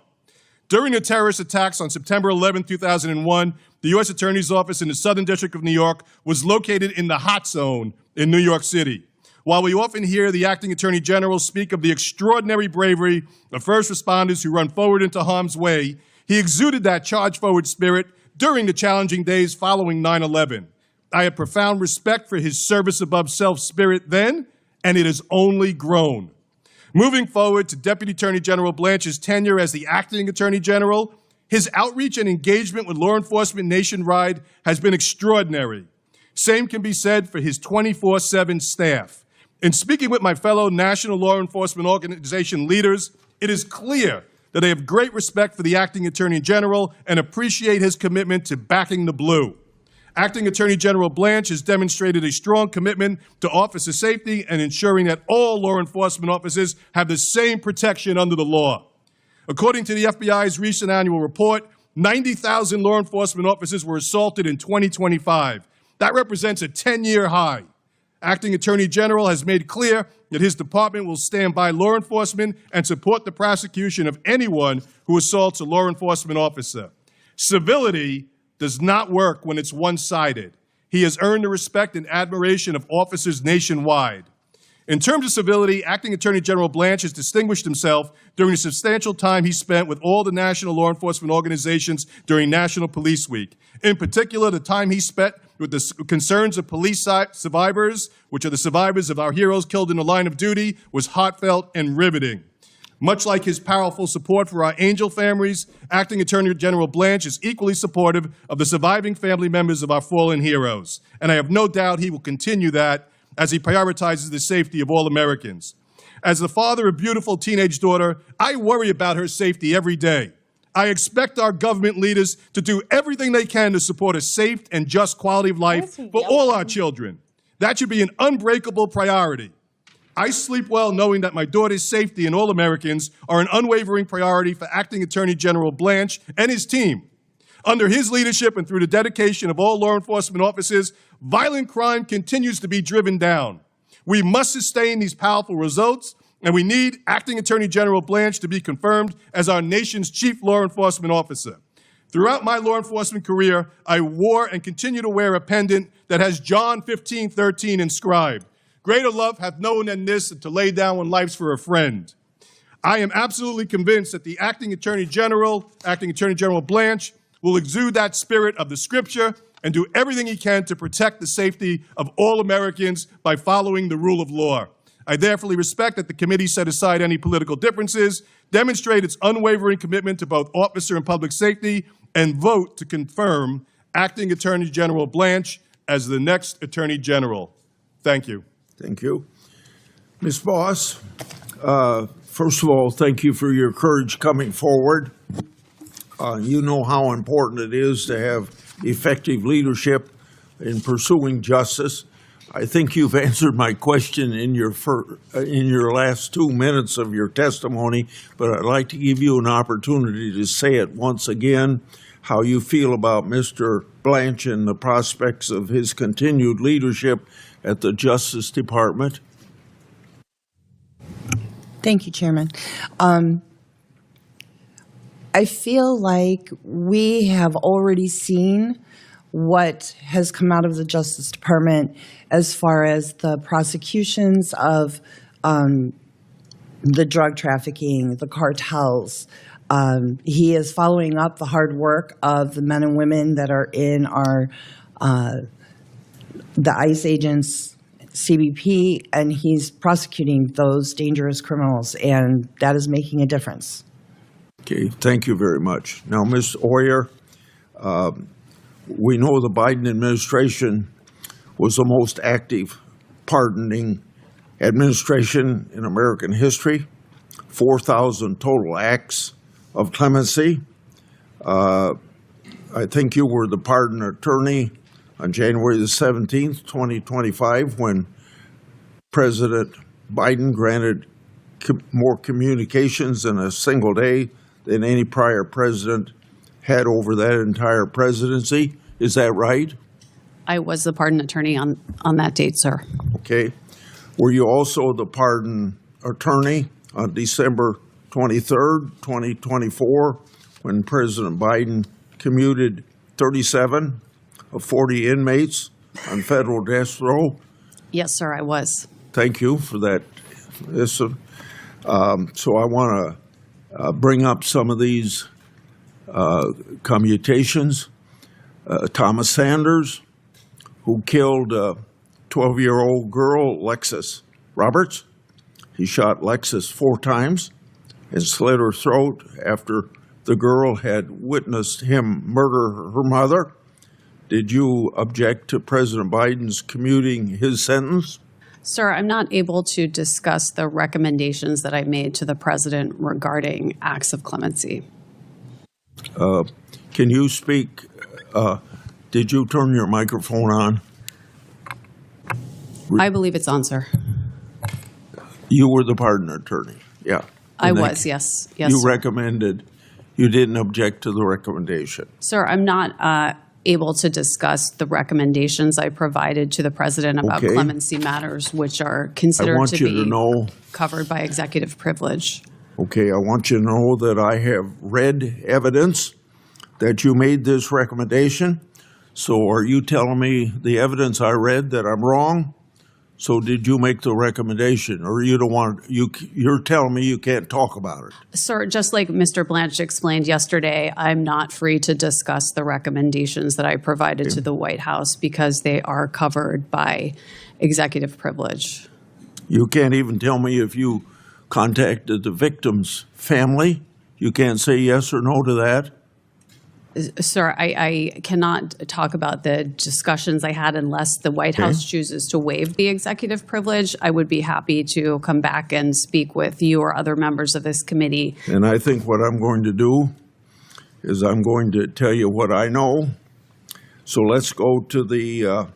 During the terrorist attacks on September 11, 2001, the U.S. Attorney's Office in the Southern District of New York was located in the hot zone in New York City. While we often hear the Acting Attorney General speak of the extraordinary bravery of first responders who run forward into harm's way, he exuded that charge-forward spirit during the challenging days following 9/11. I have profound respect for his service-above-self spirit then, and it has only grown. Moving forward to Deputy Attorney General Blanche's tenure as the Acting Attorney General, his outreach and engagement with law enforcement nationwide has been extraordinary. Same can be said for his 24/7 staff. In speaking with my fellow national law enforcement organization leaders, it is clear that they have great respect for the Acting Attorney General and appreciate his commitment to backing the blue. Acting Attorney General Blanche has demonstrated a strong commitment to officer safety and ensuring that all law enforcement officers have the same protection under the law. According to the FBI's recent annual report, 90,000 law enforcement officers were assaulted in 2025. That represents a 10-year high. Acting Attorney General has made clear that his department will stand by law enforcement and support the prosecution of anyone who assaults a law enforcement officer. Civility does not work when it's one-sided. He has earned the respect and admiration of officers nationwide. In terms of civility, Acting Attorney General Blanche has distinguished himself during the substantial time he spent with all the national law enforcement organizations during National Police Week. In particular, the time he spent with the concerns of police survivors, which are the survivors of our heroes killed in the line of duty, was heartfelt and riveting. Much like his powerful support for our angel families, Acting Attorney General Blanche is equally supportive of the surviving family members of our fallen heroes. And I have no doubt he will continue that as he prioritizes the safety of all Americans. As the father of a beautiful teenage daughter, I worry about her safety every day. I expect our government leaders to do everything they can to support a safe and just quality of life for all our children. That should be an unbreakable priority. I sleep well knowing that my daughter's safety and all Americans are an unwavering priority for Acting Attorney General Blanche and his team. Under his leadership and through the dedication of all law enforcement officers, violent crime continues to be driven down. We must sustain these powerful results, and we need Acting Attorney General Blanche to be confirmed as our nation's chief law enforcement officer. Throughout my law enforcement career, I wore and continue to wear a pendant that has John 15:13 inscribed. Greater love hath no one than this, than to lay down one's life for a friend. I am absolutely convinced that the Acting Attorney General Blanche, will exude that spirit of the Scripture and do everything he can to protect the safety of all Americans by following the rule of law. I therefore respect that the committee set aside any political differences, demonstrate its unwavering commitment to both officer and public safety, and vote to confirm Acting Attorney General Blanche as the next Attorney General. Thank you. Thank you. Ms. Boss, first of all, thank you for your courage coming forward. You know how important it is to have effective leadership in pursuing justice. I think you've answered my question in your last 2 minutes of your testimony, but I'd like to give you an opportunity to say it once again, how you feel about Mr. Blanche and the prospects of his continued leadership at the Justice Department. Thank you, Chairman. I feel like we have already seen what has come out of the Justice Department as far as the prosecutions of the drug trafficking, the cartels. He is following up the hard work of the men and women that are in our the ICE agents, CBP, and he's prosecuting those dangerous criminals, and that is making a difference. Okay, thank you very much. Now, Ms. Oyer, we know the Biden administration was the most active pardoning administration in American history, 4,000 total acts of clemency. I think you were the pardon attorney on January the 17th, 2025, when President Biden granted more communications in a single day than any prior president had over that entire presidency. Is that right? I was the pardon attorney on that date, sir. Okay. Were you also the pardon attorney on December 23rd, 2024, when President Biden commuted 37 of 40 inmates on federal death row? Yes, sir, I was. Thank you for that. So I want to bring up some of these commutations. Thomas Sanders, who killed a 12-year-old girl, Lexus Roberts. He shot Lexus 4 times and slit her throat after the girl had witnessed him murder her mother. Did you object to President Biden's commuting his sentence? Sir, I'm not able to discuss the recommendations that I made to the president regarding acts of clemency. Can you speak? Did you turn your microphone on? I believe it's on, sir. You were the pardon attorney, yeah. I And was, yes. Yes, You sir. recommended, you didn't object to the recommendation. Sir, I'm not able to discuss the recommendations I provided to the president about Okay. clemency matters, which are I considered want to you to be know, covered by executive privilege. okay, I want you to know that I have read evidence that you made this recommendation. So are you telling me the evidence I read that I'm wrong? So did you make the recommendation, or you don't want, you're telling me you can't talk about it? Sir, just like Mr. Blanche explained yesterday, I'm not free to discuss the recommendations that I provided to the White House because they are covered by executive privilege. You can't even tell me if you contacted the victim's family? You can't say yes or no to that? Sir, I cannot talk about the discussions I had unless the White Okay. House chooses to waive the executive privilege. I would be happy to come back and speak with you or other members of this committee. And I think what I'm going to do is I'm going to tell you what I know. So let's go to the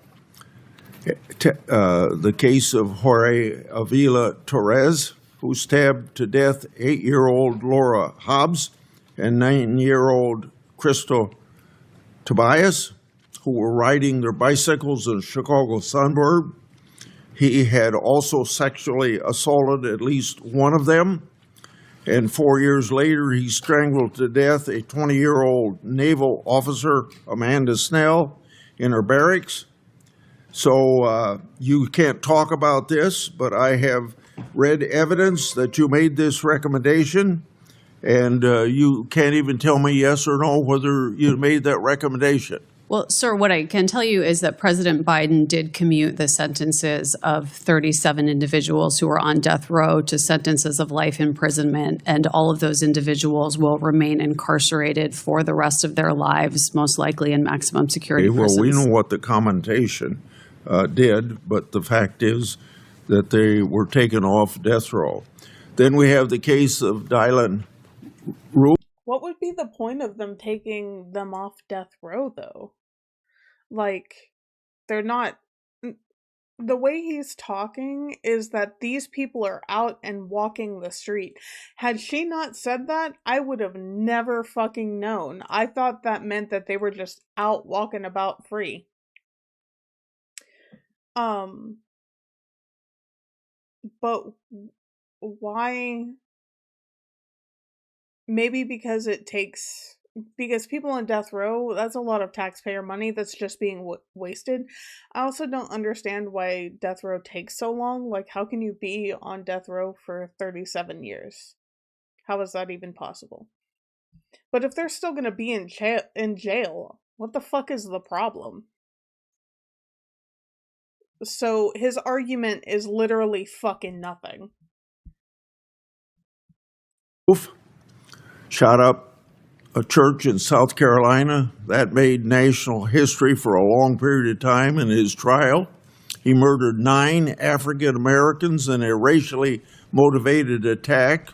case of Jorge Avila Torres, who stabbed to death 8-year-old Laura Hobbs and 9-year-old Crystal Tobias, who were riding their bicycles in the Chicago suburb. He had also sexually assaulted at least one of them. And 4 years later, he strangled to death a 20-year-old naval officer, Amanda Snell, in her barracks. So you can't talk about this, but I have read evidence that you made this recommendation, and you can't even tell me yes or no whether you made that recommendation. Well, sir, what I can tell you is that President Biden did commute the sentences of 37 individuals who are on death row to sentences of life imprisonment, and all of those individuals will remain incarcerated for the rest of their lives, most likely in maximum security Okay, well, prisons. we know what the commentation did, but the fact is that they were taken off death row. Then we have the case of Dylan Rue. What would be the point of them taking them off death row, though? Like, they're not... The way he's talking is that these people are out and walking the street. Had she not said that, I would have never fucking known. I thought that meant that they were just out walking about free. But why? Maybe because because people on death row, that's a lot of taxpayer money that's just being wasted. I also don't understand why death row takes so long. Like, how can you be on death row for 37 years? How is that even possible? But if they're still going to be in jail, what the fuck is the problem? So his argument is literally fucking nothing. Shot up a church in South Carolina. That made national history for a long period of time in his trial. He murdered 9 African Americans in a racially motivated attack.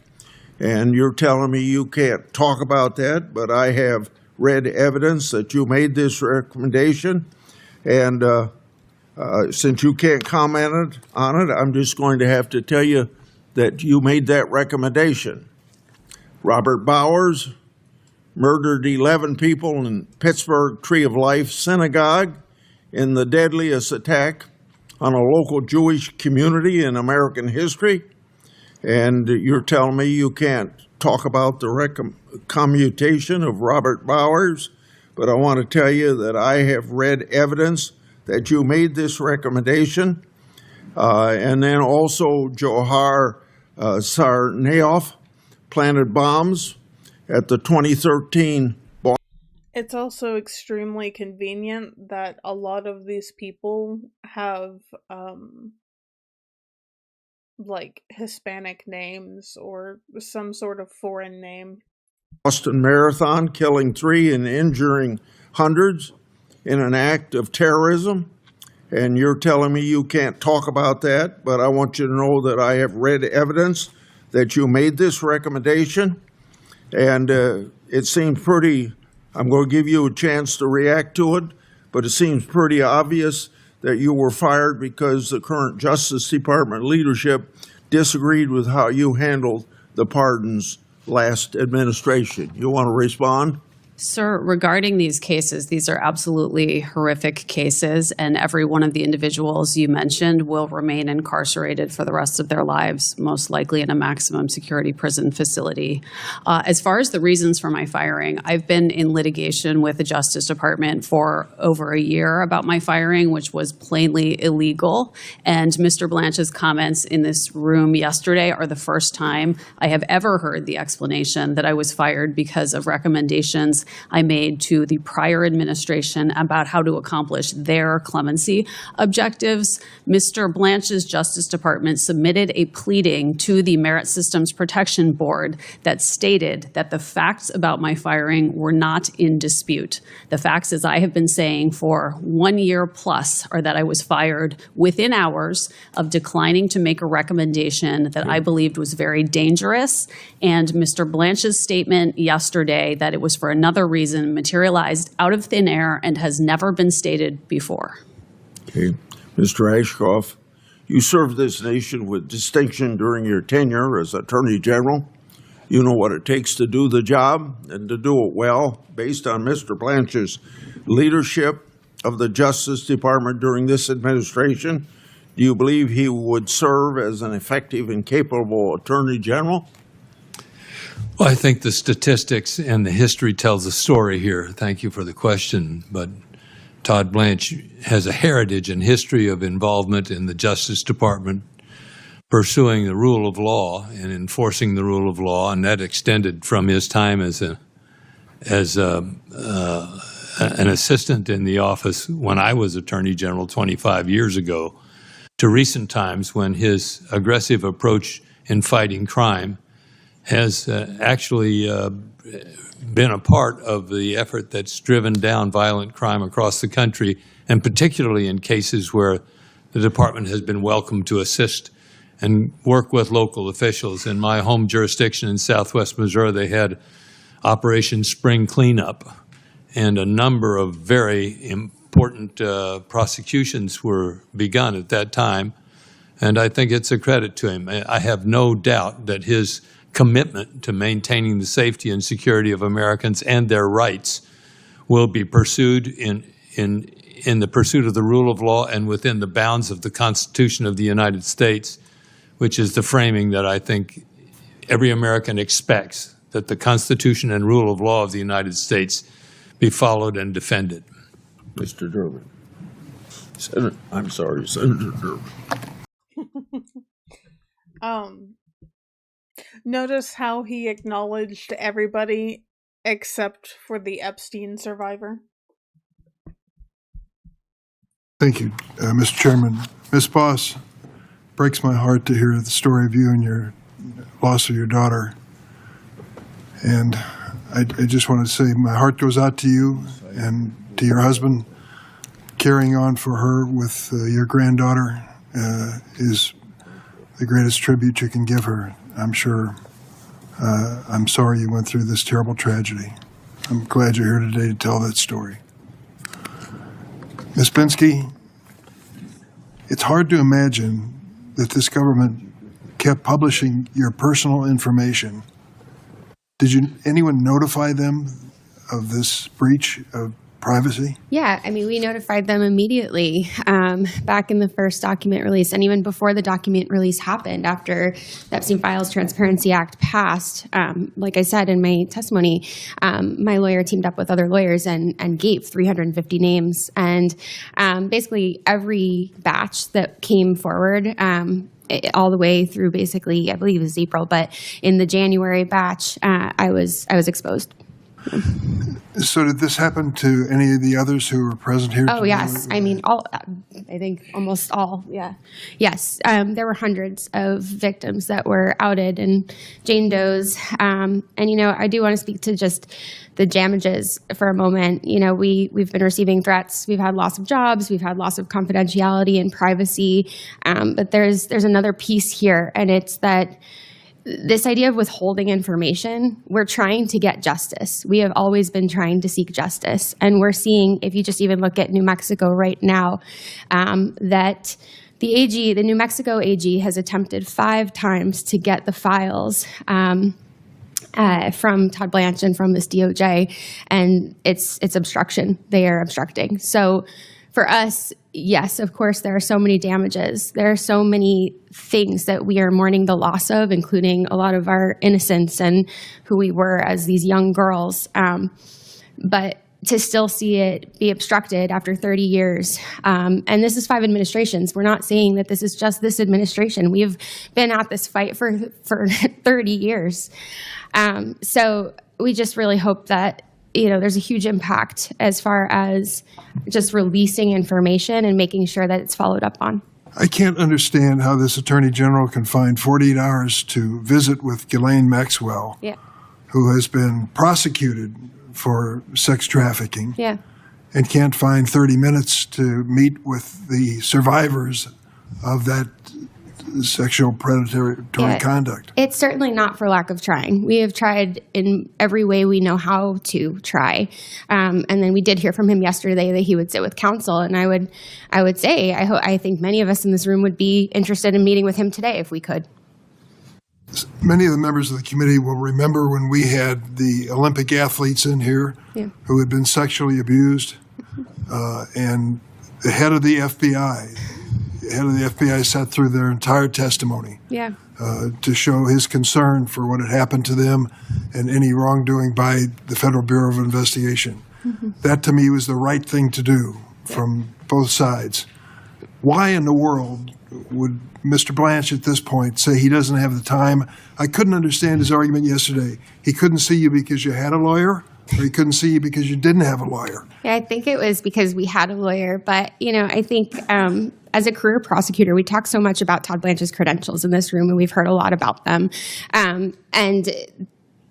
And you're telling me you can't talk about that, but I have read evidence that you made this recommendation. And since you can't comment on it, I'm just going to have to tell you that you made that recommendation. Robert Bowers murdered 11 people in Pittsburgh Tree of Life Synagogue in the deadliest attack on a local Jewish community in American history. And you're telling me you can't talk about the commutation of Robert Bowers, but I want to tell you that I have read evidence that you made this recommendation. And then also Johar Tsarnaev planted bombs at the 2013 bomb. It's also extremely convenient that a lot of these people have like Hispanic names or some sort of foreign name. Boston Marathon, killing 3 and injuring hundreds in an act of terrorism. And you're telling me you can't talk about that, but I want you to know that I have read evidence that you made this recommendation. And it seems pretty, I'm going to give you a chance to react to it, but it seems pretty obvious that you were fired because the current Justice Department leadership disagreed with how you handled the pardons last administration. You want to respond? Sir, regarding these cases, these are absolutely horrific cases, and every one of the individuals you mentioned will remain incarcerated for the rest of their lives, most likely in a maximum security prison facility. As far as the reasons for my firing, I've been in litigation with the Justice Department for over a year about my firing, which was plainly illegal. And Mr. Blanche's comments in this room yesterday are the first time I have ever heard the explanation that I was fired because of recommendations I made to the prior administration about how to accomplish their clemency objectives. Mr. Blanche's Justice Department submitted a pleading to the Merit Systems Protection Board that stated that the facts about my firing were not in dispute. The facts, as I have been saying for 1 year plus, are that I was fired within hours of declining to make a recommendation that I believed was very dangerous. And Mr. Blanche's statement yesterday that it was for another reason materialized out of thin air and has never been stated before. Okay. Mr. Ashcroft, you served this nation with distinction during your tenure as Attorney General. You know what it takes to do the job and to do it well. Based on Mr. Blanche's leadership of the Justice Department during this administration, do you believe he would serve as an effective and capable Attorney General? Well, I think the statistics and the history tells a story here. Thank you for the question. But Todd Blanche has a heritage and history of involvement in the Justice Department, pursuing the rule of law and enforcing the rule of law, and that extended from his time as an assistant in the office when I was Attorney General 25 years ago, to recent times when his aggressive approach in fighting crime has actually been a part of the effort that's driven down violent crime across the country, and particularly in cases where the department has been welcome to assist and work with local officials. In my home jurisdiction in southwest Missouri, they had Operation Spring Cleanup, and a number of very important prosecutions were begun at that time, and I think it's a credit to him. I have no doubt that his commitment to maintaining the safety and security of Americans and their rights will be pursued in the pursuit of the rule of law and within the bounds of the Constitution of the United States, which is the framing that I think every American expects, that the Constitution and rule of law of the United States be followed and defended. Mr. Durbin. Senator Durbin. Notice how he acknowledged everybody except for the Epstein survivor. Thank you, Mr. Chairman. Ms. Boss, breaks my heart to hear the story of you and your loss of your daughter. And I just want to say my heart goes out to you and to your husband. Carrying on for her with your granddaughter is the greatest tribute you can give her, I'm sure. I'm sorry you went through this terrible tragedy. I'm glad you're here today to tell that story. Ms. Bensky, it's hard to imagine that this government kept publishing your personal information. Did anyone notify them of this breach of privacy? Yeah, I mean, we notified them immediately back in the first document release, and even before the document release happened, after the Epstein Files Transparency Act passed. Like I said in my testimony, my lawyer teamed up with other lawyers and gave 350 names. And basically every batch that came forward, all the way through basically, I believe it was April, but in the January batch, I was exposed. So did this happen to any of the others who were present here? Oh, yes. I mean, I think almost all, yeah. Yes, there were hundreds of victims that were outed and Jane Doe's. And, I do want to speak to just the damages for a moment. We've been receiving threats. We've had loss of jobs. We've had loss of confidentiality and privacy. But there's another piece here, and it's that this idea of withholding information, we're trying to get justice. We have always been trying to seek justice. And we're seeing, if you just even look at New Mexico right now, that the New Mexico AG has attempted 5 times to get the files from Todd Blanche and from this DOJ, and it's obstruction. They are obstructing. So for us, yes, of course, there are so many damages. There are so many things that we are mourning the loss of, including a lot of our innocence and who we were as these young girls. But to still see it be obstructed after 30 years, and this is 5 administrations. We're not saying that this is just this administration. We've been at this fight for 30 years. So we just really hope that there's a huge impact as far as just releasing information and making sure that it's followed up on. I can't understand how this Attorney General can find 48 hours to visit with Ghislaine Maxwell, who has been prosecuted for sex trafficking, and can't find 30 minutes to meet with the survivors of that sexual predatory conduct. It's certainly not for lack of trying. We have tried in every way we know how to try. And then we did hear from him yesterday that he would sit with counsel. And I would say, I think many of us in this room would be interested in meeting with him today if we could. Many of the members of the committee will remember when we had the Olympic athletes in here who had been sexually abused, and the head of the FBI sat through their entire testimony to show his concern for what had happened to them and any wrongdoing by the Federal Bureau of Investigation. That, to me, was the right thing to do from both sides. Why in the world would Mr. Blanche at this point say he doesn't have the time? I couldn't understand his argument yesterday. He couldn't see you because you had a lawyer, or he couldn't see you because you didn't have a lawyer. Yeah, I think it was because we had a lawyer. But, I think as a career prosecutor, we talk so much about Todd Blanche's credentials in this room, and we've heard a lot about them. And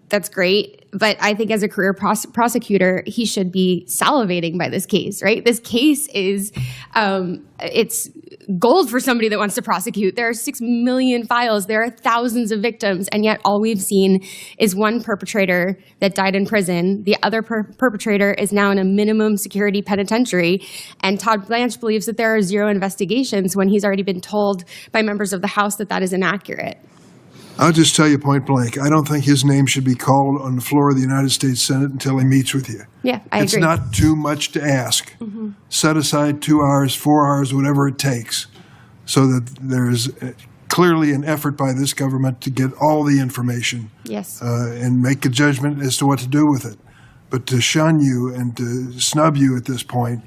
that's great. But I think as a career prosecutor, he should be salivating by this case, right? This case is, it's gold for somebody that wants to prosecute. There are 6 million files. There are thousands of victims. And yet all we've seen is one perpetrator that died in prison. The other perpetrator is now in a minimum security penitentiary. And Todd Blanche believes that there are 0 investigations when he's already been told by members of the House that that is inaccurate. I'll just tell you point blank, I don't think his name should be called on the floor of the United States Senate until he meets with you. Yeah, I agree. It's not too much to ask. Set aside 2 hours, 4 hours, whatever it takes, so that there's clearly an effort by this government to get all the information and make a judgment as to what to do with it. But to shun you and to snub you at this point,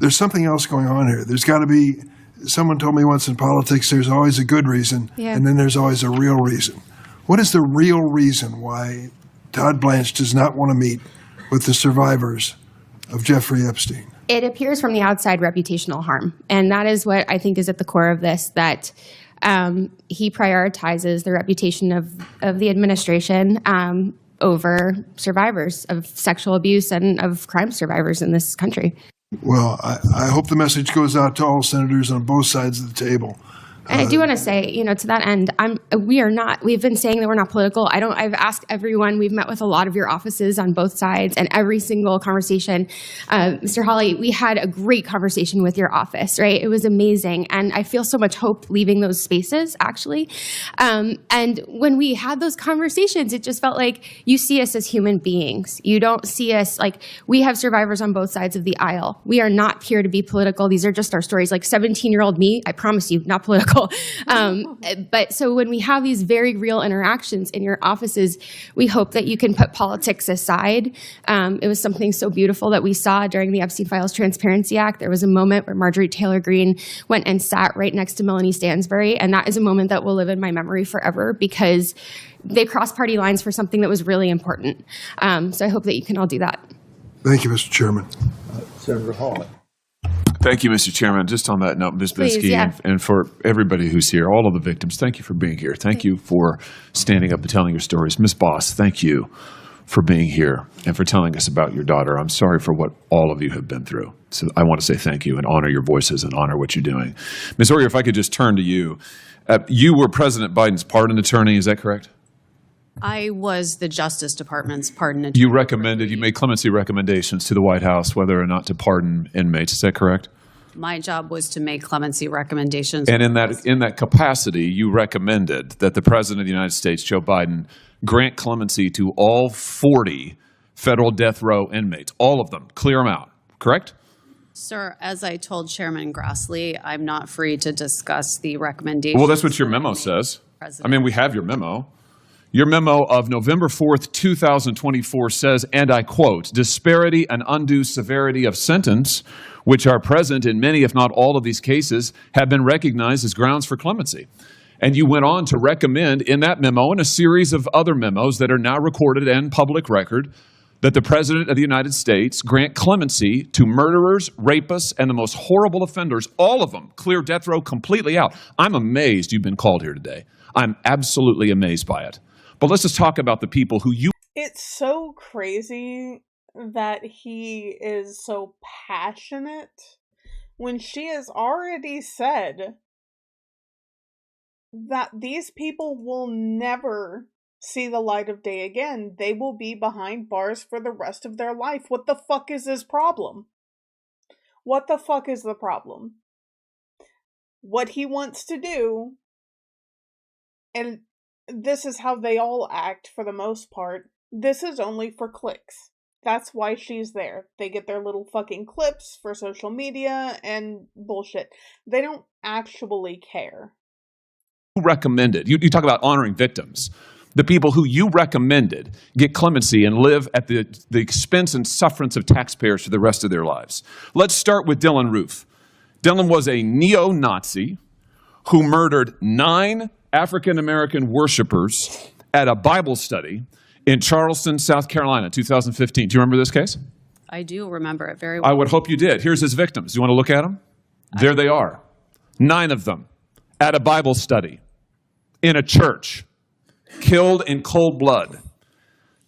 there's something else going on here. There's got to be. Someone told me once in politics, there's always a good reason, and then there's always a real reason. What is the real reason why Todd Blanche does not want to meet with the survivors of Jeffrey Epstein? It appears from the outside reputational harm. And that is what I think is at the core of this, that he prioritizes the reputation of the administration over survivors of sexual abuse and of crime survivors in this country. Well, I hope the message goes out to all senators on both sides of the table. And I do want to say, to that end, we've been saying that we're not political. I've asked everyone, we've met with a lot of your offices on both sides, and every single conversation, Mr. Hawley, we had a great conversation with your office, right? It was amazing. And I feel so much hope leaving those spaces, actually. And when we had those conversations, it just felt like you see us as human beings. You don't see us like we have survivors on both sides of the aisle. We are not here to be political. These are just our stories. Like 17-year-old me, I promise you, not political. But so when we have these very real interactions in your offices, we hope that you can put politics aside. It was something so beautiful that we saw during the Epstein Files Transparency Act. There was a moment where Marjorie Taylor Greene went and sat right next to Melanie Stansbury, and that is a moment that will live in my memory forever because they crossed party lines for something that was really important. So I hope that you can all do that. Thank you, Mr. Chairman. Senator Hawley. Thank you, Mr. Chairman. Just on that note, Ms. Binsky, and for everybody who's here, all of the victims, thank you for being here. Thank you for standing up and telling your stories. Ms. Boss, thank you for being here and for telling us about your daughter. I'm sorry for what all of you have been through. So I want to say thank you and honor your voices and honor what you're doing. Ms. Oyer, if I could just turn to you. You were President Biden's pardon attorney, is that correct? I was the Justice Department's pardon attorney. You made clemency recommendations to the White House whether or not to pardon inmates, is that correct? My job was to make clemency recommendations. And in that capacity, you recommended that the President of the United States, Joe Biden, grant clemency to all 40 federal death row inmates, all of them, clear them out, correct? Sir, as I told Chairman Grassley, I'm not free to discuss the recommendations. Well, that's what your memo says. I mean, we have your memo. Your memo of November 4th, 2024 says, and I quote, disparity and undue severity of sentence, which are present in many, if not all of these cases, have been recognized as grounds for clemency. And you went on to recommend in that memo and a series of other memos that are now recorded and public record that the President of the United States grant clemency to murderers, rapists, and the most horrible offenders, all of them, clear death row completely out. I'm amazed you've been called here today. I'm absolutely amazed by it. But let's just talk about the people who you... It's so crazy that he is so passionate when she has already said that these people will never see the light of day again. They will be behind bars for the rest of their life. What the fuck is his problem? What the fuck is the problem? What he wants to do, and this is how they all act for the most part, this is only for clicks. That's why she's there. They get their little fucking clips for social media and bullshit. They don't actually care. recommended, you talk about honoring victims. The people who you recommended get clemency and live at the expense and sufferance of taxpayers for the rest of their lives. Let's start with Dylan Roof. Dylan was a neo-Nazi who murdered 9 African-American worshipers at a Bible study in Charleston, South Carolina, 2015. Do you remember this case? I do remember it very well. I would hope you did. Here's his victims. Do you want to look at them? There they are. 9 of them at a Bible study in a church, killed in cold blood.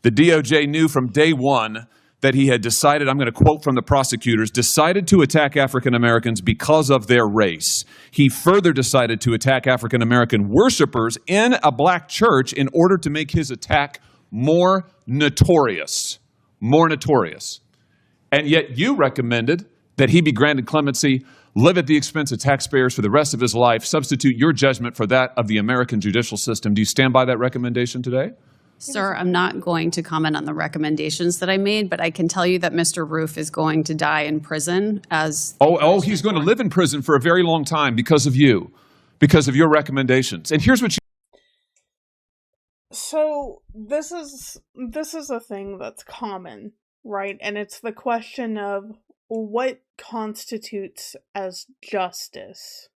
The DOJ knew from day one that he had decided, I'm going to quote from the prosecutors, decided to attack African Americans because of their race. He further decided to attack African American worshipers in a black church in order to make his attack more notorious. More notorious. And yet you recommended that he be granted clemency, live at the expense of taxpayers for the rest of his life, substitute your judgment for that of the American judicial system. Do you stand by that recommendation today? Sir, I'm not going to comment on the recommendations that I made, but I can tell you that Mr. Roof is going to die in prison as... Oh, he's going to live in prison for a very long time because of you, because of your recommendations. And here's what you... So this is a thing that's common, right? And it's the question of what constitutes as justice.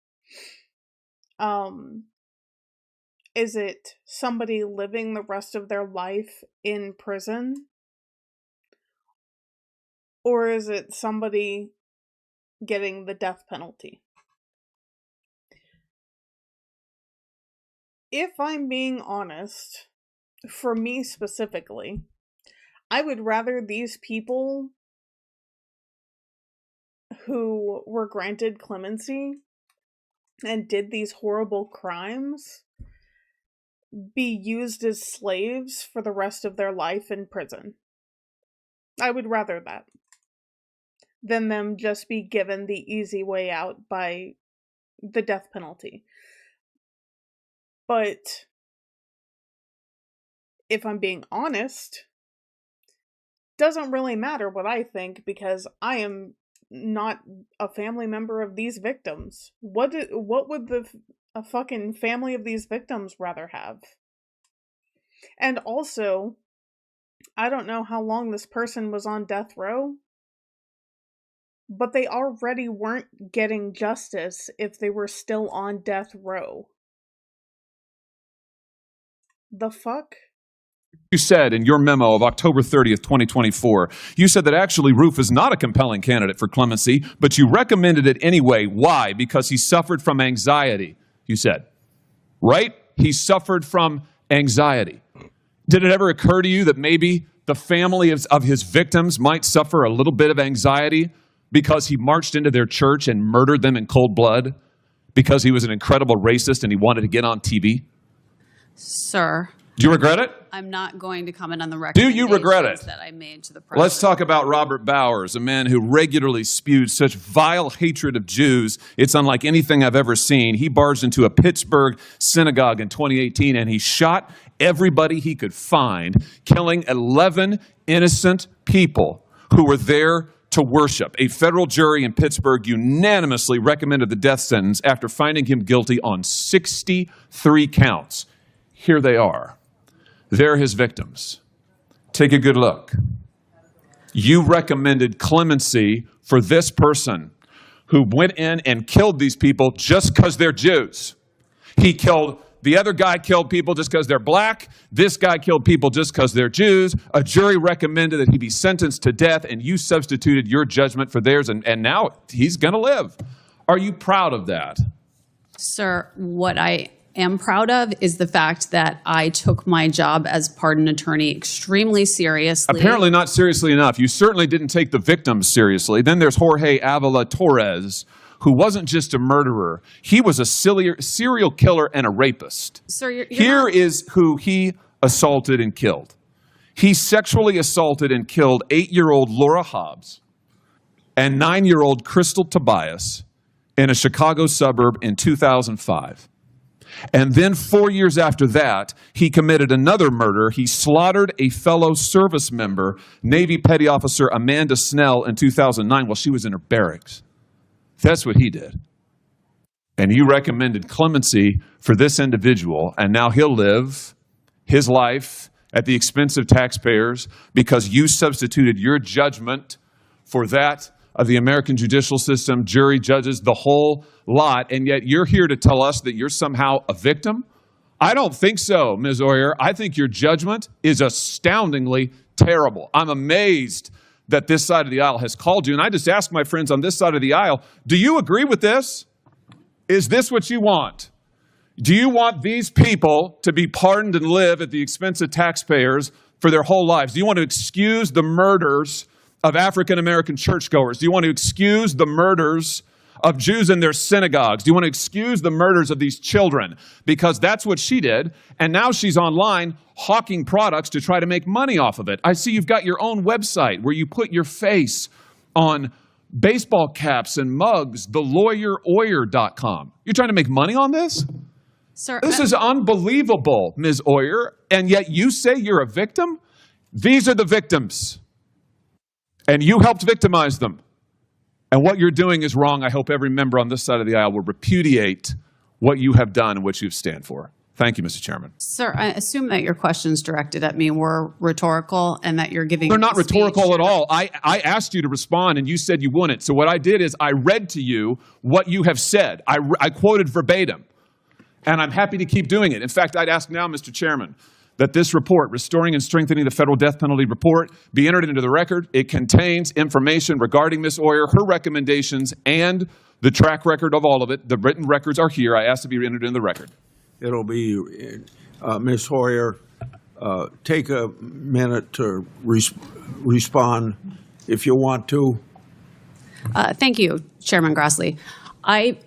Is it somebody living the rest of their life in prison? Or is it somebody getting the death penalty? If I'm being honest, for me specifically, I would rather these people who were granted clemency and did these horrible crimes be used as slaves for the rest of their life in prison. I would rather that than them just be given the easy way out by the death penalty. But if I'm being honest, doesn't really matter what I think because I am not a family member of these victims. What would a fucking family of these victims rather have? And also, I don't know how long this person was on death row, but they already weren't getting justice if they were still on death row. The fuck? You said in your memo of October 30th, 2024, you said that actually Roof is not a compelling candidate for clemency, but you recommended it anyway. Why? Because he suffered from anxiety, you said. Right? He suffered from anxiety. Did it ever occur to you that maybe the family of his victims might suffer a little bit of anxiety because he marched into their church and murdered them in cold blood because he was an incredible racist and he wanted to get on TV? Sir, Do you regret it? I'm not going to comment on the Do you regret it? that I made to the president. Let's talk about Robert Bowers, a man who regularly spewed such vile hatred of Jews, it's unlike anything I've ever seen. He barged into a Pittsburgh synagogue in 2018 and he shot everybody he could find, killing 11 innocent people who were there to worship. A federal jury in Pittsburgh unanimously recommended the death sentence after finding him guilty on 63 counts. Here they are. They're his victims. Take a good look. You recommended clemency for this person who went in and killed these people just because they're Jews. The other guy killed people just because they're black. This guy killed people just because they're Jews. A jury recommended that he be sentenced to death, and you substituted your judgment for theirs, and now he's going to live. Are you proud of that? Sir, what I am proud of is the fact that I took my job as pardon attorney extremely seriously. Apparently not seriously enough. You certainly didn't take the victims seriously. Then there's Jorge Avila Torres, who wasn't just a murderer. He was a serial killer and a rapist. Sir, Here is who he assaulted and killed. He sexually assaulted and killed 8-year-old Laura Hobbs and 9-year-old Crystal Tobias in a Chicago suburb in 2005. And then 4 years after that, he committed another murder. He slaughtered a fellow service member, Navy Petty Officer Amanda Snell, in 2009 while she was in her barracks. That's what he did. And you recommended clemency for this individual, and now he'll live his life at the expense of taxpayers because you substituted your judgment for that of the American judicial system, jury, judges, the whole lot, and yet you're here to tell us that you're somehow a victim? I don't think so, Ms. Oyer. I think your judgment is astoundingly terrible. I'm amazed that this side of the aisle has called you, and I just ask my friends on this side of the aisle, do you agree with this? Is this what you want? Do you want these people to be pardoned and live at the expense of taxpayers for their whole lives? Do you want to excuse the murders of African-American churchgoers? Do you want to excuse the murders of Jews in their synagogues? Do you want to excuse the murders of these children? Because that's what she did, and now she's online hawking products to try to make money off of it. I see you've got your own website where you put your face on baseball caps and mugs, thelawyeroyer.com. You're trying to make money on this? Sir, This is unbelievable, Ms. Oyer, and yet you say you're a victim? These are the victims. And you helped victimize them. And what you're doing is wrong. I hope every member on this side of the aisle will repudiate what you have done and what you stand for. Thank you, Mr. Chairman. Sir, I assume that your questions directed at me were rhetorical and that you're giving They're not a speech. rhetorical at all. I asked you to respond, and you said you wouldn't. So what I did is I read to you what you have said. I quoted verbatim, and I'm happy to keep doing it. In fact, I'd ask now, Mr. Chairman, that this report, Restoring and Strengthening the Federal Death Penalty Report, be entered into the record. It contains information regarding Ms. Oyer, her recommendations, and the track record of all of it. The written records are here. I ask to be entered into the record. It'll be, Ms. Hoyer, take a minute to respond if you want to. Thank you, Chairman Grassley. I,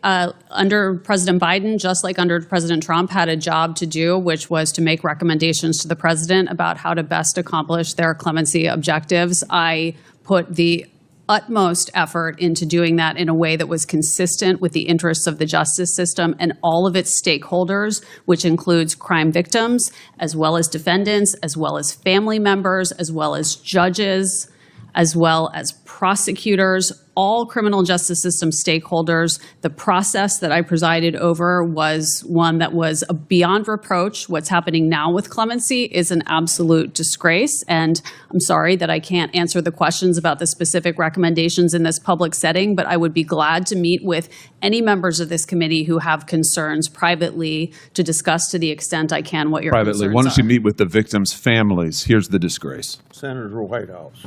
under President Biden, just like under President Trump, had a job to do, which was to make recommendations to the president about how to best accomplish their clemency objectives. I put the utmost effort into doing that in a way that was consistent with the interests of the justice system and all of its stakeholders, which includes crime victims, as well as defendants, as well as family members, as well as judges, as well as prosecutors, all criminal justice system stakeholders. The process that I presided over was one that was beyond reproach. What's happening now with clemency is an absolute disgrace, and I'm sorry that I can't answer the questions about the specific recommendations in this public setting, but I would be glad to meet with any members of this committee who have concerns privately to discuss to the extent I can what your Privately, why don't you meet with the victims' families? Here's the disgrace. Senator Whitehouse.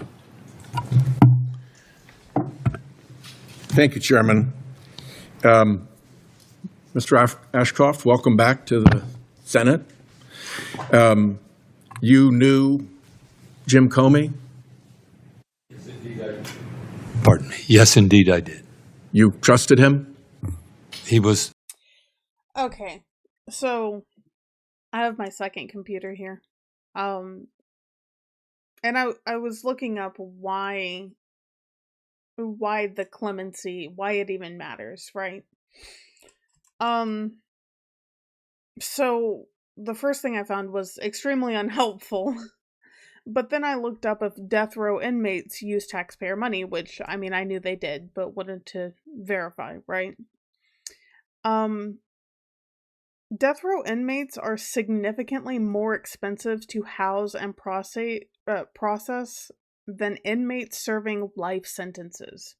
Thank you, Chairman. Mr. Ashcroft, welcome back to the Senate. You knew Jim Comey? Pardon me. Yes, indeed, I did. You trusted him? He was. Okay, so I have my second computer here. And I was looking up why the clemency, why it even matters, right? So the first thing I found was extremely unhelpful. But then I looked up if death row inmates use taxpayer money, which, I mean, I knew they did, but wanted to verify, right? Death row inmates are significantly more expensive to house and process than inmates serving life sentences.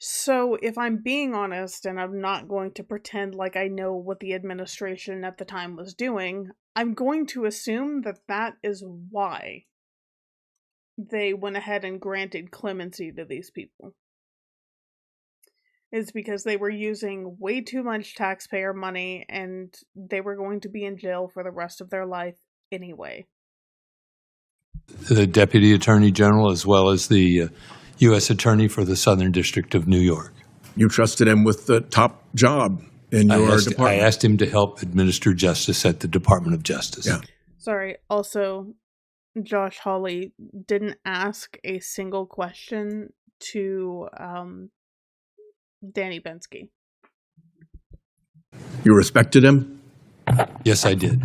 So, if I'm being honest, and I'm not going to pretend like I know what the administration at the time was doing, I'm going to assume that that is why they went ahead and granted clemency to these people. It's because they were using way too much taxpayer money and they were going to be in jail for the rest of their life anyway. The Deputy Attorney General as well as the U.S. Attorney for the Southern District of New York. You trusted him with the top job in your department. I asked him to help administer justice at the Department of Justice. Yeah. Sorry, also, Josh Hawley didn't ask a single question to Danny Bensky. You respected him? Yes, I did.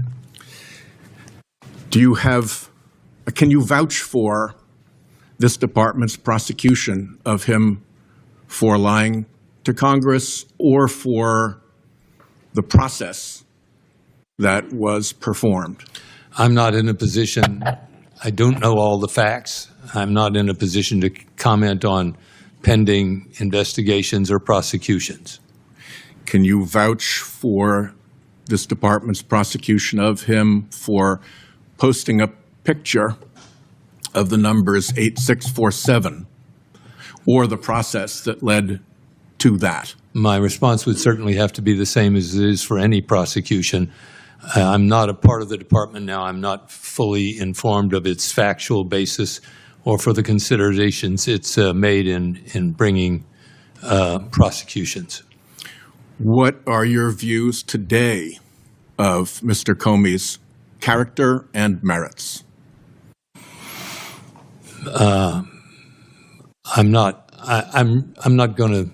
Can you vouch for this department's prosecution of him for lying to Congress or for the process that was performed? I'm not in a position, I don't know all the facts. I'm not in a position to comment on pending investigations or prosecutions. Can you vouch for this department's prosecution of him for posting a picture of the numbers 8647 or the process that led to that? My response would certainly have to be the same as it is for any prosecution. I'm not a part of the department now. I'm not fully informed of its factual basis or for the considerations it's made in bringing prosecutions. What are your views today of Mr. Comey's character and merits? I'm not going to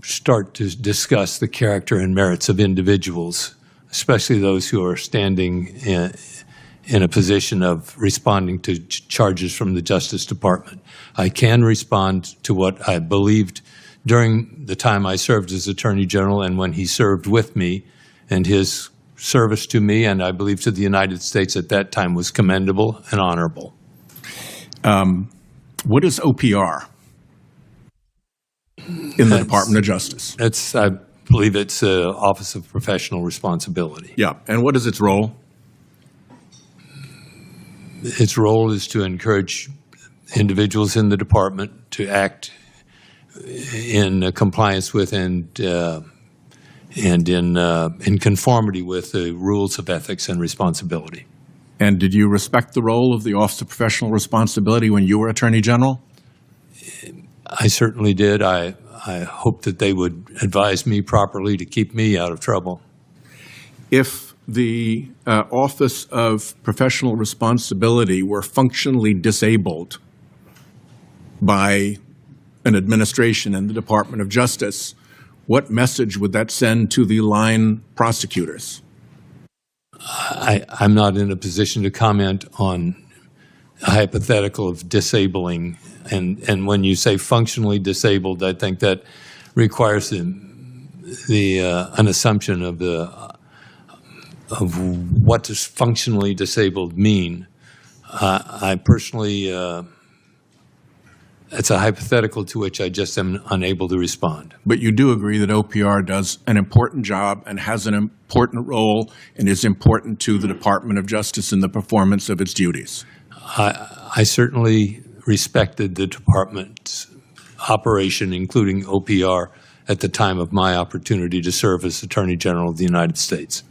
start to discuss the character and merits of individuals, especially those who are standing in a position of responding to charges from the Justice Department. I can respond to what I believed during the time I served as Attorney General and when he served with me, and his service to me and I believe to the United States at that time was commendable and honorable. What is OPR in the Department of Justice? I believe it's Office of Professional Responsibility. Yeah, and what is its role? Its role is to encourage individuals in the department to act in compliance with and in conformity with the rules of ethics and responsibility. And did you respect the role of the Office of Professional Responsibility when you were Attorney General? I certainly did. I hope that they would advise me properly to keep me out of trouble. If the Office of Professional Responsibility were functionally disabled by an administration in the Department of Justice, what message would that send to the line prosecutors? I'm not in a position to comment on a hypothetical of disabling. And when you say functionally disabled, I think that requires an assumption of what does functionally disabled mean. I personally, it's a hypothetical to which I just am unable to respond. But you do agree that OPR does an important job and has an important role and is important to the Department of Justice in the performance of its duties? I certainly respected the department's operation, including OPR, at the time of my opportunity to serve as Attorney General of the United States.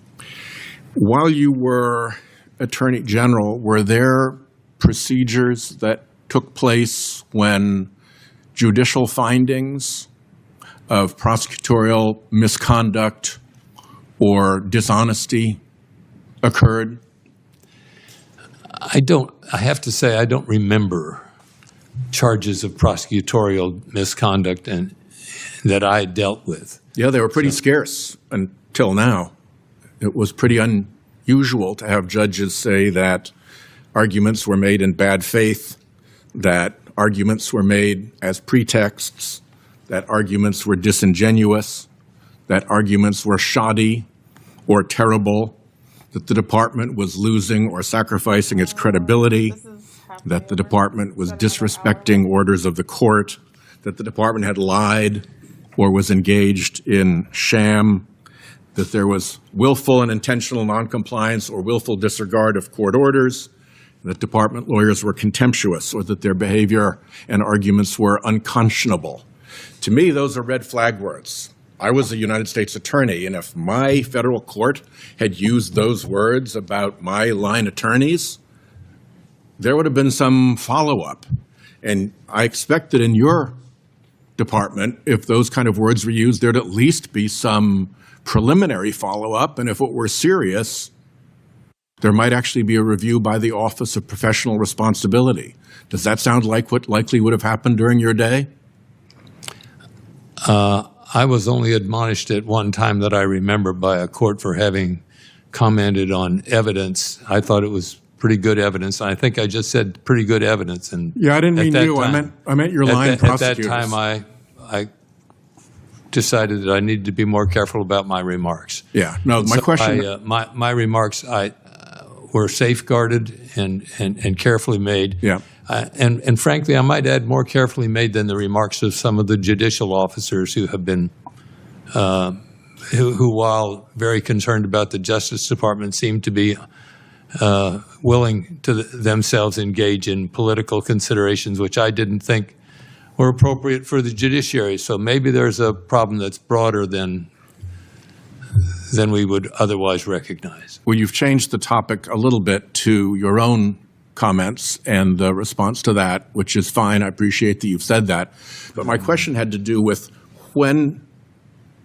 While you were Attorney General, were there procedures that took place when judicial findings of prosecutorial misconduct or dishonesty occurred? I have to say, I don't remember charges of prosecutorial misconduct and that I dealt with. Yeah, they were pretty scarce until now. It was pretty unusual to have judges say that arguments were made in bad faith, that arguments were made as pretexts, that arguments were disingenuous, that arguments were shoddy or terrible, that the department was losing or sacrificing its credibility, that the department was disrespecting orders of the court, that the department had lied or was engaged in sham, that there was willful and intentional noncompliance or willful disregard of court orders, that department lawyers were contemptuous or that their behavior and arguments were unconscionable. To me, those are red flag words. I was a United States attorney, and if my federal court had used those words about my line attorneys, there would have been some follow-up. And I expect that in your department, if those kind of words were used, there'd at least be some preliminary follow-up, and if it were serious, there might actually be a review by the Office of Professional Responsibility. Does that sound like what likely would have happened during your day? I was only admonished at one time that I remember by a court for having commented on evidence. I thought it was pretty good evidence. I think I just said pretty good evidence. And yeah, I didn't mean you. I meant your line prosecutors. At that time, I decided that I needed to be more careful about my remarks. Yeah. No, my question. My remarks were safeguarded and carefully made. Yeah. And frankly, I might add more carefully made than the remarks of some of the judicial officers who have been, who while very concerned about the Justice Department, seem to be willing to themselves engage in political considerations, which I didn't think were appropriate for the judiciary. So maybe there's a problem that's broader than we would otherwise recognize. Well, you've changed the topic a little bit to your own comments and the response to that, which is fine. I appreciate that you've said that. But my question had to do with when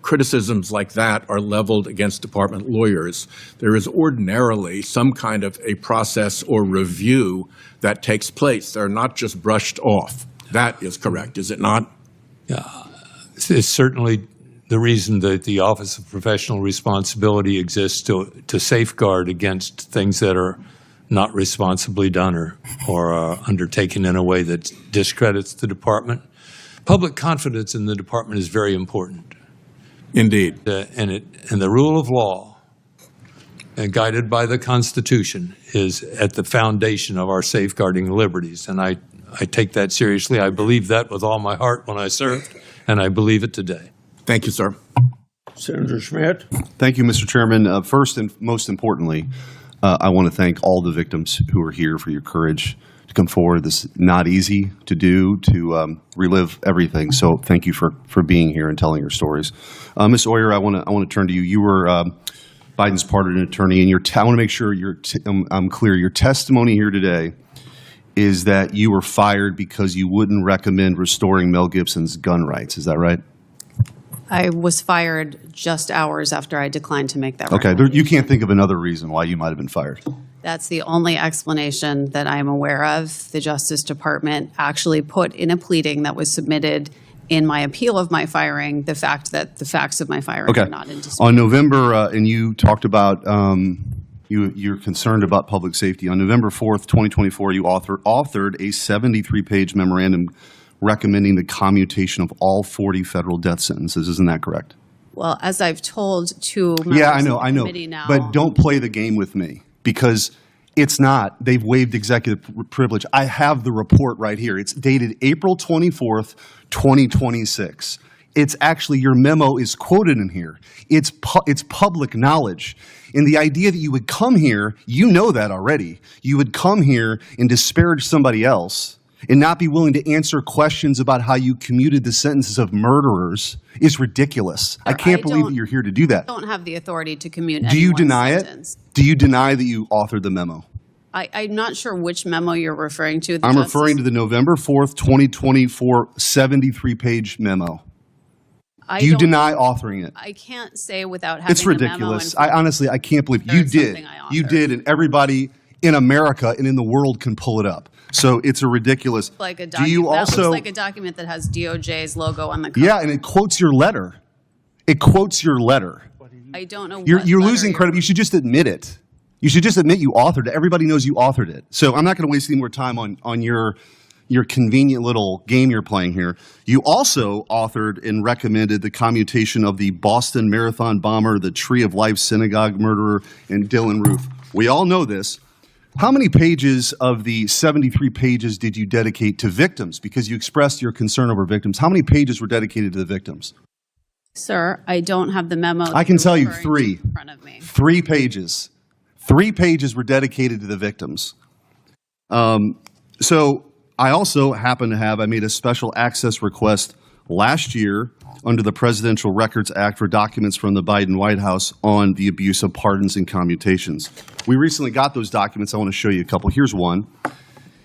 criticisms like that are leveled against department lawyers, there is ordinarily some kind of a process or review that takes place. They're not just brushed off. That is correct, is it not? Yeah, it's certainly the reason that the Office of Professional Responsibility exists, to safeguard against things that are not responsibly done or undertaken in a way that discredits the department. Public confidence in the department is very important. Indeed. And the rule of law, guided by the Constitution, is at the foundation of our safeguarding liberties. And I take that seriously. I believe that with all my heart when I served, and I believe it today. Thank you, sir. Senator Schmidt. Thank you, Mr. Chairman. First and most importantly, I want to thank all the victims who are here for your courage to come forward. This is not easy to do, to relive everything. So thank you for being here and telling your stories. Ms. Oyer, I want to turn to you. You were Biden's pardon attorney, and I want to make sure I'm clear. Your testimony here today is that you were fired because you wouldn't recommend restoring Mel Gibson's gun rights. Is that right? I was fired just hours after I declined to make that Okay, recommendation. you can't think of another reason why you might have been fired. That's the only explanation that I am aware of. The Justice Department actually put in a pleading that was submitted in my appeal of my firing the fact that the facts of my firing are not in dispute. On November, and you talked about you're concerned about public safety. On November 4th, 2024, you authored a 73-page memorandum recommending the commutation of all 40 federal death sentences. Isn't that correct? Well, as I've told two members I of know. the committee now. But don't play the game with me, because it's not. They've waived executive privilege. I have the report right here. It's dated April 24th, 2026. It's actually, your memo is quoted in here. It's public knowledge. And the idea that you would come here, you know that already. You would come here and disparage somebody else and not be willing to answer questions about how you commuted the sentences of murderers is ridiculous. I can't believe that you're here to do that. I don't have the authority to commute Do you anyone's deny sentence. it? Do you deny that you authored the memo? I'm not sure which memo you're referring to. I'm referring to the November 4th, 2024 73-page memo. Do you deny authoring it? I can't say without having It's ridiculous. I can't believe you did. You did, and everybody in America and in the world can pull it up. So it's a ridiculous. Like a Do you that also? looks like a document that has DOJ's logo on the cover. Yeah, and it quotes your letter. It quotes your letter. I don't know. You're losing credit. You should just admit it. You should just admit you authored it. Everybody knows you authored it. So I'm not going to waste any more time on your convenient little game you're playing here. You also authored and recommended the commutation of the Boston Marathon bomber, the Tree of Life synagogue murderer, and Dylan Roof. We all know this. How many pages of the 73 pages did you dedicate to victims? Because you expressed your concern over victims. How many pages were dedicated to the victims? Sir, I don't have the memo. I can tell you 3. In front of me. 3 pages. 3 pages were dedicated to the victims. So I also happen to have, I made a special access request last year under the Presidential Records Act for documents from the Biden White House on the abuse of pardons and commutations. We recently got those documents. I want to show you a couple. Here's one.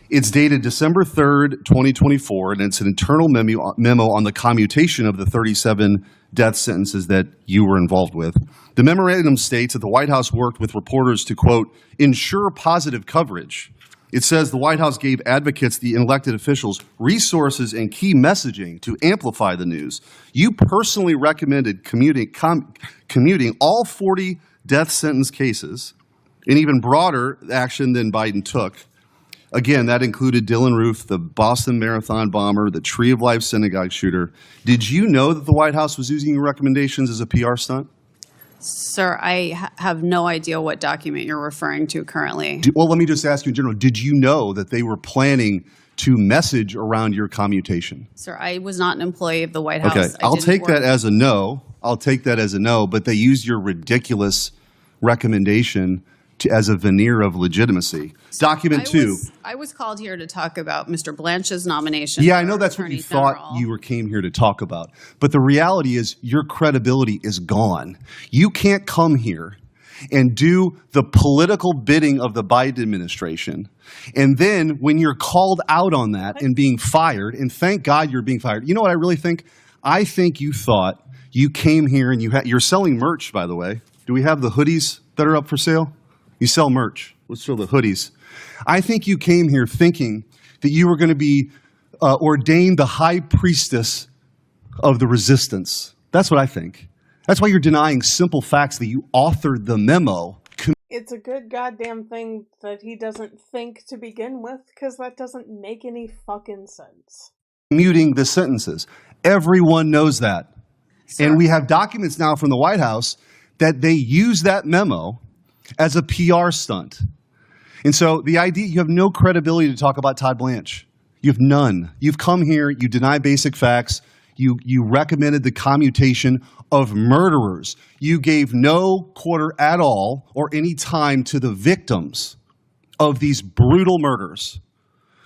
It's dated December 3rd, 2024, and it's an internal memo on the commutation of the 37 death sentences that you were involved with. The memorandum states that the White House worked with reporters to, quote, ensure positive coverage. It says the White House gave advocates, the elected officials, resources and key messaging to amplify the news. You personally recommended commuting all 40 death sentence cases, an even broader action than Biden took. Again, that included Dylan Roof, the Boston Marathon bomber, the Tree of Life synagogue shooter. Did you know that the White House was using your recommendations as a PR stunt? Sir, I have no idea what document you're referring to currently. Well, let me just ask you in general. Did you know that they were planning to message around your commutation? Sir, I was not an employee of the White House. Okay, I'll take that as a no. I'll take that as a no, but they used your ridiculous recommendation as a veneer of legitimacy. Document 2. I was called here to talk about Mr. Blanche's nomination. Yeah, I know that's what you thought you came here to talk about. But the reality is your credibility is gone. You can't come here and do the political bidding of the Biden administration. And then when you're called out on that and being fired, and thank God you're being fired. You know what I really think? I think you thought you came here and you're selling merch, by the way. Do we have the hoodies that are up for sale? You sell merch. Let's show the hoodies. I think you came here thinking that you were going to be ordained the high priestess of the resistance. That's what I think. That's why you're denying simple facts that you authored the memo. It's a good goddamn thing that he doesn't think to begin with, because that doesn't make any fucking sense. Muting the sentences. Everyone knows that. And we have documents now from the White House that they use that memo as a PR stunt. And so the idea, you have no credibility to talk about Todd Blanche. You have none. You've come here, you deny basic facts, you recommended the commutation of murderers. You gave no quarter at all or any time to the victims of these brutal murders.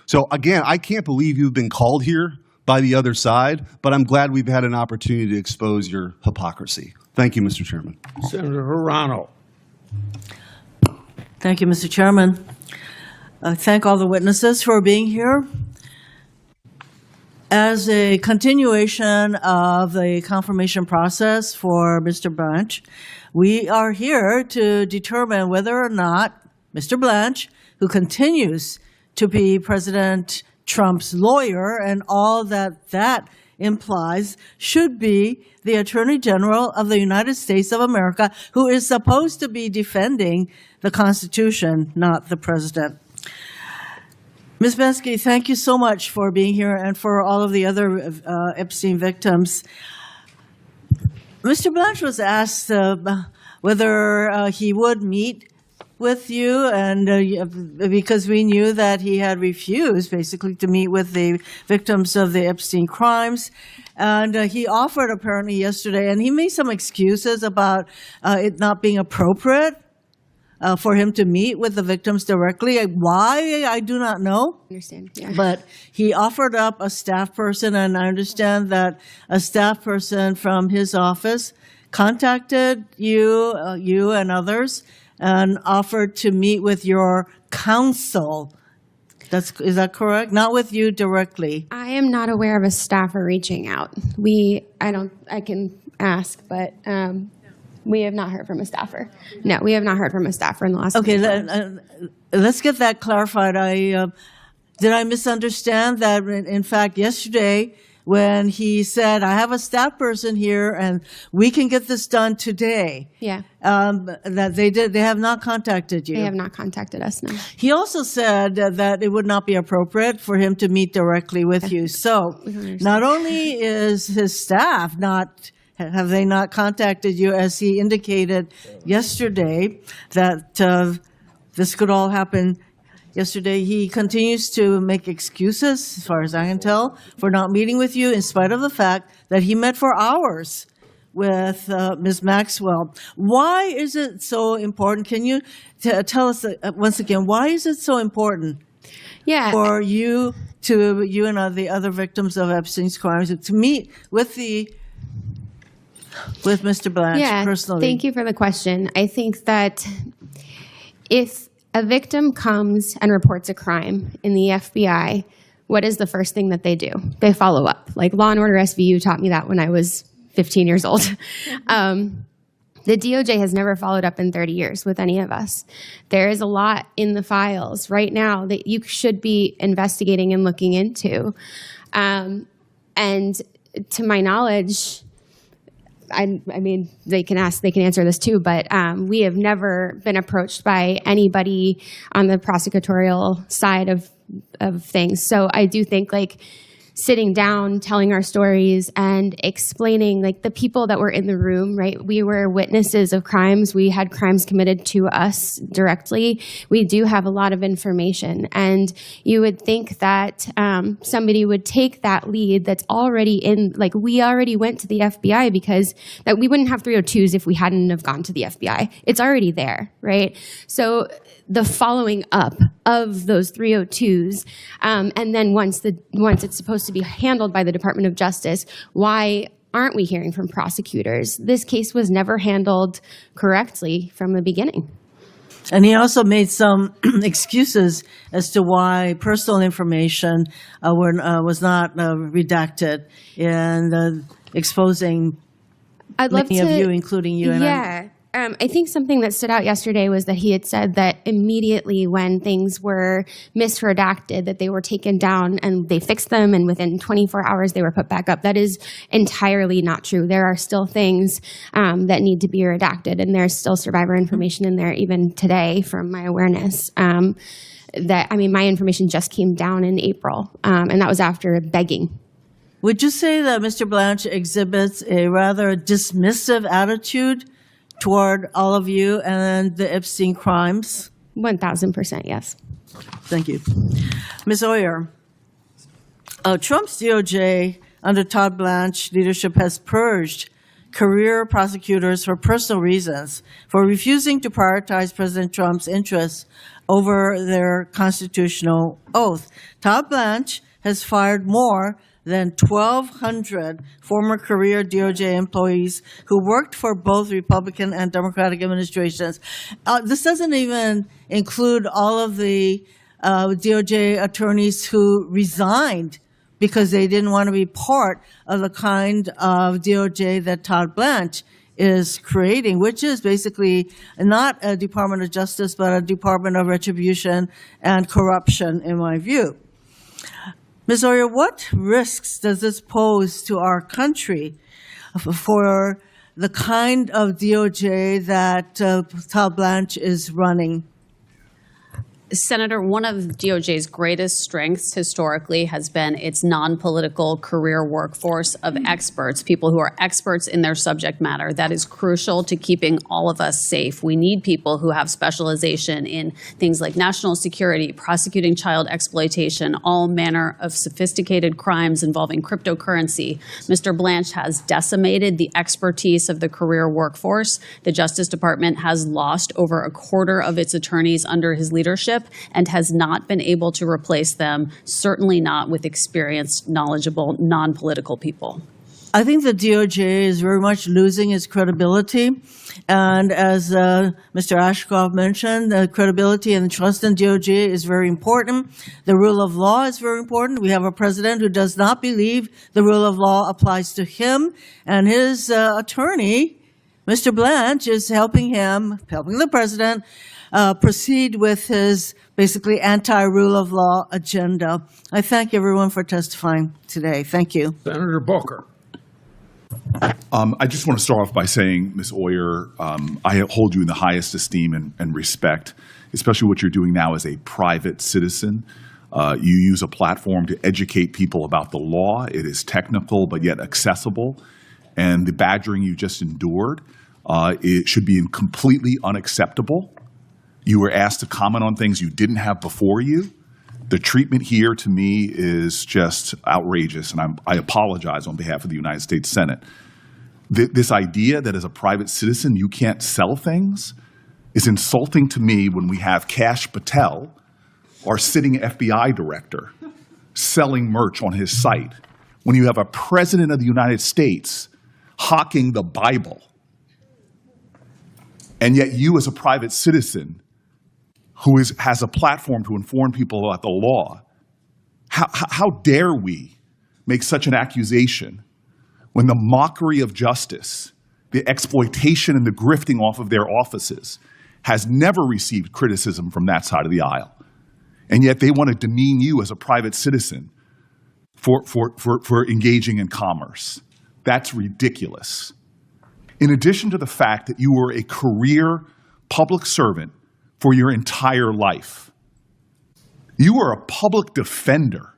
So again, I can't believe you've been called here by the other side, but I'm glad we've had an opportunity to expose your hypocrisy. Thank you, Mr. Chairman. Senator Hirano. Thank you, Mr. Chairman. I thank all the witnesses for being here. As a continuation of the confirmation process for Mr. Blanche, we are here to determine whether or not Mr. Blanche, who continues to be President Trump's lawyer and all that implies, should be the Attorney General of the United States of America, who is supposed to be defending the Constitution, not the President. Ms. Bensky, thank you so much for being here and for all of the other Epstein victims. Mr. Blanche was asked whether he would meet with you, and because we knew that he had refused basically to meet with the victims of the Epstein crimes. And he offered apparently yesterday, and he made some excuses about it not being appropriate for him to meet with the victims directly. Why, I do not know. Understand, yeah. But he offered up a staff person, and I understand that a staff person from his office contacted you and others and offered to meet with your counsel. Is that correct? Not with you directly. I am not aware of a staffer reaching out. I can ask, but we have not heard from a staffer. No, we have not heard from a staffer in the last. Okay, let's get that clarified. Did I misunderstand that? In fact, yesterday when he said, "I have a staff person here and we can get this done today," Yeah. That they have not contacted you. They have not contacted us, no. He also said that it would not be appropriate for him to meet directly with you. So not only is his staff have they not contacted you, as he indicated yesterday, that this could all happen yesterday, he continues to make excuses, as far as I can tell, for not meeting with you, in spite of the fact that he met for hours with Ms. Maxwell. Why is it so important? Can you tell us once again, why is it so important for you and the other victims of Epstein's crimes to meet with Mr. Blanche personally? Thank you for the question. I think that if a victim comes and reports a crime in the FBI, what is the first thing that they do? They follow up. Like Law & Order SVU taught me that when I was 15 years old. The DOJ has never followed up in 30 years with any of us. There is a lot in the files right now that you should be investigating and looking into. And to my knowledge, I mean, they can answer this too, but we have never been approached by anybody on the prosecutorial side of things. So I do think sitting down, telling our stories and explaining the people that were in the room, right? We were witnesses of crimes. We had crimes committed to us directly. We do have a lot of information. And you would think that somebody would take that lead that's already we already went to the FBI because that we wouldn't have 302s if we hadn't have gone to the FBI. It's already there, right? So the following up of those 302s, and then once it's supposed to be handled by the Department of Justice, why aren't we hearing from prosecutors? This case was never handled correctly from the beginning. And he also made some excuses as to why personal information was not redacted in exposing many of you, including you. And I think something that stood out yesterday was that he had said that immediately when things were misredacted, that they were taken down and they fixed them, and within 24 hours they were put back up. That is entirely not true. There are still things that need to be redacted, and there's still survivor information in there even today from my awareness. My information just came down in April, and that was after begging. Would you say that Mr. Blanche exhibits a rather dismissive attitude toward all of you and the Epstein crimes? 1,000%, yes. Thank you. Ms. Oyer, Trump's DOJ under Todd Blanche leadership has purged career prosecutors for personal reasons for refusing to prioritize President Trump's interests over their constitutional oath. Todd Blanche has fired more than 1,200 former career DOJ employees who worked for both Republican and Democratic administrations. This doesn't even include all of the DOJ attorneys who resigned because they didn't want to be part of the kind of DOJ that Todd Blanche is creating, which is basically not a Department of Justice, but a Department of Retribution and Corruption, in my view. Ms. Oyer, what risks does this pose to our country for the kind of DOJ that Todd Blanche is running? Senator, one of DOJ's greatest strengths historically has been its non-political career workforce of experts, people who are experts in their subject matter. That is crucial to keeping all of us safe. We need people who have specialization in things like national security, prosecuting child exploitation, all manner of sophisticated crimes involving cryptocurrency. Mr. Blanche has decimated the expertise of the career workforce. The Justice Department has lost over a quarter of its attorneys under his leadership and has not been able to replace them, certainly not with experienced, knowledgeable, non-political people. I think the DOJ is very much losing its credibility. And as Mr. Ashcroft mentioned, the credibility and trust in DOJ is very important. The rule of law is very important. We have a president who does not believe the rule of law applies to him, and his attorney, Mr. Blanche, is helping the president proceed with his basically anti-rule of law agenda. I thank everyone for testifying today. Thank you. Senator Booker. I just want to start off by saying, Ms. Oyer, I hold you in the highest esteem and respect, especially what you're doing now as a private citizen. You use a platform to educate people about the law. It is technical, but yet accessible. And the badgering you just endured, it should be completely unacceptable. You were asked to comment on things you didn't have before you. The treatment here, to me, is just outrageous, and I apologize on behalf of the United States Senate. This idea that as a private citizen you can't sell things is insulting to me when we have Kash Patel, our sitting FBI director, selling merch on his site, when you have a president of the United States hawking the Bible, and yet you as a private citizen who has a platform to inform people about the law, how dare we make such an accusation when the mockery of justice, the exploitation and the grifting off of their offices has never received criticism from that side of the aisle. And yet they want to demean you as a private citizen for engaging in commerce. That's ridiculous. In addition to the fact that you were a career public servant for your entire life, you were a public defender,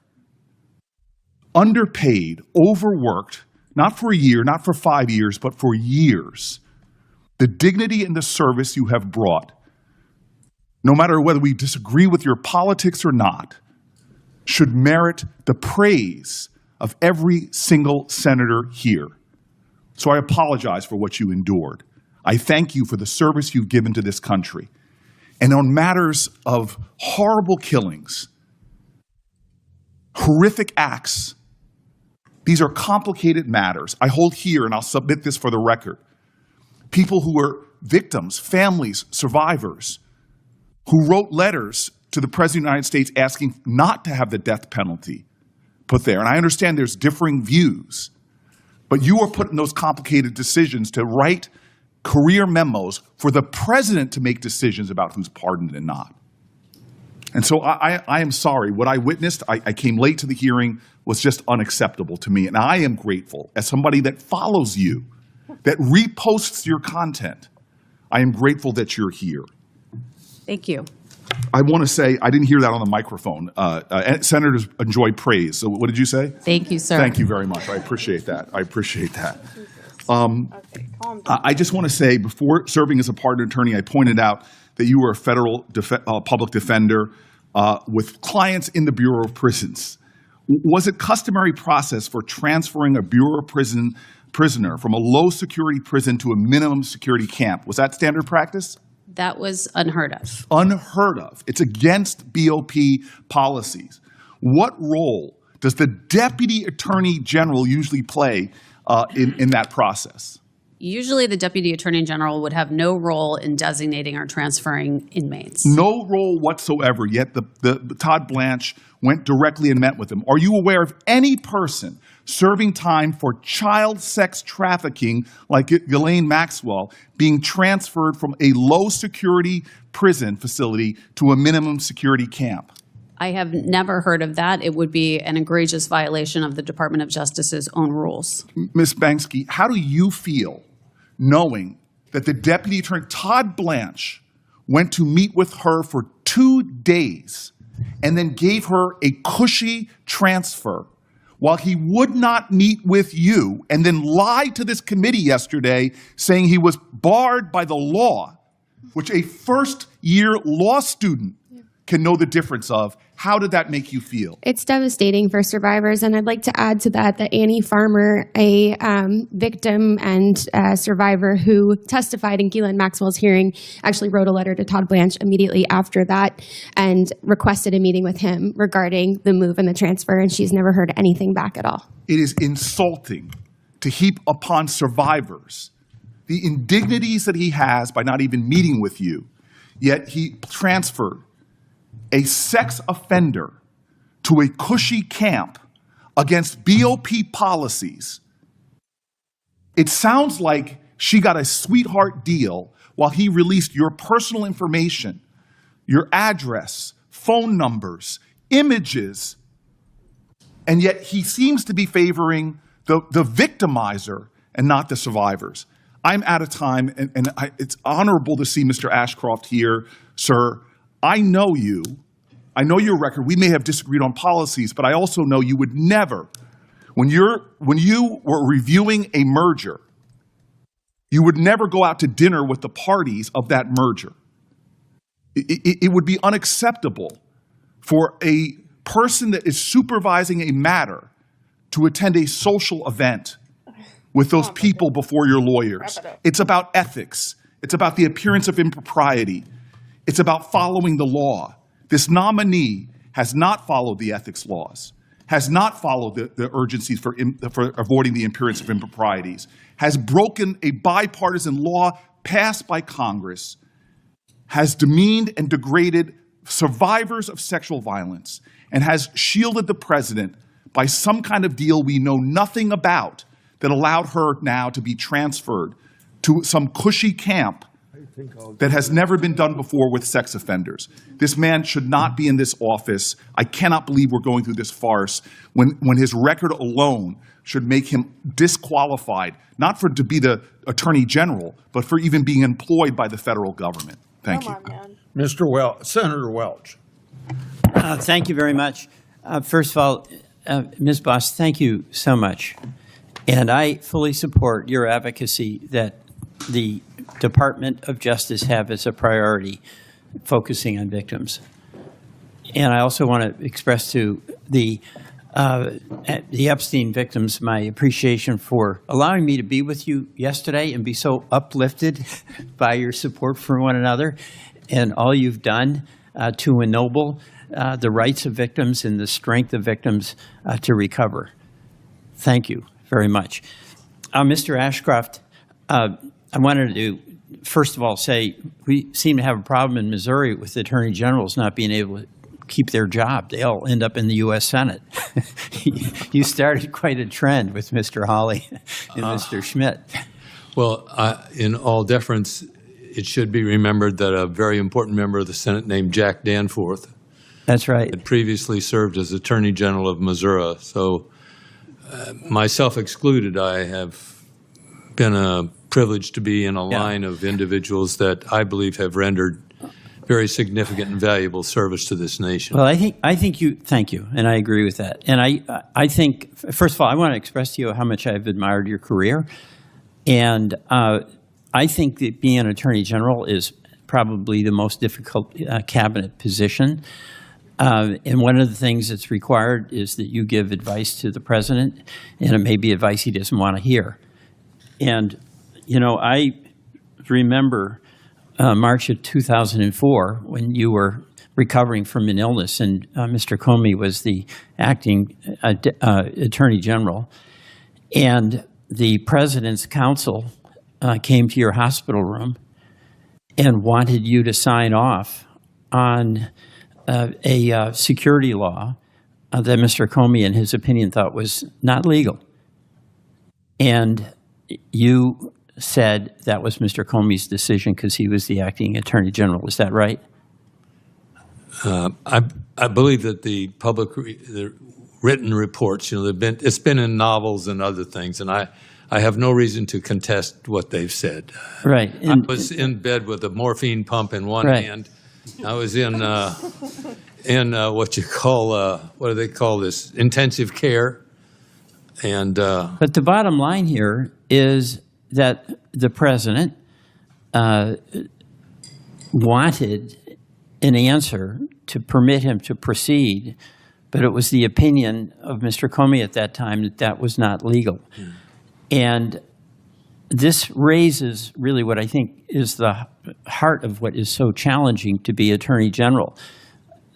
underpaid, overworked, not for a year, not for 5 years, but for years. The dignity and the service you have brought, no matter whether we disagree with your politics or not, should merit the praise of every single senator here. So I apologize for what you endured. I thank you for the service you've given to this country. And on matters of horrible killings, horrific acts, these are complicated matters. I hold here, and I'll submit this for the record, people who were victims, families, survivors, who wrote letters to the President of the United States asking not to have the death penalty put there. And I understand there's differing views, but you are put in those complicated decisions to write career memos for the president to make decisions about who's pardoned and not. And so I am sorry. What I witnessed, I came late to the hearing, was just unacceptable to me. And I am grateful, as somebody that follows you, that reposts your content, I am grateful that you're here. Thank you. I want to say, I didn't hear that on the microphone. Senators enjoy praise. So what did you say? Thank you, sir. Thank you very much. I appreciate that. I appreciate that. I just want to say, before serving as a pardon attorney, I pointed out that you were a federal public defender with clients in the Bureau of Prisons. Was it customary process for transferring a Bureau of prisoner from a low security prison to a minimum security camp? Was that standard practice? That was unheard of. Unheard of. It's against BOP policies. What role does the Deputy Attorney General usually play in that process? Usually the Deputy Attorney General would have no role in designating or transferring inmates. No role whatsoever, yet the Todd Blanche went directly and met with him. Are you aware of any person serving time for child sex trafficking like Ghislaine Maxwell being transferred from a low security prison facility to a minimum security camp? I have never heard of that. It would be an egregious violation of the Department of Justice's own rules. Ms. Banksky, how do you feel knowing that the Deputy Attorney, Todd Blanche, went to meet with her for 2 days and then gave her a cushy transfer while he would not meet with you, and then lied to this committee yesterday saying he was barred by the law, which a first-year law student can know the difference of? How did that make you feel? It's devastating for survivors, and I'd like to add to that Annie Farmer, a victim and survivor who testified in Ghislaine Maxwell's hearing, actually wrote a letter to Todd Blanche immediately after that and requested a meeting with him regarding the move and the transfer, and she's never heard anything back at all. It is insulting to heap upon survivors the indignities that he has by not even meeting with you, yet he transferred a sex offender to a cushy camp against BOP policies. It sounds like she got a sweetheart deal while he released your personal information, your address, phone numbers, images, and yet he seems to be favoring the victimizer and not the survivors. I'm out of time, and it's honorable to see Mr. Ashcroft here, sir. I know you. I know your record. We may have disagreed on policies, but I also know you would never, when you were reviewing a merger, you would never go out to dinner with the parties of that merger. It would be unacceptable for a person that is supervising a matter to attend a social event with those people before your lawyers. It's about ethics. It's about the appearance of impropriety. It's about following the law. This nominee has not followed the ethics laws, has not followed the urgencies for avoiding the appearance of improprieties, has broken a bipartisan law passed by Congress, has demeaned and degraded survivors of sexual violence, and has shielded the president by some kind of deal we know nothing about that allowed her now to be transferred to some cushy camp that has never been done before with sex offenders. This man should not be in this office. I cannot believe we're going through this farce when his record alone should make him disqualified, not to be the Attorney General, but for even being employed by the federal government. Thank you. Senator Welch. Thank you very much. First of all, Ms. Boss, thank you so much. And I fully support your advocacy that the Department of Justice have as a priority, focusing on victims. And I also want to express to the Epstein victims my appreciation for allowing me to be with you yesterday and be so uplifted by your support for one another and all you've done to ennoble the rights of victims and the strength of victims to recover. Thank you very much. Mr. Ashcroft, I wanted to, first of all, say we seem to have a problem in Missouri with attorney generals not being able to keep their job. They all end up in the U.S. Senate. You started quite a trend with Mr. Hawley and Mr. Schmidt. Well, in all deference, it should be remembered that a very important member of the Senate named Jack Danforth, that's right, had previously served as Attorney General of Missouri. So myself excluded, I have been privileged to be in a line of individuals that I believe have rendered very significant and valuable service to this nation. Well, I think you, thank you, and I agree with that. And I think, first of all, I want to express to you how much I've admired your career. And I think that being an Attorney General is probably the most difficult cabinet position. And one of the things that's required is that you give advice to the president, and it may be advice he doesn't want to hear. And, you know, I remember March of 2004 when you were recovering from an illness, and Mr. Comey was the acting Attorney General. And the president's counsel came to your hospital room and wanted you to sign off on a security law that Mr. Comey, in his opinion, thought was not legal. And you said that was Mr. Comey's decision because he was the acting Attorney General. Is that right? I believe that the the written reports, you know, it's been in novels and other things, and I have no reason to contest what they've said. Right. I was in bed with a morphine pump in one hand. I was in what you call, what do they call this, intensive care. And but the bottom line here is that the president wanted an answer to permit him to proceed, but it was the opinion of Mr. Comey at that time that that was not legal. And this raises really what I think is the heart of what is so challenging to be Attorney General.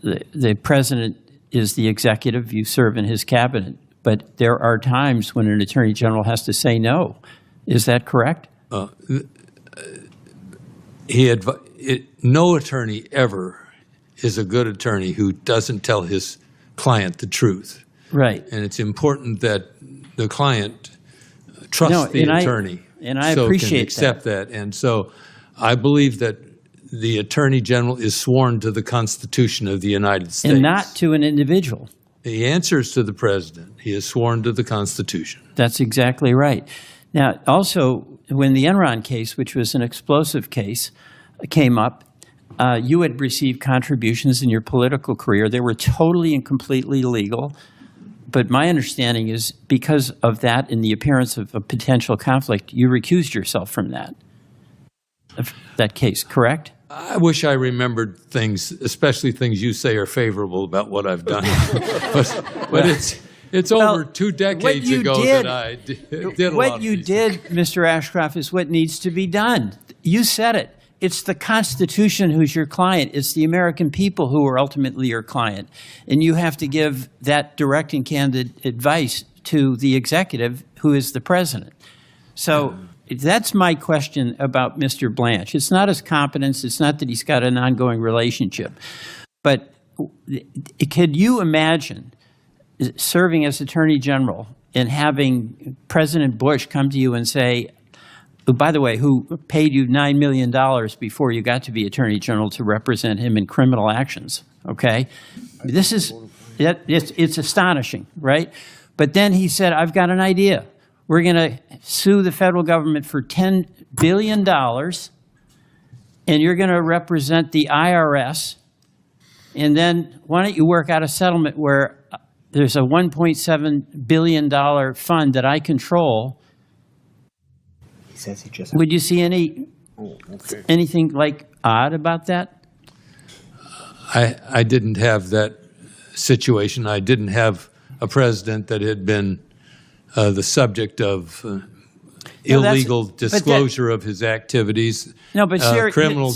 The president is the executive, you serve in his cabinet, but there are times when an attorney general has to say no. Is that correct? No attorney ever is a good attorney who doesn't tell his client the truth. Right. And it's important that the client trusts the attorney. And I appreciate can accept that. And so I believe that the attorney general is sworn to the Constitution of the United States. And not to an individual. He answers to the president. He is sworn to the Constitution. That's exactly right. Now, also, when the Enron case, which was an explosive case, came up, you had received contributions in your political career. They were totally and completely legal. But my understanding is because of that and the appearance of a potential conflict, you recused yourself from that case, correct? I wish I remembered things, especially things you say are favorable about what I've done. but it's over 2 decades ago that I did a lot of What you did, Mr. Ashcroft, is what needs to be done. You said it. It's the Constitution who's your client. It's the American people who are ultimately your client. And you have to give that direct and candid advice to the executive, who is the president. So that's my question about Mr. Blanche. It's not his competence. It's not that he's got an ongoing relationship. But could you imagine serving as Attorney General and having President Bush come to you and say, who, by the way, who paid you $9 million before you got to be Attorney General to represent him in criminal actions, okay? This is, it's astonishing, right? But then he said, I've got an idea. We're going to sue the federal government for $10 billion, and you're going to represent the IRS, and then why don't you work out a settlement where there's a $1.7 billion fund that I control. Says he just. Would you see anything like odd about that? I didn't have that situation. I didn't have a president that had been the subject of illegal disclosure of his activities. No, but criminal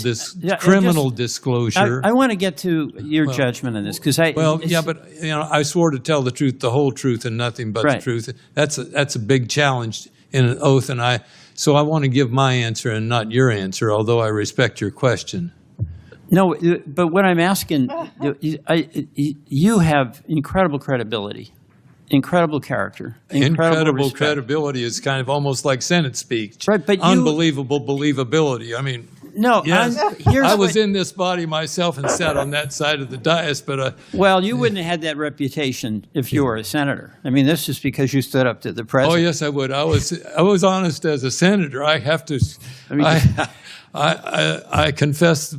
disclosure. I want to get to your judgment on this because I swore to tell the truth, the whole truth, and nothing but the truth. That's a big challenge in an oath, so I want to give my answer and not your answer, although I respect your question. No, but what I'm asking, you have incredible credibility, incredible character, incredible credibility is kind of almost like Senate speech. Right, but unbelievable believability. I mean, no, yes, I was in this body myself and sat on that side of the dais, but well, you wouldn't have had that reputation if you were a senator. I mean, this is because you stood up to the president. Oh yes, I would. I was honest as a senator. I have to. I confess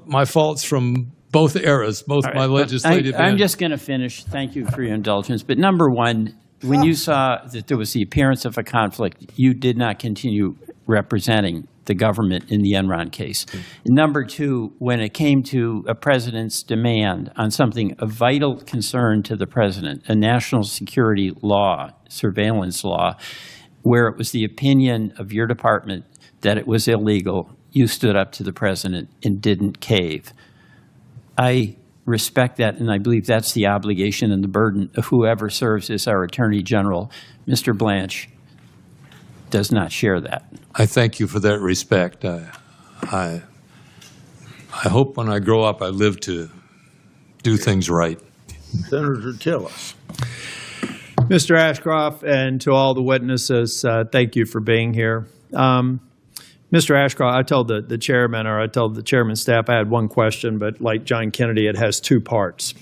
my faults from both eras, both my legislative. I'm just going to finish. Thank you for your indulgence. But number one, when you saw that there was the appearance of a conflict, you did not continue representing the government in the Enron case. Number two, when it came to a president's demand on something of vital concern to the president, a national security law, surveillance law, where it was the opinion of your department that it was illegal, you stood up to the president and didn't cave. I respect that, and I believe that's the obligation and the burden of whoever serves as our Attorney General. Mr. Blanche does not share that. I thank you for that respect. I hope when I grow up I live to do things right. Senator, tell us. Mr. Ashcroft, and to all the witnesses, thank you for being here. Mr. Ashcroft, I told the chairman, or I told the chairman's staff I had one question, but like John Kennedy, it has two parts.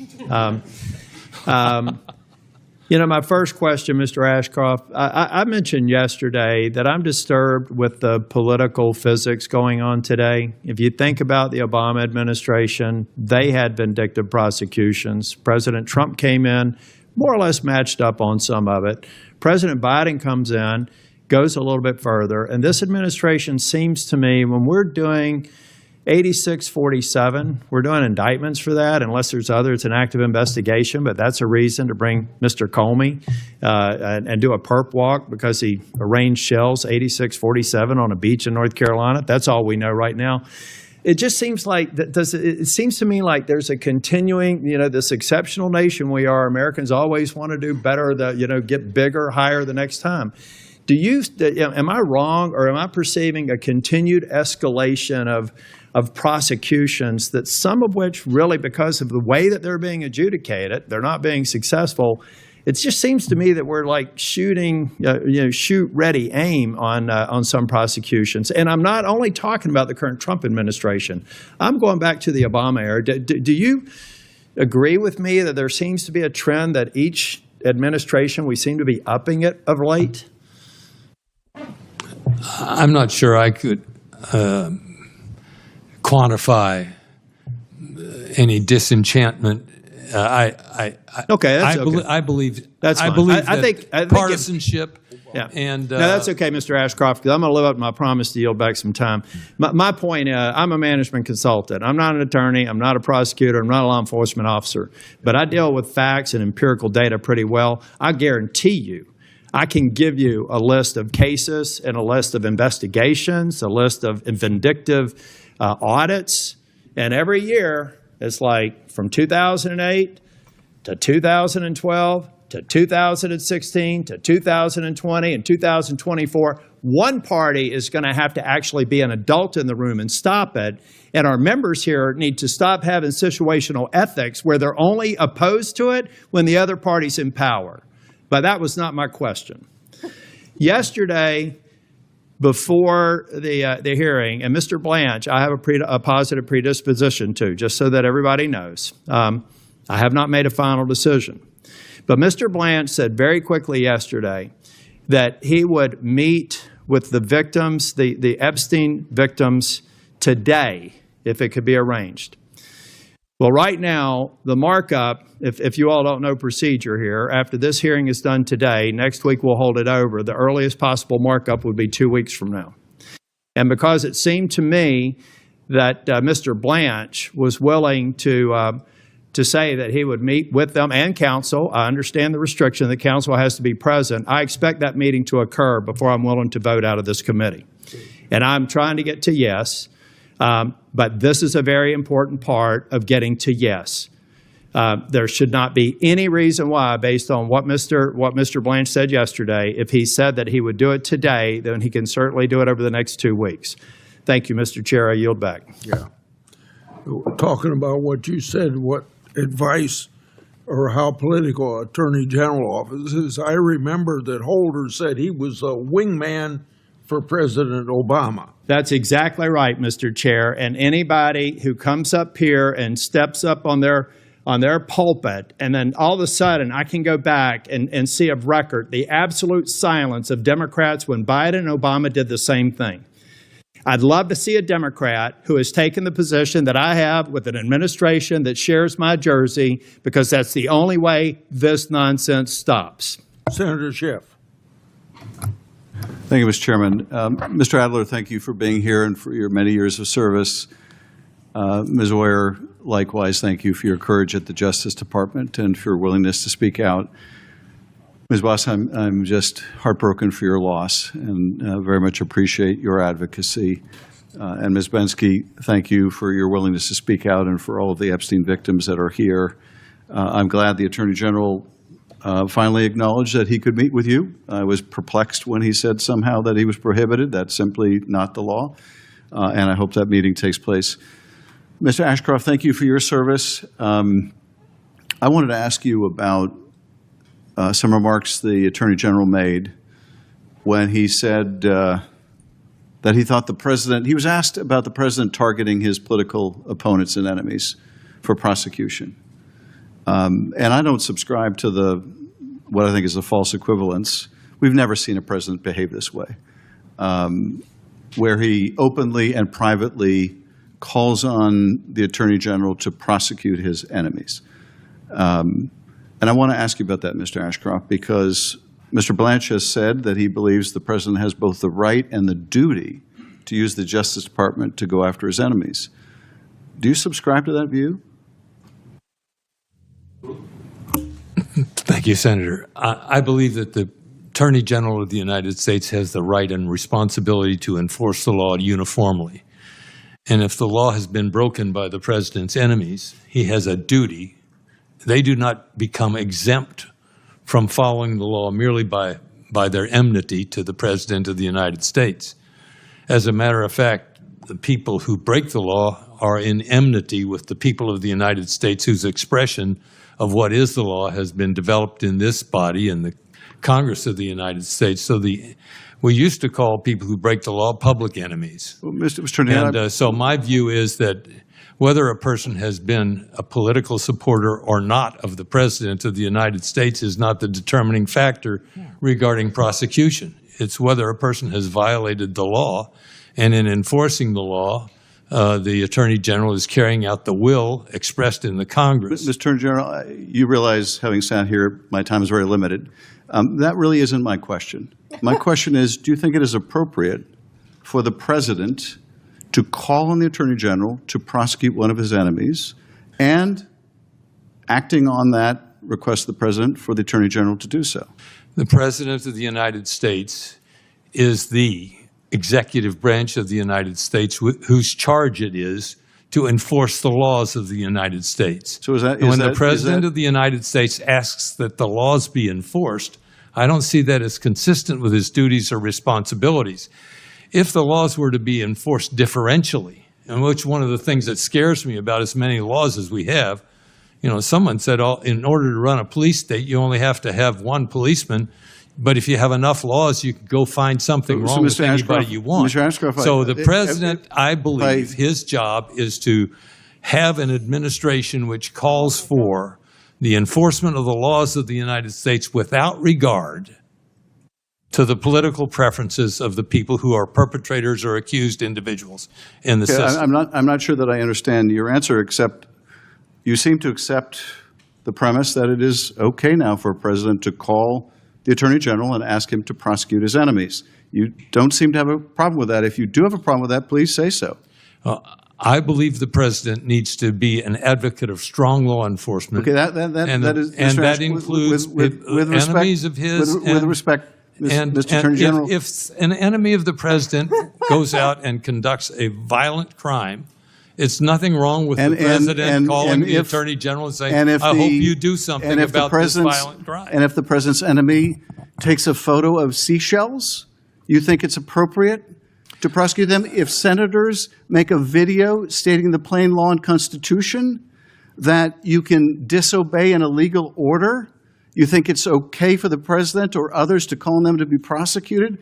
My first question, Mr. Ashcroft, I mentioned yesterday that I'm disturbed with the political physics going on today. If you think about the Obama administration, they had vindictive prosecutions. President Trump came in, more or less matched up on some of it. President Biden comes in, goes a little bit further, and this administration seems to me, when we're doing 8647, we're doing indictments for that, unless there's other, it's an active investigation, but that's a reason to bring Mr. Comey and do a perp walk because he arranged shells 8647 on a beach in North Carolina. That's all we know right now. it just seems like it seems to me like there's a continuing, this exceptional nation we are. Americans always want to do better, get bigger, higher the next time. Am I wrong, or am I perceiving a continued escalation of prosecutions, that some of which really, because of the way that they're being adjudicated, they're not being successful? It just seems to me that we're like shooting, shoot, ready, aim on some prosecutions. And I'm not only talking about the current Trump administration. I'm going back to the Obama era. Do you agree with me that there seems to be a trend that each administration, we seem to be upping it of late? I'm not sure I could quantify any disenchantment. Okay, that's okay. I believe that's fine. I believe I that think partisanship. Yeah. And no, that's okay, Mr. Ashcroft, because I'm going to live up to my promise to yield back some time. My point, I'm a management consultant. I'm not an attorney. I'm not a prosecutor. I'm not a law enforcement officer. But I deal with facts and empirical data pretty well. I guarantee you, I can give you a list of cases and a list of investigations, a list of vindictive audits. And every year, it's like from 2008 to 2012 to 2016 to 2020 and 2024, one party is going to have to actually be an adult in the room and stop it. And our members here need to stop having situational ethics where they're only opposed to it when the other party's in power. But that was not my question. Yesterday, before the hearing, and Mr. Blanche, I have a positive predisposition to, just so that everybody knows. I have not made a final decision. But Mr. Blanche said very quickly yesterday that he would meet with the victims, the Epstein victims, today, if it could be arranged. Well, right now, the markup, if you all don't know procedure here, after this hearing is done today, next week we'll hold it over. The earliest possible markup would be 2 weeks from now. And because it seemed to me that Mr. Blanche was willing to say that he would meet with them and counsel, I understand the restriction that counsel has to be present. I expect that meeting to occur before I'm willing to vote out of this committee. And I'm trying to get to yes. But this is a very important part of getting to yes. There should not be any reason why, based on what Mr. Blanche said yesterday, if he said that he would do it today, then he can certainly do it over the next 2 weeks. Thank you, Mr. Chair. I yield back. Yeah. Talking about what you said, what advice or how political Attorney General office is, I remember that Holder said he was a wingman for President Obama. That's exactly right, Mr. Chair. And anybody who comes up here and steps up on their pulpit, and then all of a sudden I can go back and see of record the absolute silence of Democrats when Biden and Obama did the same thing. I'd love to see a Democrat who has taken the position that I have with an administration that shares my jersey, because that's the only way this nonsense stops. Senator Schiff. Thank you, Mr. Chairman. Mr. Adler, thank you for being here and for your many years of service. Ms. Oyer, likewise, thank you for your courage at the Justice Department and for your willingness to speak out. Ms. Boss, I'm just heartbroken for your loss and very much appreciate your advocacy. And Ms. Bensky, thank you for your willingness to speak out and for all of the Epstein victims that are here. I'm glad the Attorney General finally acknowledged that he could meet with you. I was perplexed when he said somehow that he was prohibited. That's simply not the law. And I hope that meeting takes place. Mr. Ashcroft, thank you for your service. I wanted to ask you about some remarks the Attorney General made when he said that he thought the president, he was asked about the president targeting his political opponents and enemies for prosecution. And I don't subscribe to what I think is a false equivalence. We've never seen a president behave this way, where he openly and privately calls on the Attorney General to prosecute his enemies. And I want to ask you about that, Mr. Ashcroft, because Mr. Blanche has said that he believes the president has both the right and the duty to use the Justice Department to go after his enemies. Do you subscribe to that view? Thank you, Senator. I believe that the Attorney General of the United States has the right and responsibility to enforce the law uniformly. And if the law has been broken by the president's enemies, he has a duty. They do not become exempt from following the law merely by their enmity to the President of the United States. As a matter of fact, the people who break the law are in enmity with the people of the United States, whose expression of what is the law has been developed in this body, in the Congress of the United States. So we used to call people who break the law public enemies. Well, Mr. Attorney, And so my view is that whether a person has been a political supporter or not of the President of the United States is not the determining factor regarding prosecution. It's whether a person has violated the law, and in enforcing the law, the Attorney General is carrying out the will expressed in the Congress. Mr. Attorney General, you realize, having sat here, my time is very limited. That really isn't my question. My question is, do you think it is appropriate for the President to call on the Attorney General to prosecute one of his enemies, and acting on that, request the President for the Attorney General to do so? The President of the United States is the executive branch of the United States whose charge it is to enforce the laws of the United States. So when the President of the United States asks that the laws be enforced, I don't see that as consistent with his duties or responsibilities. If the laws were to be enforced differentially, and which one of the things that scares me about as many laws as we have, someone said, in order to run a police state, you only have to have one policeman, but if you have enough laws, you can go find something wrong with anybody you want. Mr. Ashcroft, so the President, I believe, his job is to have an administration which calls for the enforcement of the laws of the United States without regard to the political preferences of the people who are perpetrators or accused individuals in the system. I'm not sure that I understand your answer, except you seem to accept the premise that it is okay now for a president to call the Attorney General and ask him to prosecute his enemies. You don't seem to have a problem with that. If you do have a problem with that, please say so. I believe the President needs to be an advocate of strong law enforcement. Okay, that includes with enemies of his. With respect, Mr. Attorney General. If an enemy of the President goes out and conducts a violent crime, it's nothing wrong with the President calling the Attorney General and saying, I hope you do something about this violent crime. And if the President's enemy takes a photo of seashells, you think it's appropriate to prosecute them? If senators make a video stating the plain law and Constitution that you can disobey an illegal order, you think it's okay for the President or others to call on them to be prosecuted?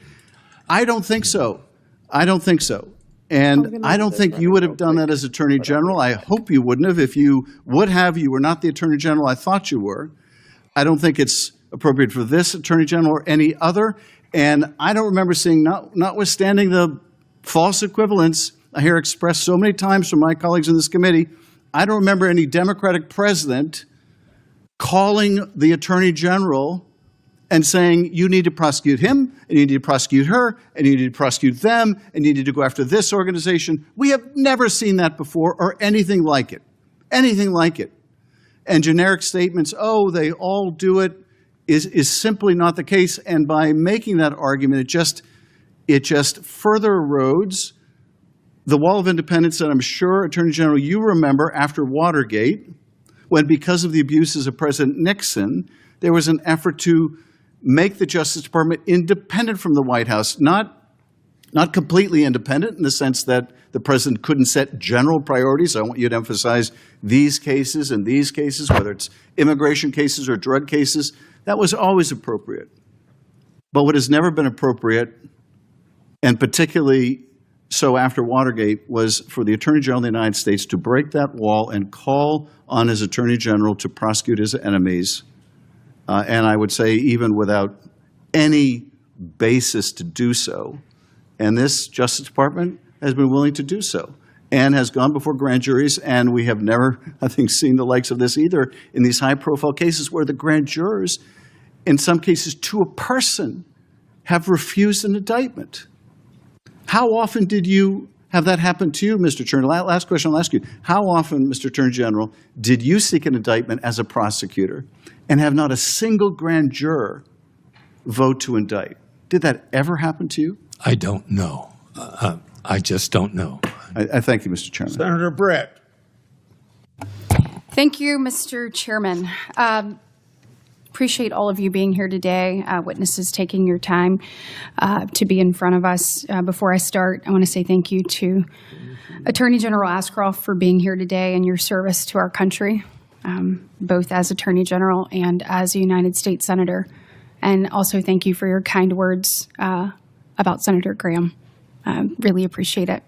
I don't think so. I don't think so. And I don't think you would have done that as Attorney General. I hope you wouldn't have. If you would have, you were not the Attorney General I thought you were. I don't think it's appropriate for this Attorney General or any other. And I don't remember seeing, notwithstanding the false equivalence I hear expressed so many times from my colleagues in this committee, I don't remember any Democratic president calling the Attorney General and saying, you need to prosecute him, and you need to prosecute her, and you need to prosecute them, and you need to go after this organization. We have never seen that before or anything like it. Anything like it. And generic statements, oh, they all do it, is simply not the case. And by making that argument, it just further erodes the wall of independence that I'm sure, Attorney General, you remember after Watergate, when because of the abuses of President Nixon, there was an effort to make the Justice Department independent from the White House, not completely independent in the sense that the President couldn't set general priorities. I want you to emphasize these cases and these cases, whether it's immigration cases or drug cases. That was always appropriate. But what has never been appropriate, and particularly so after Watergate, was for the Attorney General of the United States to break that wall and call on his Attorney General to prosecute his enemies. And I would say even without any basis to do so. And this Justice Department has been willing to do so and has gone before grand juries. And we have never, I think, seen the likes of this either in these high-profile cases where the grand jurors, in some cases to a person, have refused an indictment. How often did you have that happen to you, Mr. Attorney? Last question I'll ask you. How often, Mr. Attorney General, did you seek an indictment as a prosecutor and have not a single grand juror vote to indict? Did that ever happen to you? I don't know. I just don't know. I thank you, Mr. Chairman. Senator Brett. Thank you, Mr. Chairman. Appreciate all of you being here today, witnesses taking your time to be in front of us. Before I start, I want to say thank you to Attorney General Ashcroft for being here today and your service to our country, both as Attorney General and as a United States Senator. And also thank you for your kind words about Senator Graham. Really appreciate it.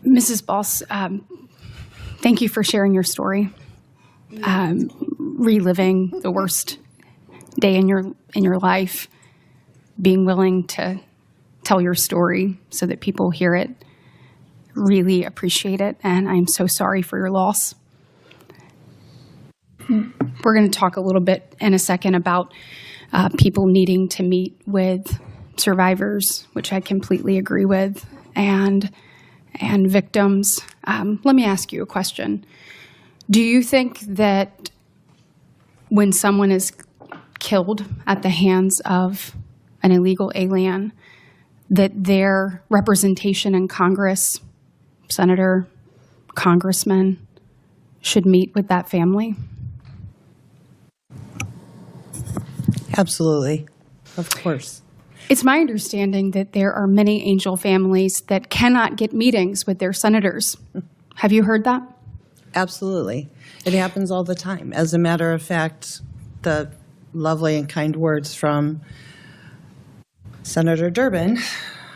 Mrs. Boss, thank you for sharing your story, reliving the worst day in your life, being willing to tell your story so that people hear it. Really appreciate it, and I'm so sorry for your loss. We're going to talk a little bit in a second about people needing to meet with survivors, which I completely agree with, and victims. Let me ask you a question. Do you think that when someone is killed at the hands of an illegal alien, that their representation in Congress, senator, congressman, should meet with that family? Absolutely. Of course. It's my understanding that there are many Angel families that cannot get meetings with their senators. Have you heard that? Absolutely. It happens all the time. As a matter of fact, the lovely and kind words from Senator Durbin,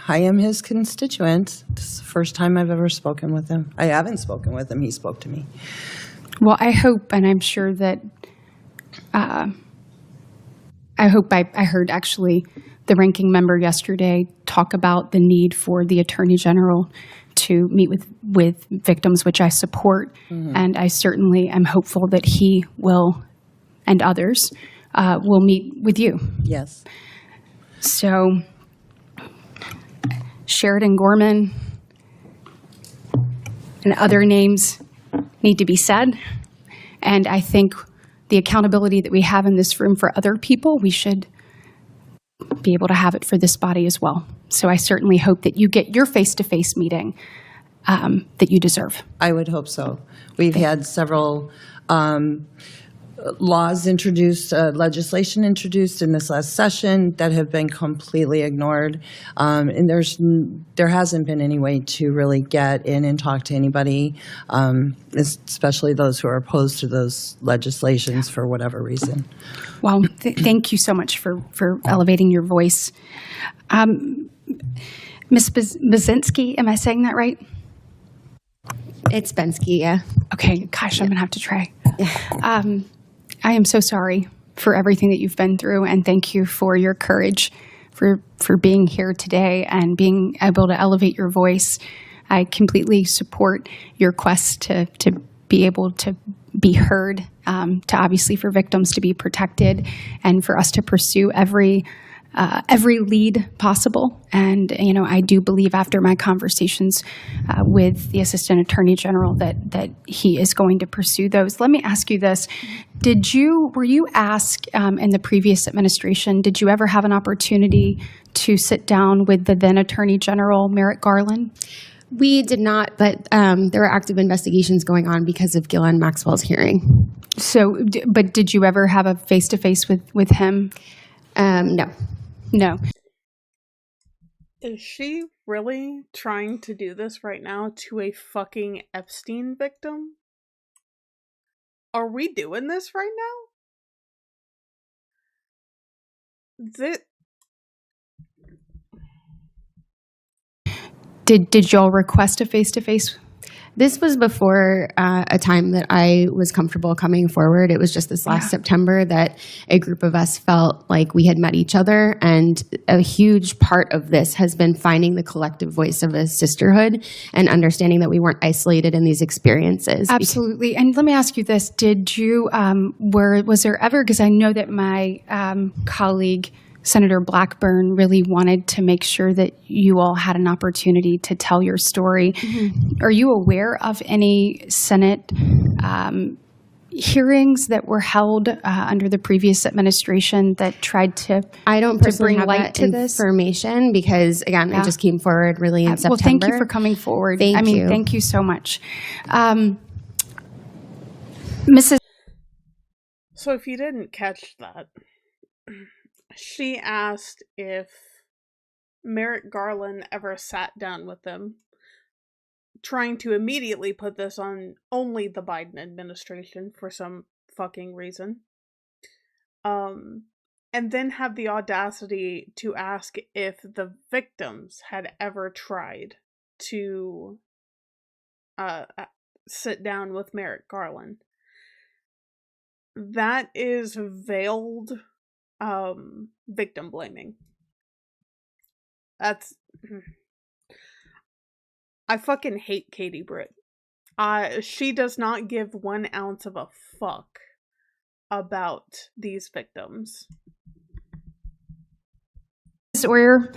I am his constituent. This is the first time I've ever spoken with him. I haven't spoken with him. He spoke to me. Well, I hope, and I'm sure that, I heard actually the ranking member yesterday talk about the need for the Attorney General to meet with victims, which I support. Mm-hmm. And I certainly am hopeful that he will, and others, will meet with you. Yes. So, Sheridan Gorman and other names need to be said. And I think the accountability that we have in this room for other people, we should be able to have it for this body as well. So I certainly hope that you get your face-to-face meeting that you deserve. I would hope so. We've had several laws introduced, legislation introduced in this last session that have been completely ignored. And there hasn't been any way to really get in and talk to anybody, especially those who are opposed to those legislations for whatever reason. Well, thank you so much for elevating your voice. Ms. Bazinski, am I saying that right? It's Bensky, yeah. Okay, gosh, I'm going to have to try. I am so sorry for everything that you've been through, and thank you for your courage, for being here today and being able to elevate your voice. I completely support your quest to be able to be heard, to obviously for victims to be protected, and for us to pursue every lead possible. And, you know, I do believe after my conversations with the Assistant Attorney General that he is going to pursue those. Let me ask you this. Were you asked in the previous administration, did you ever have an opportunity to sit down with the then Attorney General, Merrick Garland? We did not, but there were active investigations going on because of Ghislaine Maxwell's hearing. So, but did you ever have a face-to-face with him? No. No. Is she really trying to do this right now to a fucking Epstein victim? Are we doing this right now? Did y'all request a face-to-face? This was before a time that I was comfortable coming forward. It was just this last September that a group of us felt like we had met each other, and a huge part of this has been finding the collective voice of a sisterhood and understanding that we weren't isolated in these experiences. Absolutely. And let me ask you this. Did you, was there ever, because I know that my colleague, Senator Blackburn, really wanted to make sure that you all had an opportunity to tell your story. Mm-hmm. Are you aware of any Senate hearings that were held under the previous administration that tried to I don't to personally bring have light that to this? information because, again, Yeah. it just came forward really in September. Well, thank you for coming forward. Thank you. Thank you so much. Mrs. So if you didn't catch that, she asked if Merrick Garland ever sat down with them, trying to immediately put this on only the Biden administration for some fucking reason. And then have the audacity to ask if the victims had ever tried to sit down with Merrick Garland. That is veiled victim blaming. That's... I fucking hate Katie Britt. She does not give 1 ounce of a fuck about these victims. Ms. Oyer,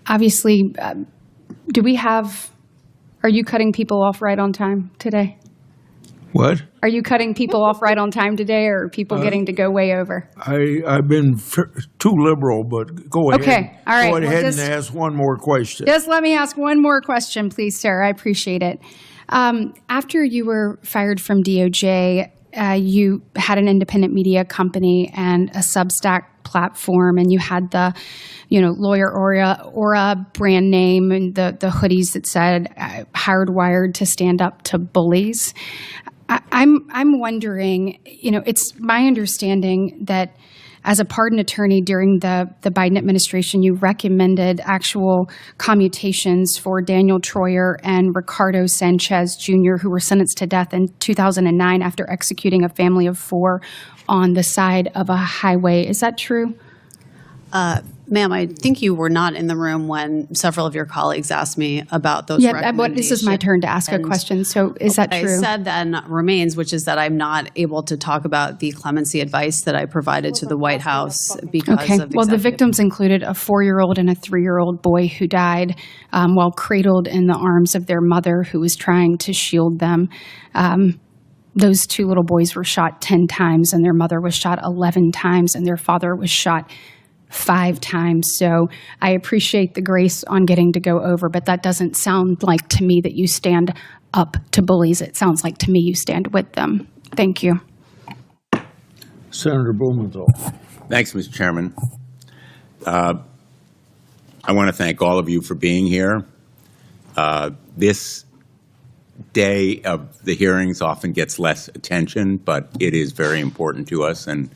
obviously, are you cutting people off right on time today? What? Are you cutting people off right on time today, or are people getting to go way over? I've been too liberal, but go ahead. Okay, all right. Go Well, ahead just- and ask one more question. Just let me ask one more question, please, sir. I appreciate it. After you were fired from DOJ, you had an independent media company and a Substack platform, and you had the, Lawyer Aura brand name and the hoodies that said "Hardwired to stand up to bullies." I'm wondering, it's my understanding that as a pardon attorney during the Biden administration, you recommended actual commutations for Daniel Troyer and Ricardo Sanchez Jr., who were sentenced to death in 2009 after executing a family of 4 on the side of a highway. Is that true? Ma'am, I think you were not in the room when several of your colleagues asked me about those recommendations. But this is my turn to ask a question. So is that true? I said then remains, which is that I'm not able to talk about the clemency advice that I provided to the White House because of Well, the victims included a 4-year-old and a 3-year-old boy who died while cradled in the arms of their mother, who was trying to shield them. Those 2 little boys were shot 10 times, and their mother was shot 11 times, and their father was shot 5 times. So I appreciate the grace on getting to go over, but that doesn't sound like to me that you stand up to bullies. It sounds like to me you stand with them. Thank you. Senator Blumenthal. Thanks, Mr. Chairman. I want to thank all of you for being here. This day of the hearings often gets less attention, but it is very important to us, and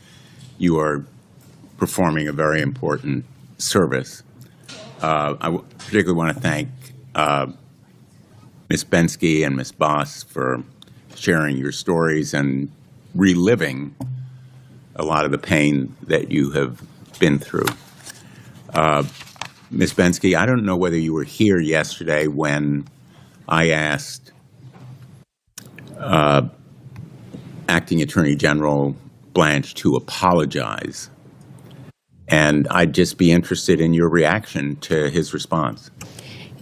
you are performing a very important service. I particularly want to thank Ms. Bensky and Ms. Boss for sharing your stories and reliving a lot of the pain that you have been through. Ms. Bensky, I don't know whether you were here yesterday when I asked Acting Attorney General Blanche to apologize. And I'd just be interested in your reaction to his response.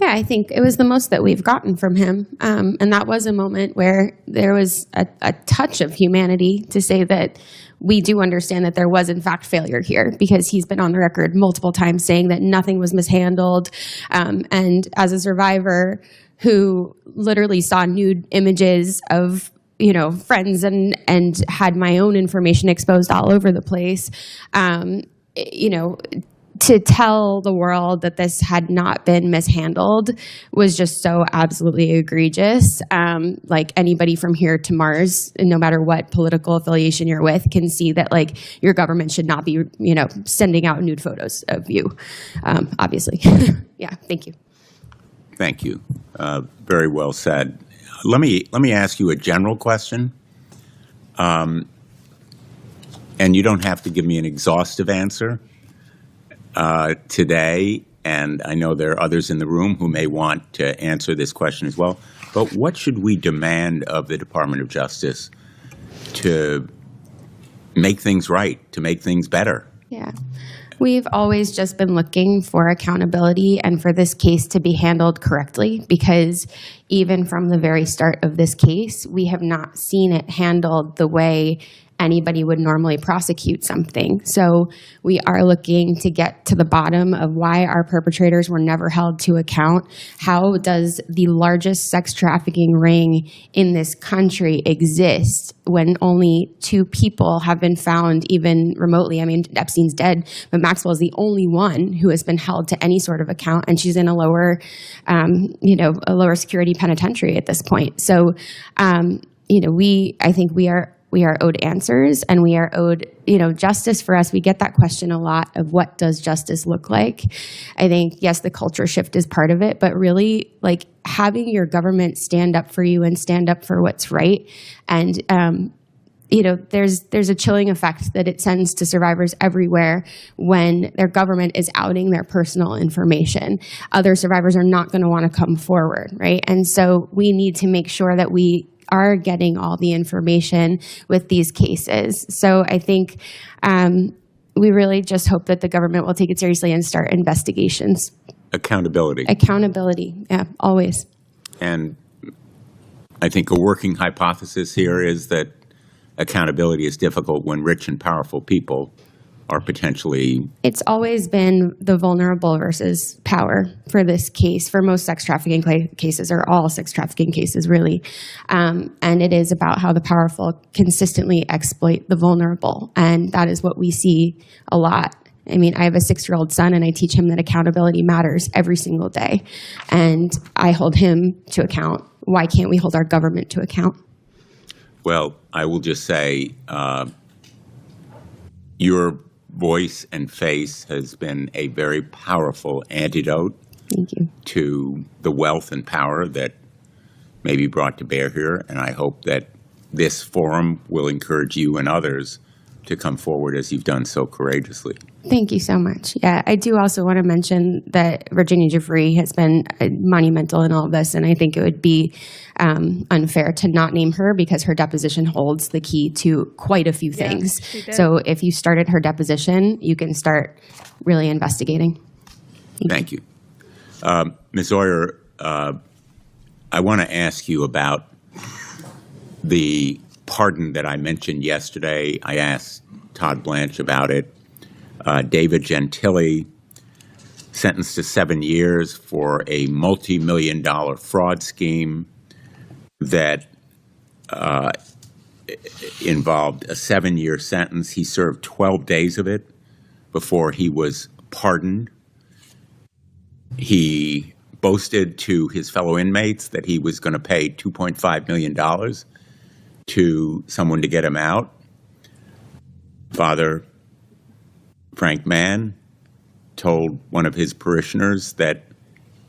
Yeah, I think it was the most that we've gotten from him. And that was a moment where there was a touch of humanity to say that we do understand that there was, in fact, failure here, because he's been on the record multiple times saying that nothing was mishandled. And as a survivor who literally saw nude images of friends and had my own information exposed all over the place, to tell the world that this had not been mishandled was just so absolutely egregious. Like anybody from here to Mars, no matter what political affiliation you're with, can see that your government should not be, sending out nude photos of you, obviously. Yeah, thank you. Thank you. Very well said. Let me ask you a general question. And you don't have to give me an exhaustive answer today, and I know there are others in the room who may want to answer this question as well, but what should we demand of the Department of Justice to make things right, to make things better? Yeah. We've always just been looking for accountability and for this case to be handled correctly, because even from the very start of this case, we have not seen it handled the way anybody would normally prosecute something. So we are looking to get to the bottom of why our perpetrators were never held to account. How does the largest sex trafficking ring in this country exist when only 2 people have been found even remotely? I mean, Epstein's dead, but Maxwell is the only one who has been held to any sort of account, and she's in a lower, a lower security penitentiary at this point. So, I think we are owed answers, and we are owed, justice. For us, we get that question a lot of what does justice look like? I think, yes, the culture shift is part of it, but really, like, having your government stand up for you and stand up for what's right. And, there's a chilling effect that it sends to survivors everywhere when their government is outing their personal information. Other survivors are not going to want to come forward, right? And so we need to make sure that we are getting all the information with these cases. So I think we really just hope that the government will take it seriously and start investigations. Accountability. Accountability, yeah, always. And I think a working hypothesis here is that accountability is difficult when rich and powerful people are potentially... It's always been the vulnerable versus power for this case, for most sex trafficking cases, or all sex trafficking cases, really. And it is about how the powerful consistently exploit the vulnerable. And that is what we see a lot. I mean, I have a 6-year-old son, and I teach him that accountability matters every single day. And I hold him to account. Why can't we hold our government to account? Well, I will just say your voice and face has been a very powerful antidote to the wealth and power that may be brought to bear here. And I hope that this forum will encourage you and others to come forward as you've done so courageously. Thank you so much. Yeah, I do also want to mention that Virginia Giuffre has been monumental in all of this, and I think it would be unfair to not name her, because her deposition holds the key to quite a few things. So if you started her deposition, you can start really investigating. Thank you. Ms. Oyer, I want to ask you about the pardon that I mentioned yesterday. I asked Todd Blanche about it. David Gentile, sentenced to 7 years for a multi-million-dollar fraud scheme that involved a 7-year sentence. He served 12 days of it before he was pardoned. He boasted to his fellow inmates that he was going to pay $2.5 million to someone to get him out. Father Frank Mann told one of his parishioners that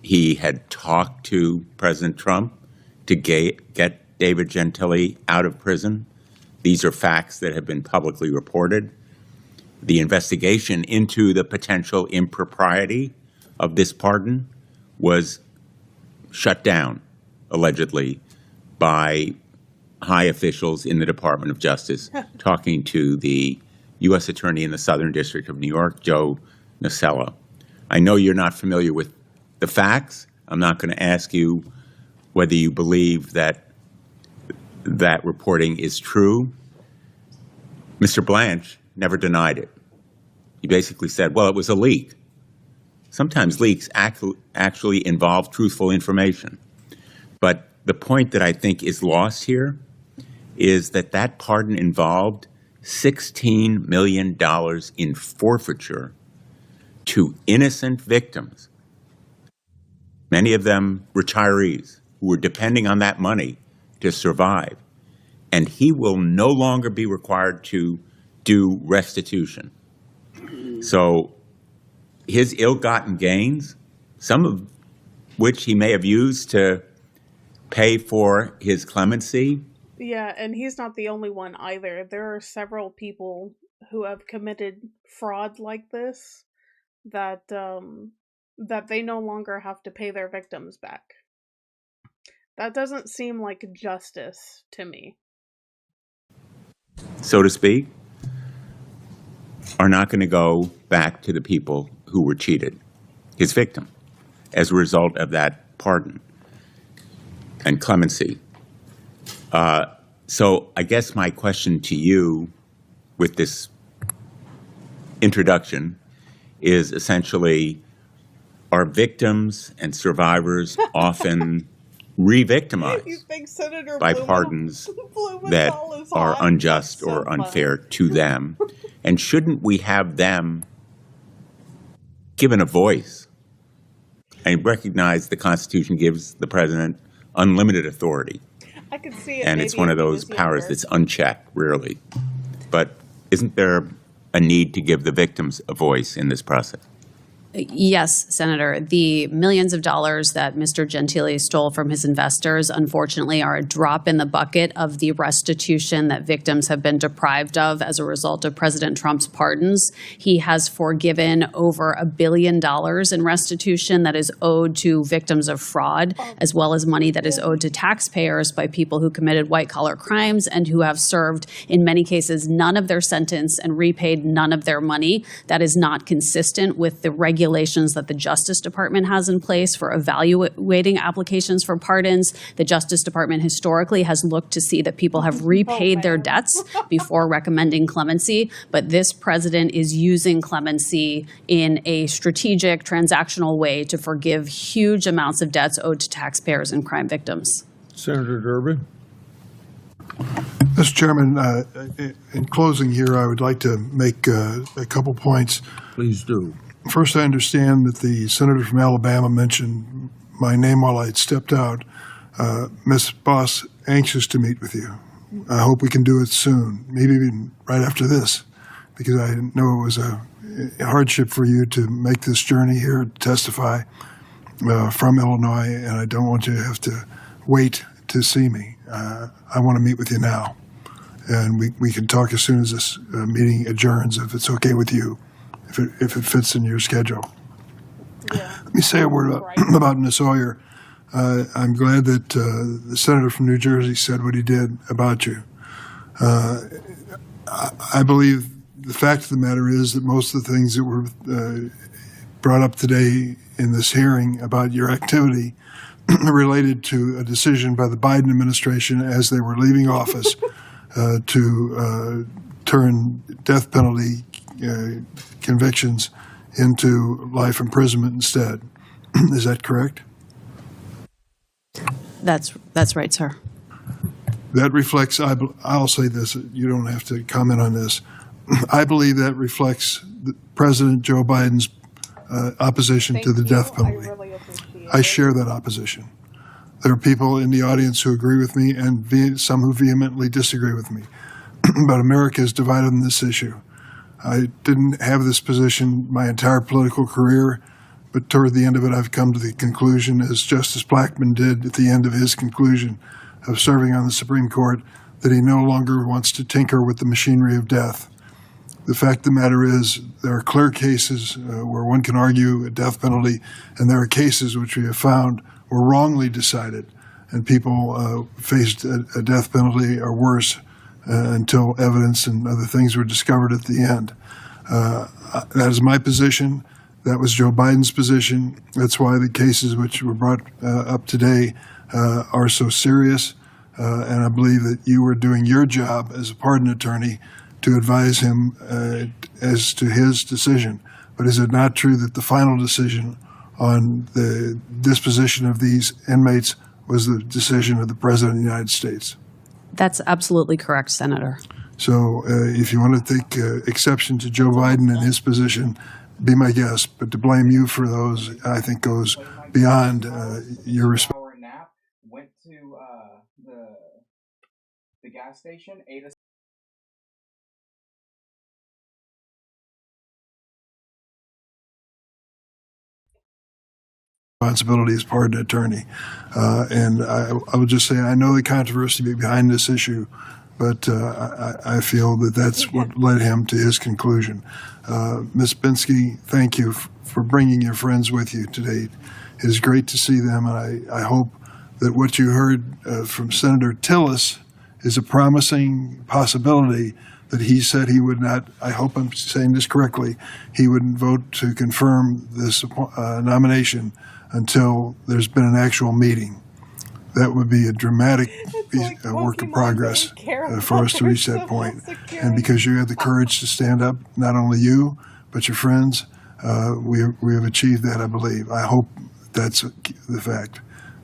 he had talked to President Trump to get David Gentile out of prison. These are facts that have been publicly reported. The investigation into the potential impropriety of this pardon was shut down, allegedly, by high officials in the Department of Justice, talking to the U.S. Attorney in the Southern District of New York, Joe Nocella. I know you're not familiar with the facts. I'm not going to ask you whether you believe that that reporting is true. Mr. Blanche never denied it. He basically said, well, it was a leak. Sometimes leaks actually involve truthful information. But the point that I think is lost here is that that pardon involved $16 million in forfeiture to innocent victims, many of them retirees who were depending on that money to survive. And he will no longer be required to do restitution. So his ill-gotten gains, some of which he may have used to pay for his clemency. Yeah, and he's not the only one either. There are several people who have committed fraud like this that that they no longer have to pay their victims back. That doesn't seem like justice to me. So to speak? are not going to go back to the people who were cheated, his victim, as a result of that pardon and clemency. So I guess my question to you with this introduction is essentially, are victims and survivors often re-victimized by pardons that are unjust or unfair to them? And shouldn't we have them given a voice and recognize the Constitution gives the president unlimited authority? I could see it. And it's one of those powers that's unchecked, rarely. But isn't there a need to give the victims a voice in this process? Yes, Senator. The millions of dollars that Mr. Gentile stole from his investors, unfortunately, are a drop in the bucket of the restitution that victims have been deprived of as a result of President Trump's pardons. He has forgiven over $1 billion in restitution that is owed to victims of fraud, as well as money that is owed to taxpayers by people who committed white-collar crimes and who have served, in many cases, none of their sentence and repaid none of their money. That is not consistent with the regulations that the Justice Department has in place for evaluating applications for pardons. The Justice Department historically has looked to see that people have repaid their debts before recommending clemency, but this president is using clemency in a strategic, transactional way to forgive huge amounts of debts owed to taxpayers and crime victims. Senator Durbin. Mr. Chairman, in closing here, I would like to make a couple points. Please do. First, I understand that the senator from Alabama mentioned my name while I had stepped out. Ms. Boss, anxious to meet with you. I hope we can do it soon, maybe even right after this, because I know it was a hardship for you to make this journey here to testify from Illinois, and I don't want you to have to wait to see me. I want to meet with you now, and we can talk as soon as this meeting adjourns, if it's okay with you. If it fits in your schedule. Yeah. Let me say a word about Ms. Oyer. I'm glad that the senator from New Jersey said what he did about you. I believe the fact of the matter is that most of the things that were brought up today in this hearing about your activity related to a decision by the Biden administration as they were leaving office to turn death penalty convictions into life imprisonment instead. Is that correct? That's right, sir. That reflects, I'll say this, you don't have to comment on this. I believe that reflects President Joe Biden's opposition to the death penalty. I share that opposition. There are people in the audience who agree with me and some who vehemently disagree with me. But America is divided on this issue. I didn't have this position my entire political career, but toward the end of it, I've come to the conclusion, as Justice Blackmun did at the end of his conclusion of serving on the Supreme Court, that he no longer wants to tinker with the machinery of death. The fact of the matter is, there are clear cases where one can argue a death penalty, and there are cases which we have found were wrongly decided, and people faced a death penalty or worse until evidence and other things were discovered at the end. That is my position. That was Joe Biden's position. That's why the cases which were brought up today are so serious. And I believe that you were doing your job as a pardon attorney to advise him as to his decision. But is it not true that the final decision on the disposition of these inmates was the decision of the President of the United States? That's absolutely correct, Senator. So if you want to take exception to Joe Biden and his position, be my guest. But to blame you for those, I think, goes beyond your responsibility. Went to the gas station, ate a responsibility as pardon attorney. And I will just say, I know the controversy behind this issue, but I feel that that's what led him to his conclusion. Ms. Binsky, thank you for bringing your friends with you today. It is great to see them, and I hope that what you heard from Senator Tillis is a promising possibility that he said he would not, I hope I'm saying this correctly, he wouldn't vote to confirm this nomination until there's been an actual meeting. That would be a dramatic work in progress for us to reach that point. And because you had the courage to stand up, not only you, but your friends, we have achieved that, I believe. I hope that's the fact.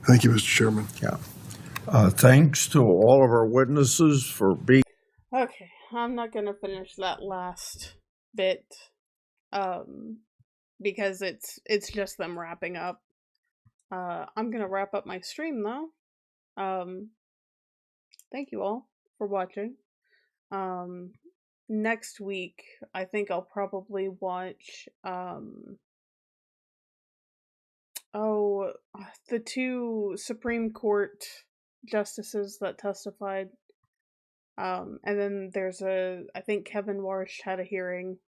Thank you, Mr. Chairman. Yeah. Thanks to all of our witnesses for being. Okay, I'm not gonna finish that last bit, because it's just them wrapping up. I'm gonna wrap up my stream though. Thank you all for watching. Next week, I think I'll probably watch, the 2 Supreme Court justices that testified. And then there's I think Kevin Warsh had a hearing.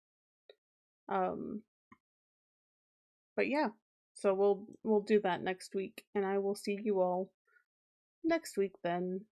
But yeah, so we'll do that next week, and I will see you all next week then.